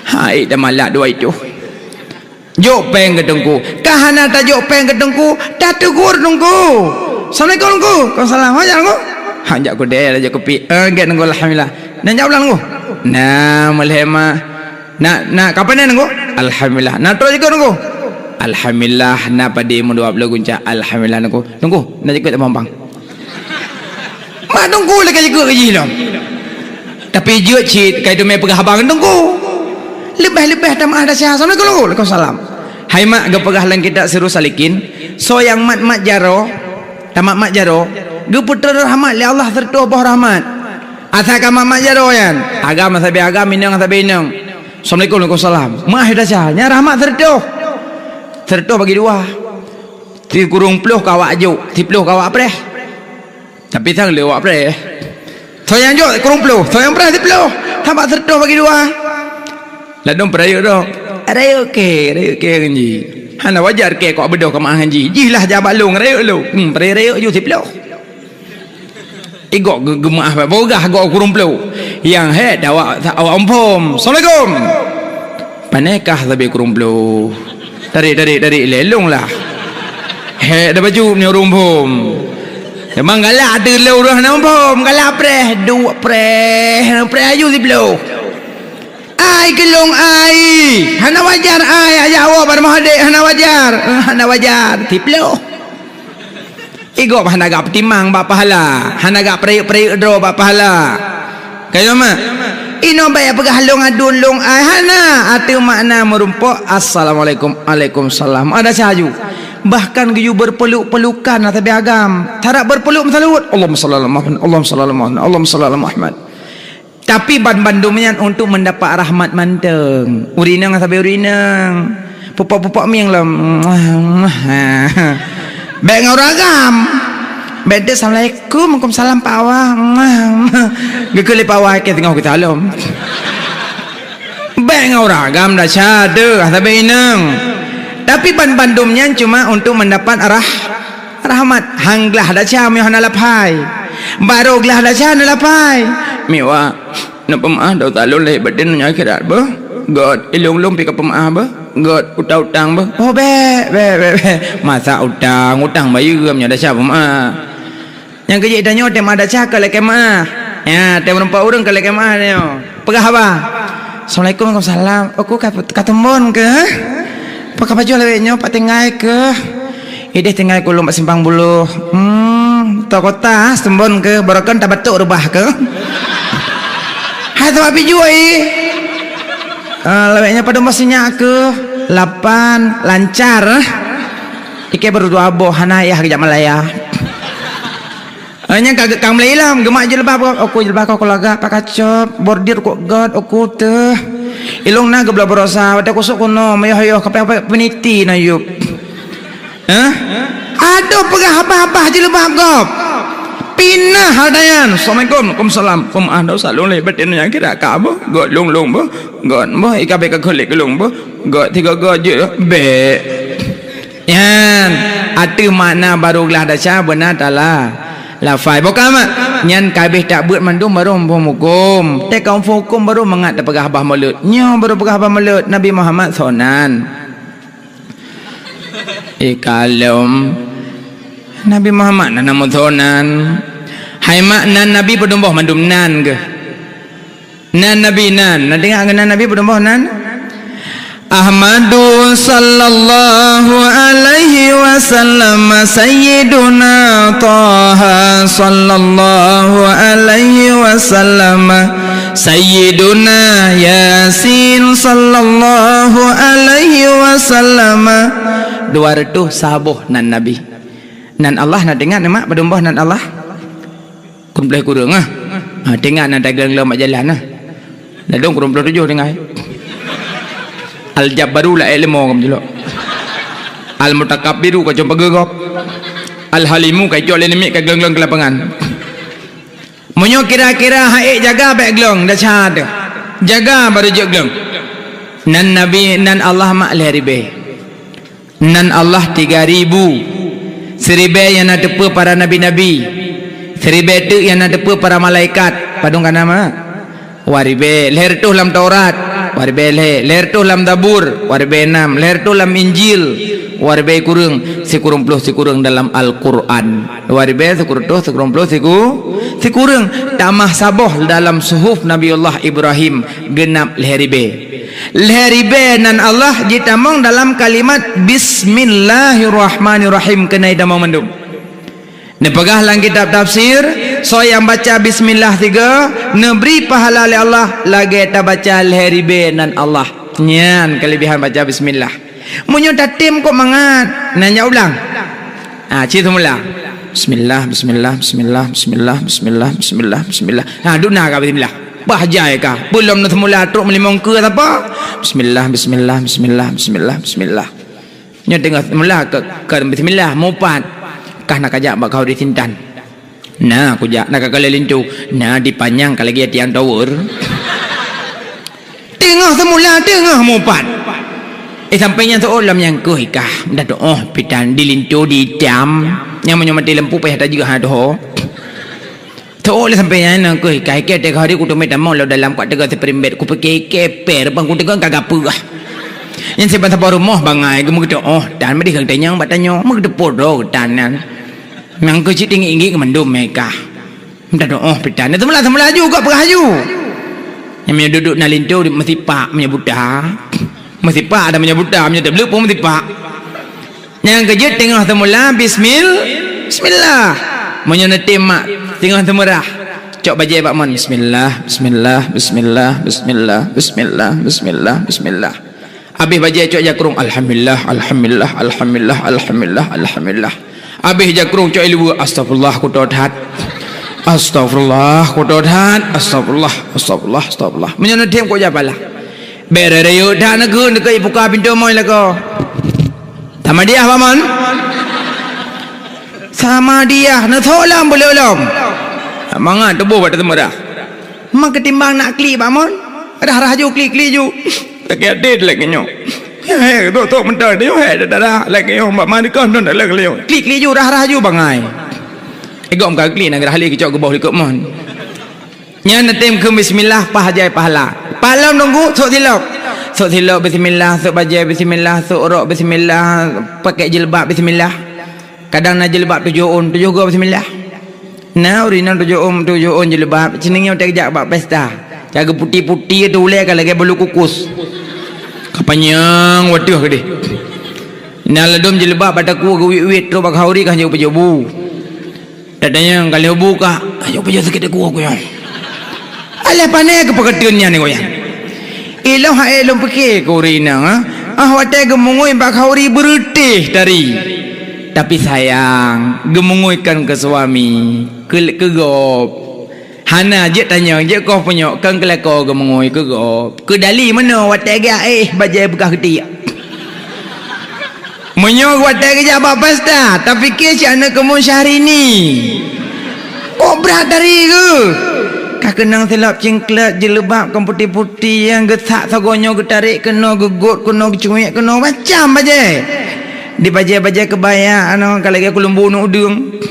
hai dah malak 2 itu jok peng gedengku kahana ta jok peng gedengku dah tegur nunggu assalamualaikum nunggu kau salam aja nunggu hajak ku deh aja kopi get nunggu alhamdulillah dan jawab lah nunggu nah malhema nak kapan nunggu alhamdulillah nak terus juga nunggu alhamdulillah nak padi mu 20 gunca alhamdulillah nunggu nak juga tak mampang mak nunggu lagi juga gaji lo tapi je cit kai tu mai pegah abang nunggu lebih-lebih dah mak dah sihat assalamualaikum waalaikumsalam hai mak ge pegah lang kita seru salikin so yang mat jaro tamat jaro ge putra rahmat li Allah serta bah rahmat asal mak jaro yan agama sabi agama minang sabi minang assalamualaikum waalaikumsalam mak dah sihat nya rahmat serta bagi dua Ti kurung peluh kawak juk, ti peluh kawak preh. Tapi tang lewat preh. Thoyang juk kurung peluh, thoyang preh ti peluh. Tambah serdoh bagi dua. Ladong perayuk dah. Rayuk ke kanji. Hana wajar ke kok bedoh ke mak kanji. Jilah jabat long rayuk lu. Perayuk juk ti peluh. Igok gemah apa? Bogah gok kurung peluh. Yang head awak ompom. Assalamualaikum. Panekah tapi kurung peluh. Dari lelong lah. Head dah baju ni ompom. Memang galak ada lu dah nak ompom. Galak preh, dua preh ayu si peluh. Ai kelong ai. Hana wajar ai ayah awak pada mahadik hana wajar. Ti peluh. Igok hana gak petimang bak pahala. Hana gak perayuk dro bak pahala. Kaya mak. Ino bayar pegah long adun long ai hana. Atu makna merumpuk assalamualaikum waalaikumsalam. Ada sahaju. Bahkan geyu berpeluk-pelukan tapi agam. Tarak berpeluk mensalut. Allahumma salli ala Muhammad. Allahumma salli ala Muhammad. Allahumma salli ala Muhammad. Tapi bandumnya untuk mendapat rahmat manteng. Urinang sampai urinang. Pupak-pupak miang lah. Baik ngau ragam. Beda assalamualaikum, waalaikumsalam Pak Awah. Gekeli Pak Awah ke tengah kita alam. Baik ngau ragam dah syada tapi inang. Tapi bandumnya cuma untuk mendapat rahmat. Hanglah dah syam yang hana lapai. Baroglah dah syam hana lapai. Miwa, nak pemaah dah talon leh badan nyak kerat bah. God ilong-long pika pemaah bah. God utang bah. Oh be. Masa utang bayu gamnya dah siapa mah. Yang kerja tanya tem ada cak kalau kemah. Ya, tem rumpa urang kalau kemah ni. Pegah apa? Assalamualaikum waalaikumsalam. Aku katembon ke? Pakai baju lewetnya pak tengai ke? Ideh tengai ku lompat simpang buluh. Tok kota sembon ke barakan tak batuk rubah ke? Hai tu api juai. Lewetnya pada masnya ke 8 lancar. Ike berdua boh hanayah kejap Malaya. Hanya kang Melayu gemak jilbab aku jilbab kau laga pak kacop bordir kok god aku teh. Ilong na gebla berosa wate kusuk kuno mayo kape peniti na yup. Aduh pegah apa jilbab gop. Pinah hadayan. Assalamualaikum waalaikumsalam. Ada salon lebat ini yang kira kabo god long bo god bo ikabe ka kholik long bo god 3 god je be. Yan atu makna barulah dasar benar tala. Lafai bokama nyan kabeh tak buat mandum baru hukum te kaum hukum baru mengat pegah abah mulut nyo baru pegah abah mulut Nabi Muhammad sonan kalom Nabi Muhammad nama sonan hai makna Nabi pedumboh mandum nan ke nan Nabi nan dengar nan Nabi pedumboh nan Ahmadu sallallahu alaihi wasallam sayyiduna Taha sallallahu alaihi wasallam sayyiduna Yasin sallallahu alaihi wasallam 200 sahabuh nan Nabi nan Allah nak dengar mak berdomba nan Allah kun boleh kurang dengar nan dagang mak jalan dah dong kurang 7 dengar Al-Jabbaru la ilmu kam jelok. Al-Mutakabbiru ka jompa gegop. Al-Halimu ka jol lemik ka glong-glong ke lapangan. Munyo kira-kira haik jaga baik glong dah syahada. Jaga baru je glong. Nan Nabi nan Allah mak leribe. Nan Allah 3000. 1000 yang nak tepa para nabi-nabi. 1000 tu yang nak tepa para malaikat. Padung kana ma. Waribe leher tu dalam Taurat. Warbe leher tu dalam Zabur, warbe 6, leher tu dalam Injil, warbe kurung sikurung dalam Al-Quran, warbe sikurung sikurung tamah saboh dalam suhuf Nabiullah Ibrahim genap leheribe nan Allah ditamong dalam kalimat Bismillahirrahmanirrahim kenai damang mandum. Nepegah lang kitab tafsir so yang baca bismillah 3 neberi pahala oleh Allah lagi tak baca leheribe nan Allah nyan kelebihan baca bismillah munyo tatim kok mangat nanya ulang cerita mula bismillah duna ka bismillah bahjai ka belum nak mula truk melimong ke apa bismillah Nya tengah semula ke bismillah mupat. Kah nak ajak bak kau di Sintan. Nah, aku jak nak kalian tu. Nah, dipanjang kalau lagi tiang tower. Tengah semula tengah mupat. Sampainya seolah yang kah. Dah tu pitan dilintu di jam. Yang menyamati lampu payah tak juga ada. Seolah sampainya nak kah. Kita hari aku tu minta mau dalam kuat tegak seperimbet. Aku pakai keper. Bang aku tegak kagak pegah. Yang sebab sampai rumah bangai. Kamu kata dan mereka tanya batanya. Mereka tu podo tanan. Yang kecil tinggi ke mendum mereka. Minta doa pitan. Itu semula juga peraju. Yang punya duduk nalintu mesti pak menyebut dah. Mesti pak ada menyebut dah. Menyebut belum pun mesti pak. Yang kecil tengah semula bismillah. Menyonati mak tengah semurah. Cok bajai pak mon. Bismillah. Habis bajai cok jakrung. Alhamdulillah. Habis jakrung cok ilu. Astagfirullah kutodat. Astagfirullah. Menyonati kok japalah. Berere yo dah nak dekat buka pintu moi lah ko. Sama dia pak mon. Sama dia nak tolong boleh ulom. Mangan tebu pada temurah. Mak ketimbang nak klik pak mon. Dah ju klik ju. Tak ada lagi nyo. Hei, tu mentah dia dah lagi nyo. Mak mandi kan dah lagi nyo. Klik ju dah ju bangai. Egom ka klik nak rahli kecok ke bawah likut mon. Nya natem ke bismillah pahajai pahala. Palam nunggu sok silap bismillah, sok bajai bismillah, sok rok bismillah, pakai jilbab bismillah. Kadang nak jilbab tujuh go bismillah. Nah urina tujuh jilbab. Ceningnya tak jak bab pesta. Jaga putih-putih tu ulai kalau lagi bulu kukus. Kapanyang waduh ke dia. Naladum jilbab bataku wit terus bak hauri kah jauh pejobu. Dadanya kalau buka, ayo pejoh sakit aku yang. Alah panai ke peketunnya ni goyang. Ilah elom peke korina watai gemungui bak hauri berutih tari. Tapi sayang gemunguikan ke suami kegop. Hana je tanya je kau punya kan kelakor gemungui kegop. Ke dali mana watai ga bajai bekah ketik. Menyo watai ke jabab pasta tapi ke si anak kemun Syahrini. Kok berat dari ke? Kah kenang selap cingklat jilbab kan putih-putih yang getak sagonyo getarik kena gegot kena gecuik kena macam bajai. Di bajai-bajai kebaya kalau lagi aku lembu nak udung.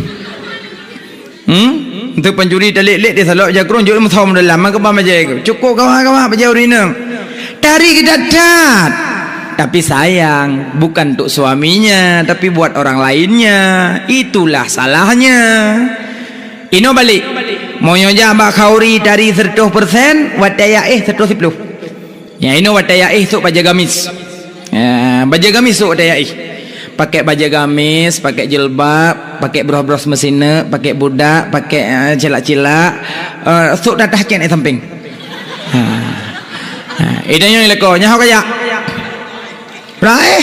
Untuk pencuri telik-lik dia salak jakrung jauh muthom dalam ke bajai cukup kawan-kawan bajai urina. Dari kita dat. Tapi sayang bukan untuk suaminya tapi buat orang lainnya. Itulah salahnya. Ino balik. Moyo jambak khauri dari 100% wataya 110. Ya ino wataya sok baju gamis. Baju gamis sok wataya pakai baju gamis, pakai jilbab, pakai bros-bros mesina, pakai budak, pakai cilak-cilak. Sok dah tahken samping. Idanya leko nyaho kaya. Prae.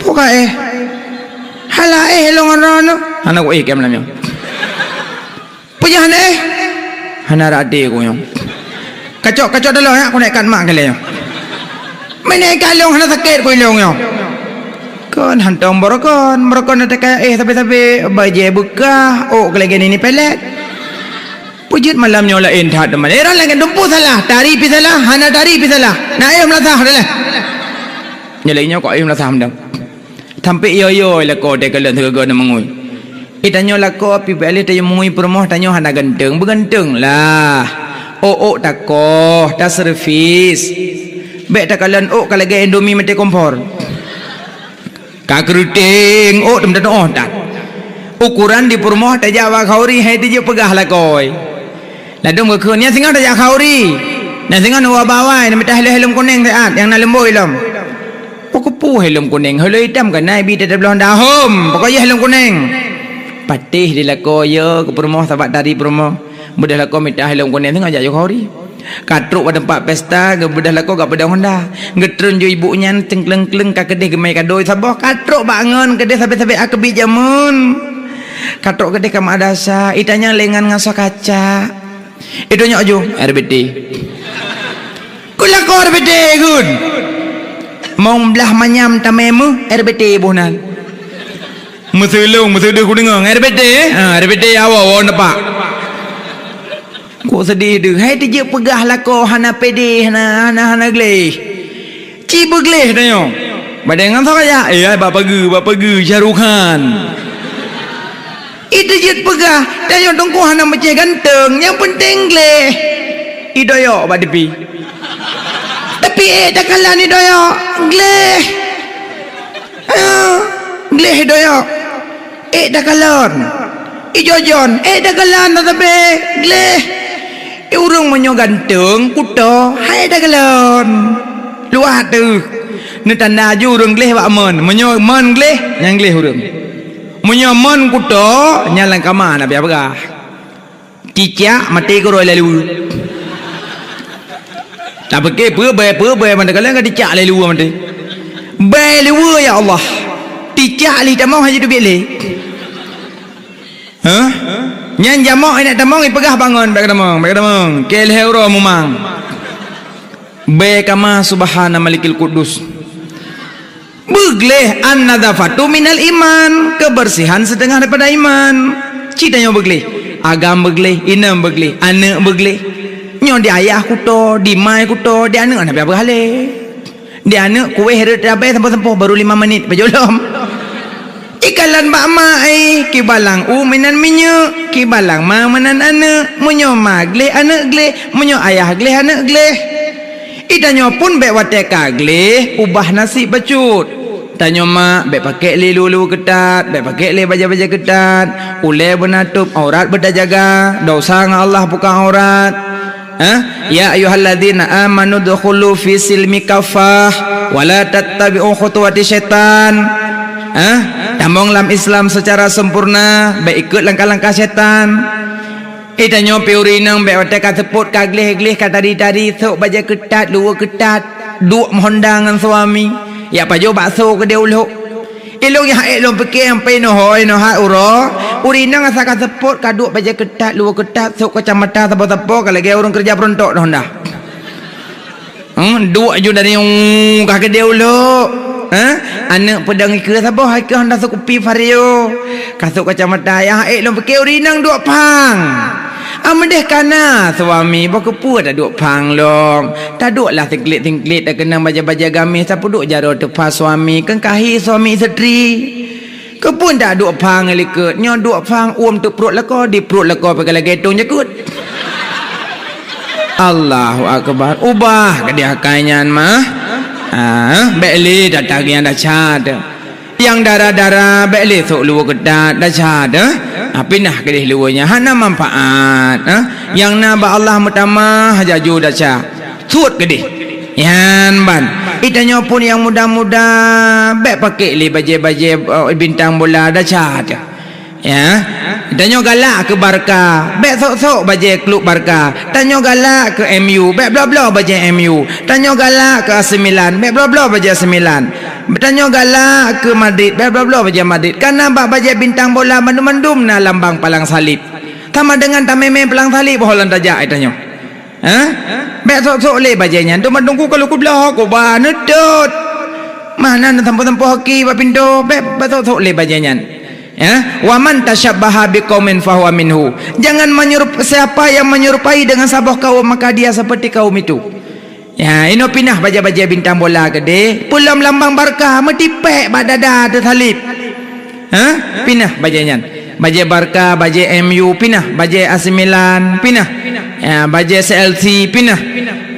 Poka hala longono. Anak ko kem namyo. Punya hana rade ko yung. Kacok dalo ya aku naikkan mak kali yo. Menaikkan long hana sakit ko long yo. Kon hantong borokon nak kaya tapi baje buka kelagi ni pelet. Pujit malamnya lain tak teman. Era lagi dumpu salah, tari pi salah, hana tari pi salah. Nah melatah dah. Nyelainya kok melatah mendang. Sampai yo lah kau dek kalian tergagak nak mengui. Tanya lah kau api balik tanya mengui permoh tanya hana ganteng berganteng lah. Tak kau tak servis. Baik tak kalian kalau gaya Indomie mati kompor. Kak keruting teman-teman tak. Ukuran di permoh tak jawab khauri hai dia pegah lah kau. Ladum ke ni singa tak jawab khauri. Nah singa nak bawai nak minta helm kuning saat yang nak lembu helm. Pokok helm kuning, helm hitam kan naik bi tetap belum dahum. Pokoknya helm kuning. Patih di lako ya ke permoh sahabat dari permoh. Bedah lako minta helm kuning tengah jauh khauri. Katruk pada tempat pesta, bedah lako gak pada Honda. Ngetrun jo ibunya cengkleng-kleng ka kedai gemai kadoi sabah katruk bangun kedai sampai-sampai akbi jamun. Katruk kedai ka madasa, itanya lengan ngasa kaca. Itunya ajo RBT. Kula ko RBT gun. Mong belah manyam tamemu RBT bohnan. Musulung musudu ku dengar RBT RBT awak nampak. Kau sedih deh. Hai dia pegah lah kau hana pede hana gleh. Ci begleh tanya. Badengan tak kaya. Bapak ge Syahrukhan. Itu je pegah. Tanya tunggu hana macam ganteng. Yang penting gleh. Idoyo pak depi. Tapi tak kalah ni doyo. Gleh. Gleh doyo. Tak kalon. Ijojon. Tak kalah tak tapi. Gleh. Urung menyo ganteng kuto. Hai tak kalon. Luah tu. Ni tanda ju urung gleh pak men. Menyo men gleh. Yang gleh urung. Menyo men kuto. Nyalang kamar nak biar pegah. Cicak mati koroi lalu. Tak pakai pe mana kalian kan dicak lalu mati. Bai lalu ya Allah. Dicak li tak mau haji tu bilik. Nyan jamak nak tamang pegah bangun baik tamang. Kel hero mumang. Bai kama subhana malikil qudus. Begleh an-nadzafatu minal iman. Kebersihan setengah daripada iman. Citanya begleh. Agam begleh, inam begleh, anak begleh. Nyo di ayah kuto, di mai kuto, di anak nak apa hale. Di anak kuih heret sampai tempoh baru 5 menit pejolom. Ikalan bak mai kibalang minan minyak, kibalang ma menan anak, munyo magle anak gle, munyo ayah gle anak gle. Itanyo pun bek wateka gle, ubah nasi bacut. Tanyo mak bek pakai lulu ketat, bek pakai le baja-baja ketat, ule benatup aurat berdajaga, dosa dengan Allah bukan aurat. Ya ayyuhalladzina amanu dukhulu fi silmi kafah wa la tattabi'u khutuwati syaitan. Tambang dalam Islam secara sempurna, baik ikut langkah-langkah syaitan. Itanyo piurinang baik wateka teput kagleh-gleh kata tadi sok baja ketat, luar ketat, duk mohondangan suami. Ya pajo bakso ke dia uluk. Ilung ya elong fikir sampai no hoi no ha uro. Urinang asa ka seput kaduk baja ketat, luar ketat, sok kacamata tepo-tepo kalau dia orang kerja perontok dah honda. Duk aju dari ka ke dia uluk. Anak pedang ke sabo hai ke honda sok pi vario. Kasuk kacamata ya elong fikir urinang duk pang. Amdeh kana suami berkepu tak duk pang long. Tak duk lah tingklit tak kena baja-baja gamis tak duk jaro tepas suami kan kahi suami isteri. Kepun tak duk pang likut nyo duk pang tu perut leko di perut leko pakai getong jakut. Allahu akbar. Ubah ke dia kanyan mah. Beli datang yang dah cad. Yang darah-darah beli sok luar kedat dah cad. Pindah ke dia luarnya hana manfaat. Yang naba Allah mutama hajaju dah cad. Sud ke dia. Yan ban. Itanya pun yang muda-muda bek pakai li baje-baje bintang bola dah cad. Ya. Tanyo galak ke Barca, bek sok-sok baje klub Barca. Tanyo galak ke MU, bek bla-bla baje MU. Tanyo galak ke AC Milan, bek bla-bla baje AC Milan. Tanyo galak ke Madrid, bek bla-bla baje Madrid. Karena bak baje bintang bola mandum-mandum na lambang palang salib. Sama dengan tameme palang salib boholan tajak tanyo. Bek sok-sok le bajenya. Tu mandungku kalau ku belah aku ba nedot. Mana nak tempo-tempo hoki ba pindo, bek sok-sok le bajenya. Wa man tasyabbaha biqaumin fahuwa minhu. Jangan siapa yang menyerupai dengan sabah kaum maka dia seperti kaum itu. Ya, ino pinah baja-baja bintang bola gede, pulam lambang Barca metipek badada tersalib. Pinah bajanya. Baja Barca, baja MU pinah, baja AC Milan pinah. Ya, baja CLC pinah.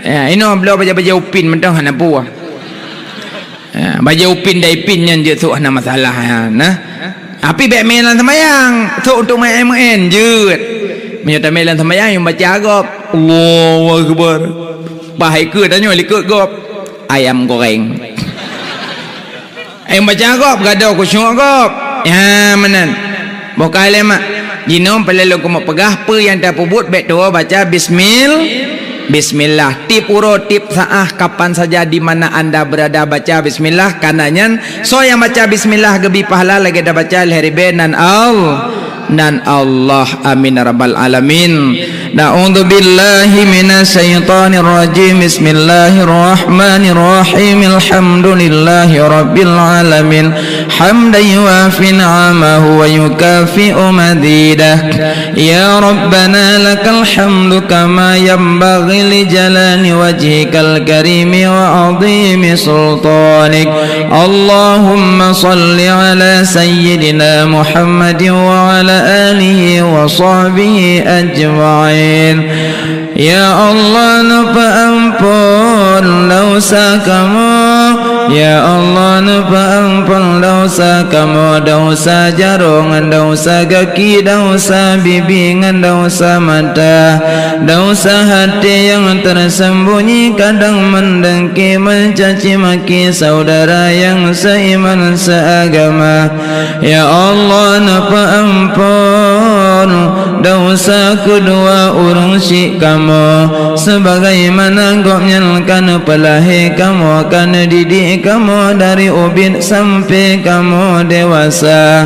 Ya, ino beliau baja-baja Upin mentang hana puah. Ya, baja Upin dai pin yang dia tu hana masalah ya, nah. Api bek melan sembayang so untuk main MN jut menyata melan sembayang yang baca agop Allahu akbar bahai ke tanya likut gop ayam goreng yang baca agop gaduh ku syuk gop ya menan bukan lemak jinom pelelo ku mau pegah pe yang dah pubut bek tua baca Bismillah. Tip uro tip saah kapan saja di mana anda berada baca Bismillah. Karenanya so yang baca Bismillah gebi pahala lagi dah baca hari benan dan Allah. Amin ya rabbal alamin. Na'udzu billahi minasyaitonir rajim. Bismillahirrahmanirrahim. Alhamdulillahi rabbil alamin. Hamdan yuwafi ni'amahu wa yukafi'u madidah. Ya rabbana lakal hamdu kama yanbaghi li jalali wajhikal karimi wa 'azimi sultanik. Allahumma salli ala sayyidina Muhammadin wa ala alihi wa sahbihi ajma'in. Ya Allah, nupa ampun dosa kamu. Ya Allah, nupa ampun dosa kamu. Dosa jarungan, dosa kaki, dosa bibi, dosa mata, dosa hati yang tersembunyi, kadang mendengki, mencaci maki saudara yang seiman seagama. Ya Allah, nupa ampun dosa kedua urung syik kamu, sebagaimana Engkau nyalkan pelahi kamu, akan didik kamu dari ubin sampai kamu dewasa.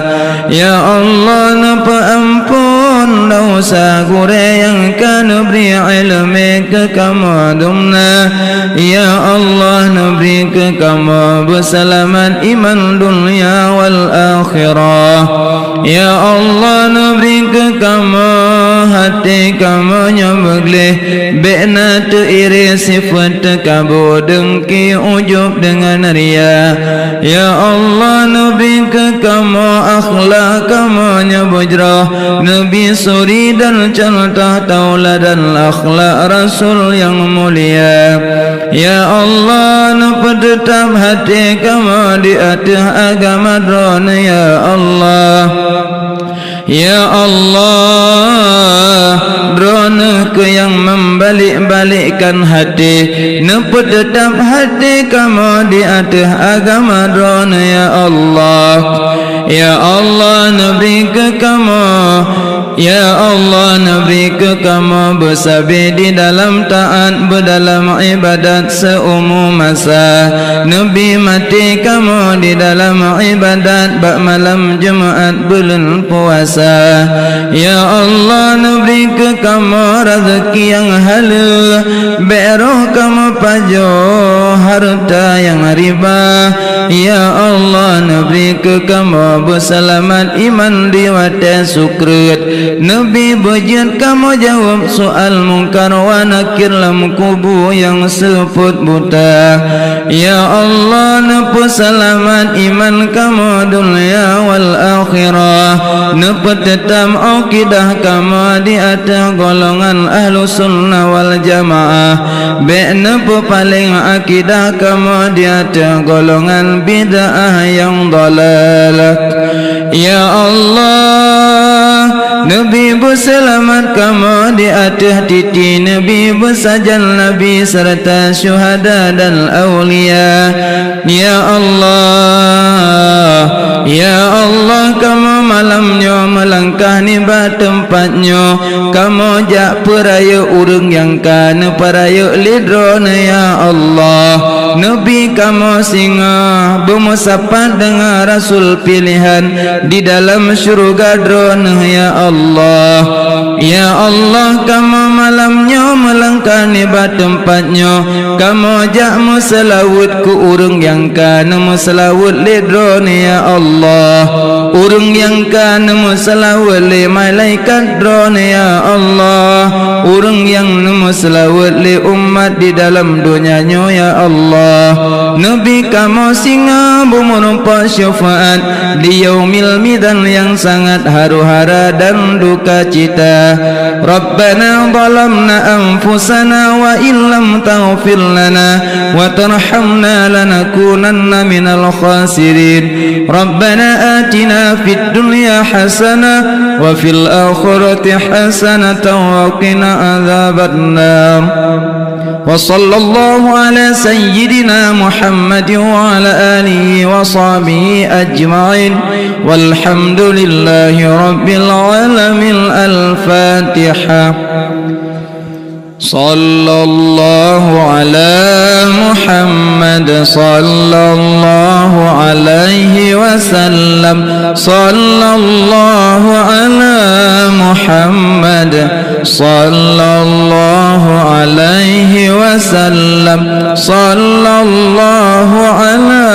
Ya Allah, napa ampun dosa gure yang kan beri ilmu ke kamu dumna. Ya Allah, nabri ke kamu berselamat iman dunia wal akhirah. Ya Allah, nabri ke kamu hati kamu nyabegleh bena tu iri sifat kamu dengki ujub dengan ria. Ya Allah, nabri ke kamu akhlak kamu nyabujrah, nabi suri dan contoh tauladan akhlak rasul yang mulia. Ya Allah, nepedetap hati kamu di atas agama drone. Ya Allah, ya Allah, drone ke yang membalik-balikkan hati, nepedetap hati kamu di atas agama drone. Ya Allah, ya Allah, nabri ke kamu. Ya Allah, nabri ke kamu bersabar di dalam taat, berdalam ibadat seumur masa. Nabi mati kamu di dalam ibadat bak malam Jumaat bulan puasa. Ya Allah, nabri ke kamu rezeki yang halal, beroh kamu pajo harta yang riba. Ya Allah, nabri ke kamu berselamat iman di wadah sukrat. Nabi bujud kamu jawab soal mungkar wa nakir lam kubu yang seput buta. Ya Allah, napa selamat iman kamu dunia wal akhirah. Napa tetap akidah kamu di atas golongan ahlu sunnah wal jamaah. Be napa paling akidah kamu di atas golongan bid'ah yang dalalah. Ya Allah, Nabi berselamat kamu di atas titi Nabi bersajal Nabi serta syuhada dan awliya. Ya Allah, ya Allah, kamu malamnya melangkah ni bat tempatnya, kamu jak peraya urung yang kan peraya lidrona. Ya Allah, Nabi kamu singa bermusapat dengan Rasul pilihan di dalam syurga drona. Ya Allah, ya Allah, kamu malamnya melangkah ni bat tempatnya, kamu jak musalawut ku urung yang kan musalawut lidrona. Ya Allah, urung yang kan musalawut li malaikat drona. Ya Allah, urung yang musalawut li umat di dalam dunianya. Ya Allah, Nabi kamu singa bermenumpah syafaat di yaumil midan yang sangat haru-hara dan duka cita. Rabbana zalamna anfusana wa illam taghfir lana wa tarhamna lanakunanna minal khasirin. Rabbana atina fid dunya hasanah wa fil akhirati hasanatan wa qina adzabannar. Wa sallallahu ala sayyidina Muhammadin wa ala alihi wa sahbihi ajma'in walhamdulillahi rabbil alamin. Al-Fatihah. Sallallahu ala Muhammad sallallahu alaihi wasallam. Sallallahu ala sallallahu alaihi wasallam, sallallahu ala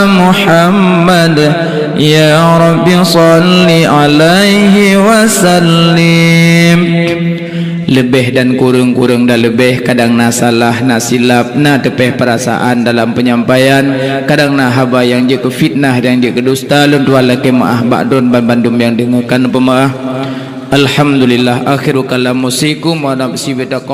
Muhammad, ya Rabbi salli alaihi wasallim. Lebih dan kurang-kurang dah lebih, kadang na salah, na silap, na tepeh perasaan dalam penyampaian, kadang na haba yang je ke fitnah dan je ke dusta, luntuan lagi maaf ba'dun bandum yang dengarkan pemaaf. Alhamdulillah, akhiru kalam musikum wa nafsi bidaqam.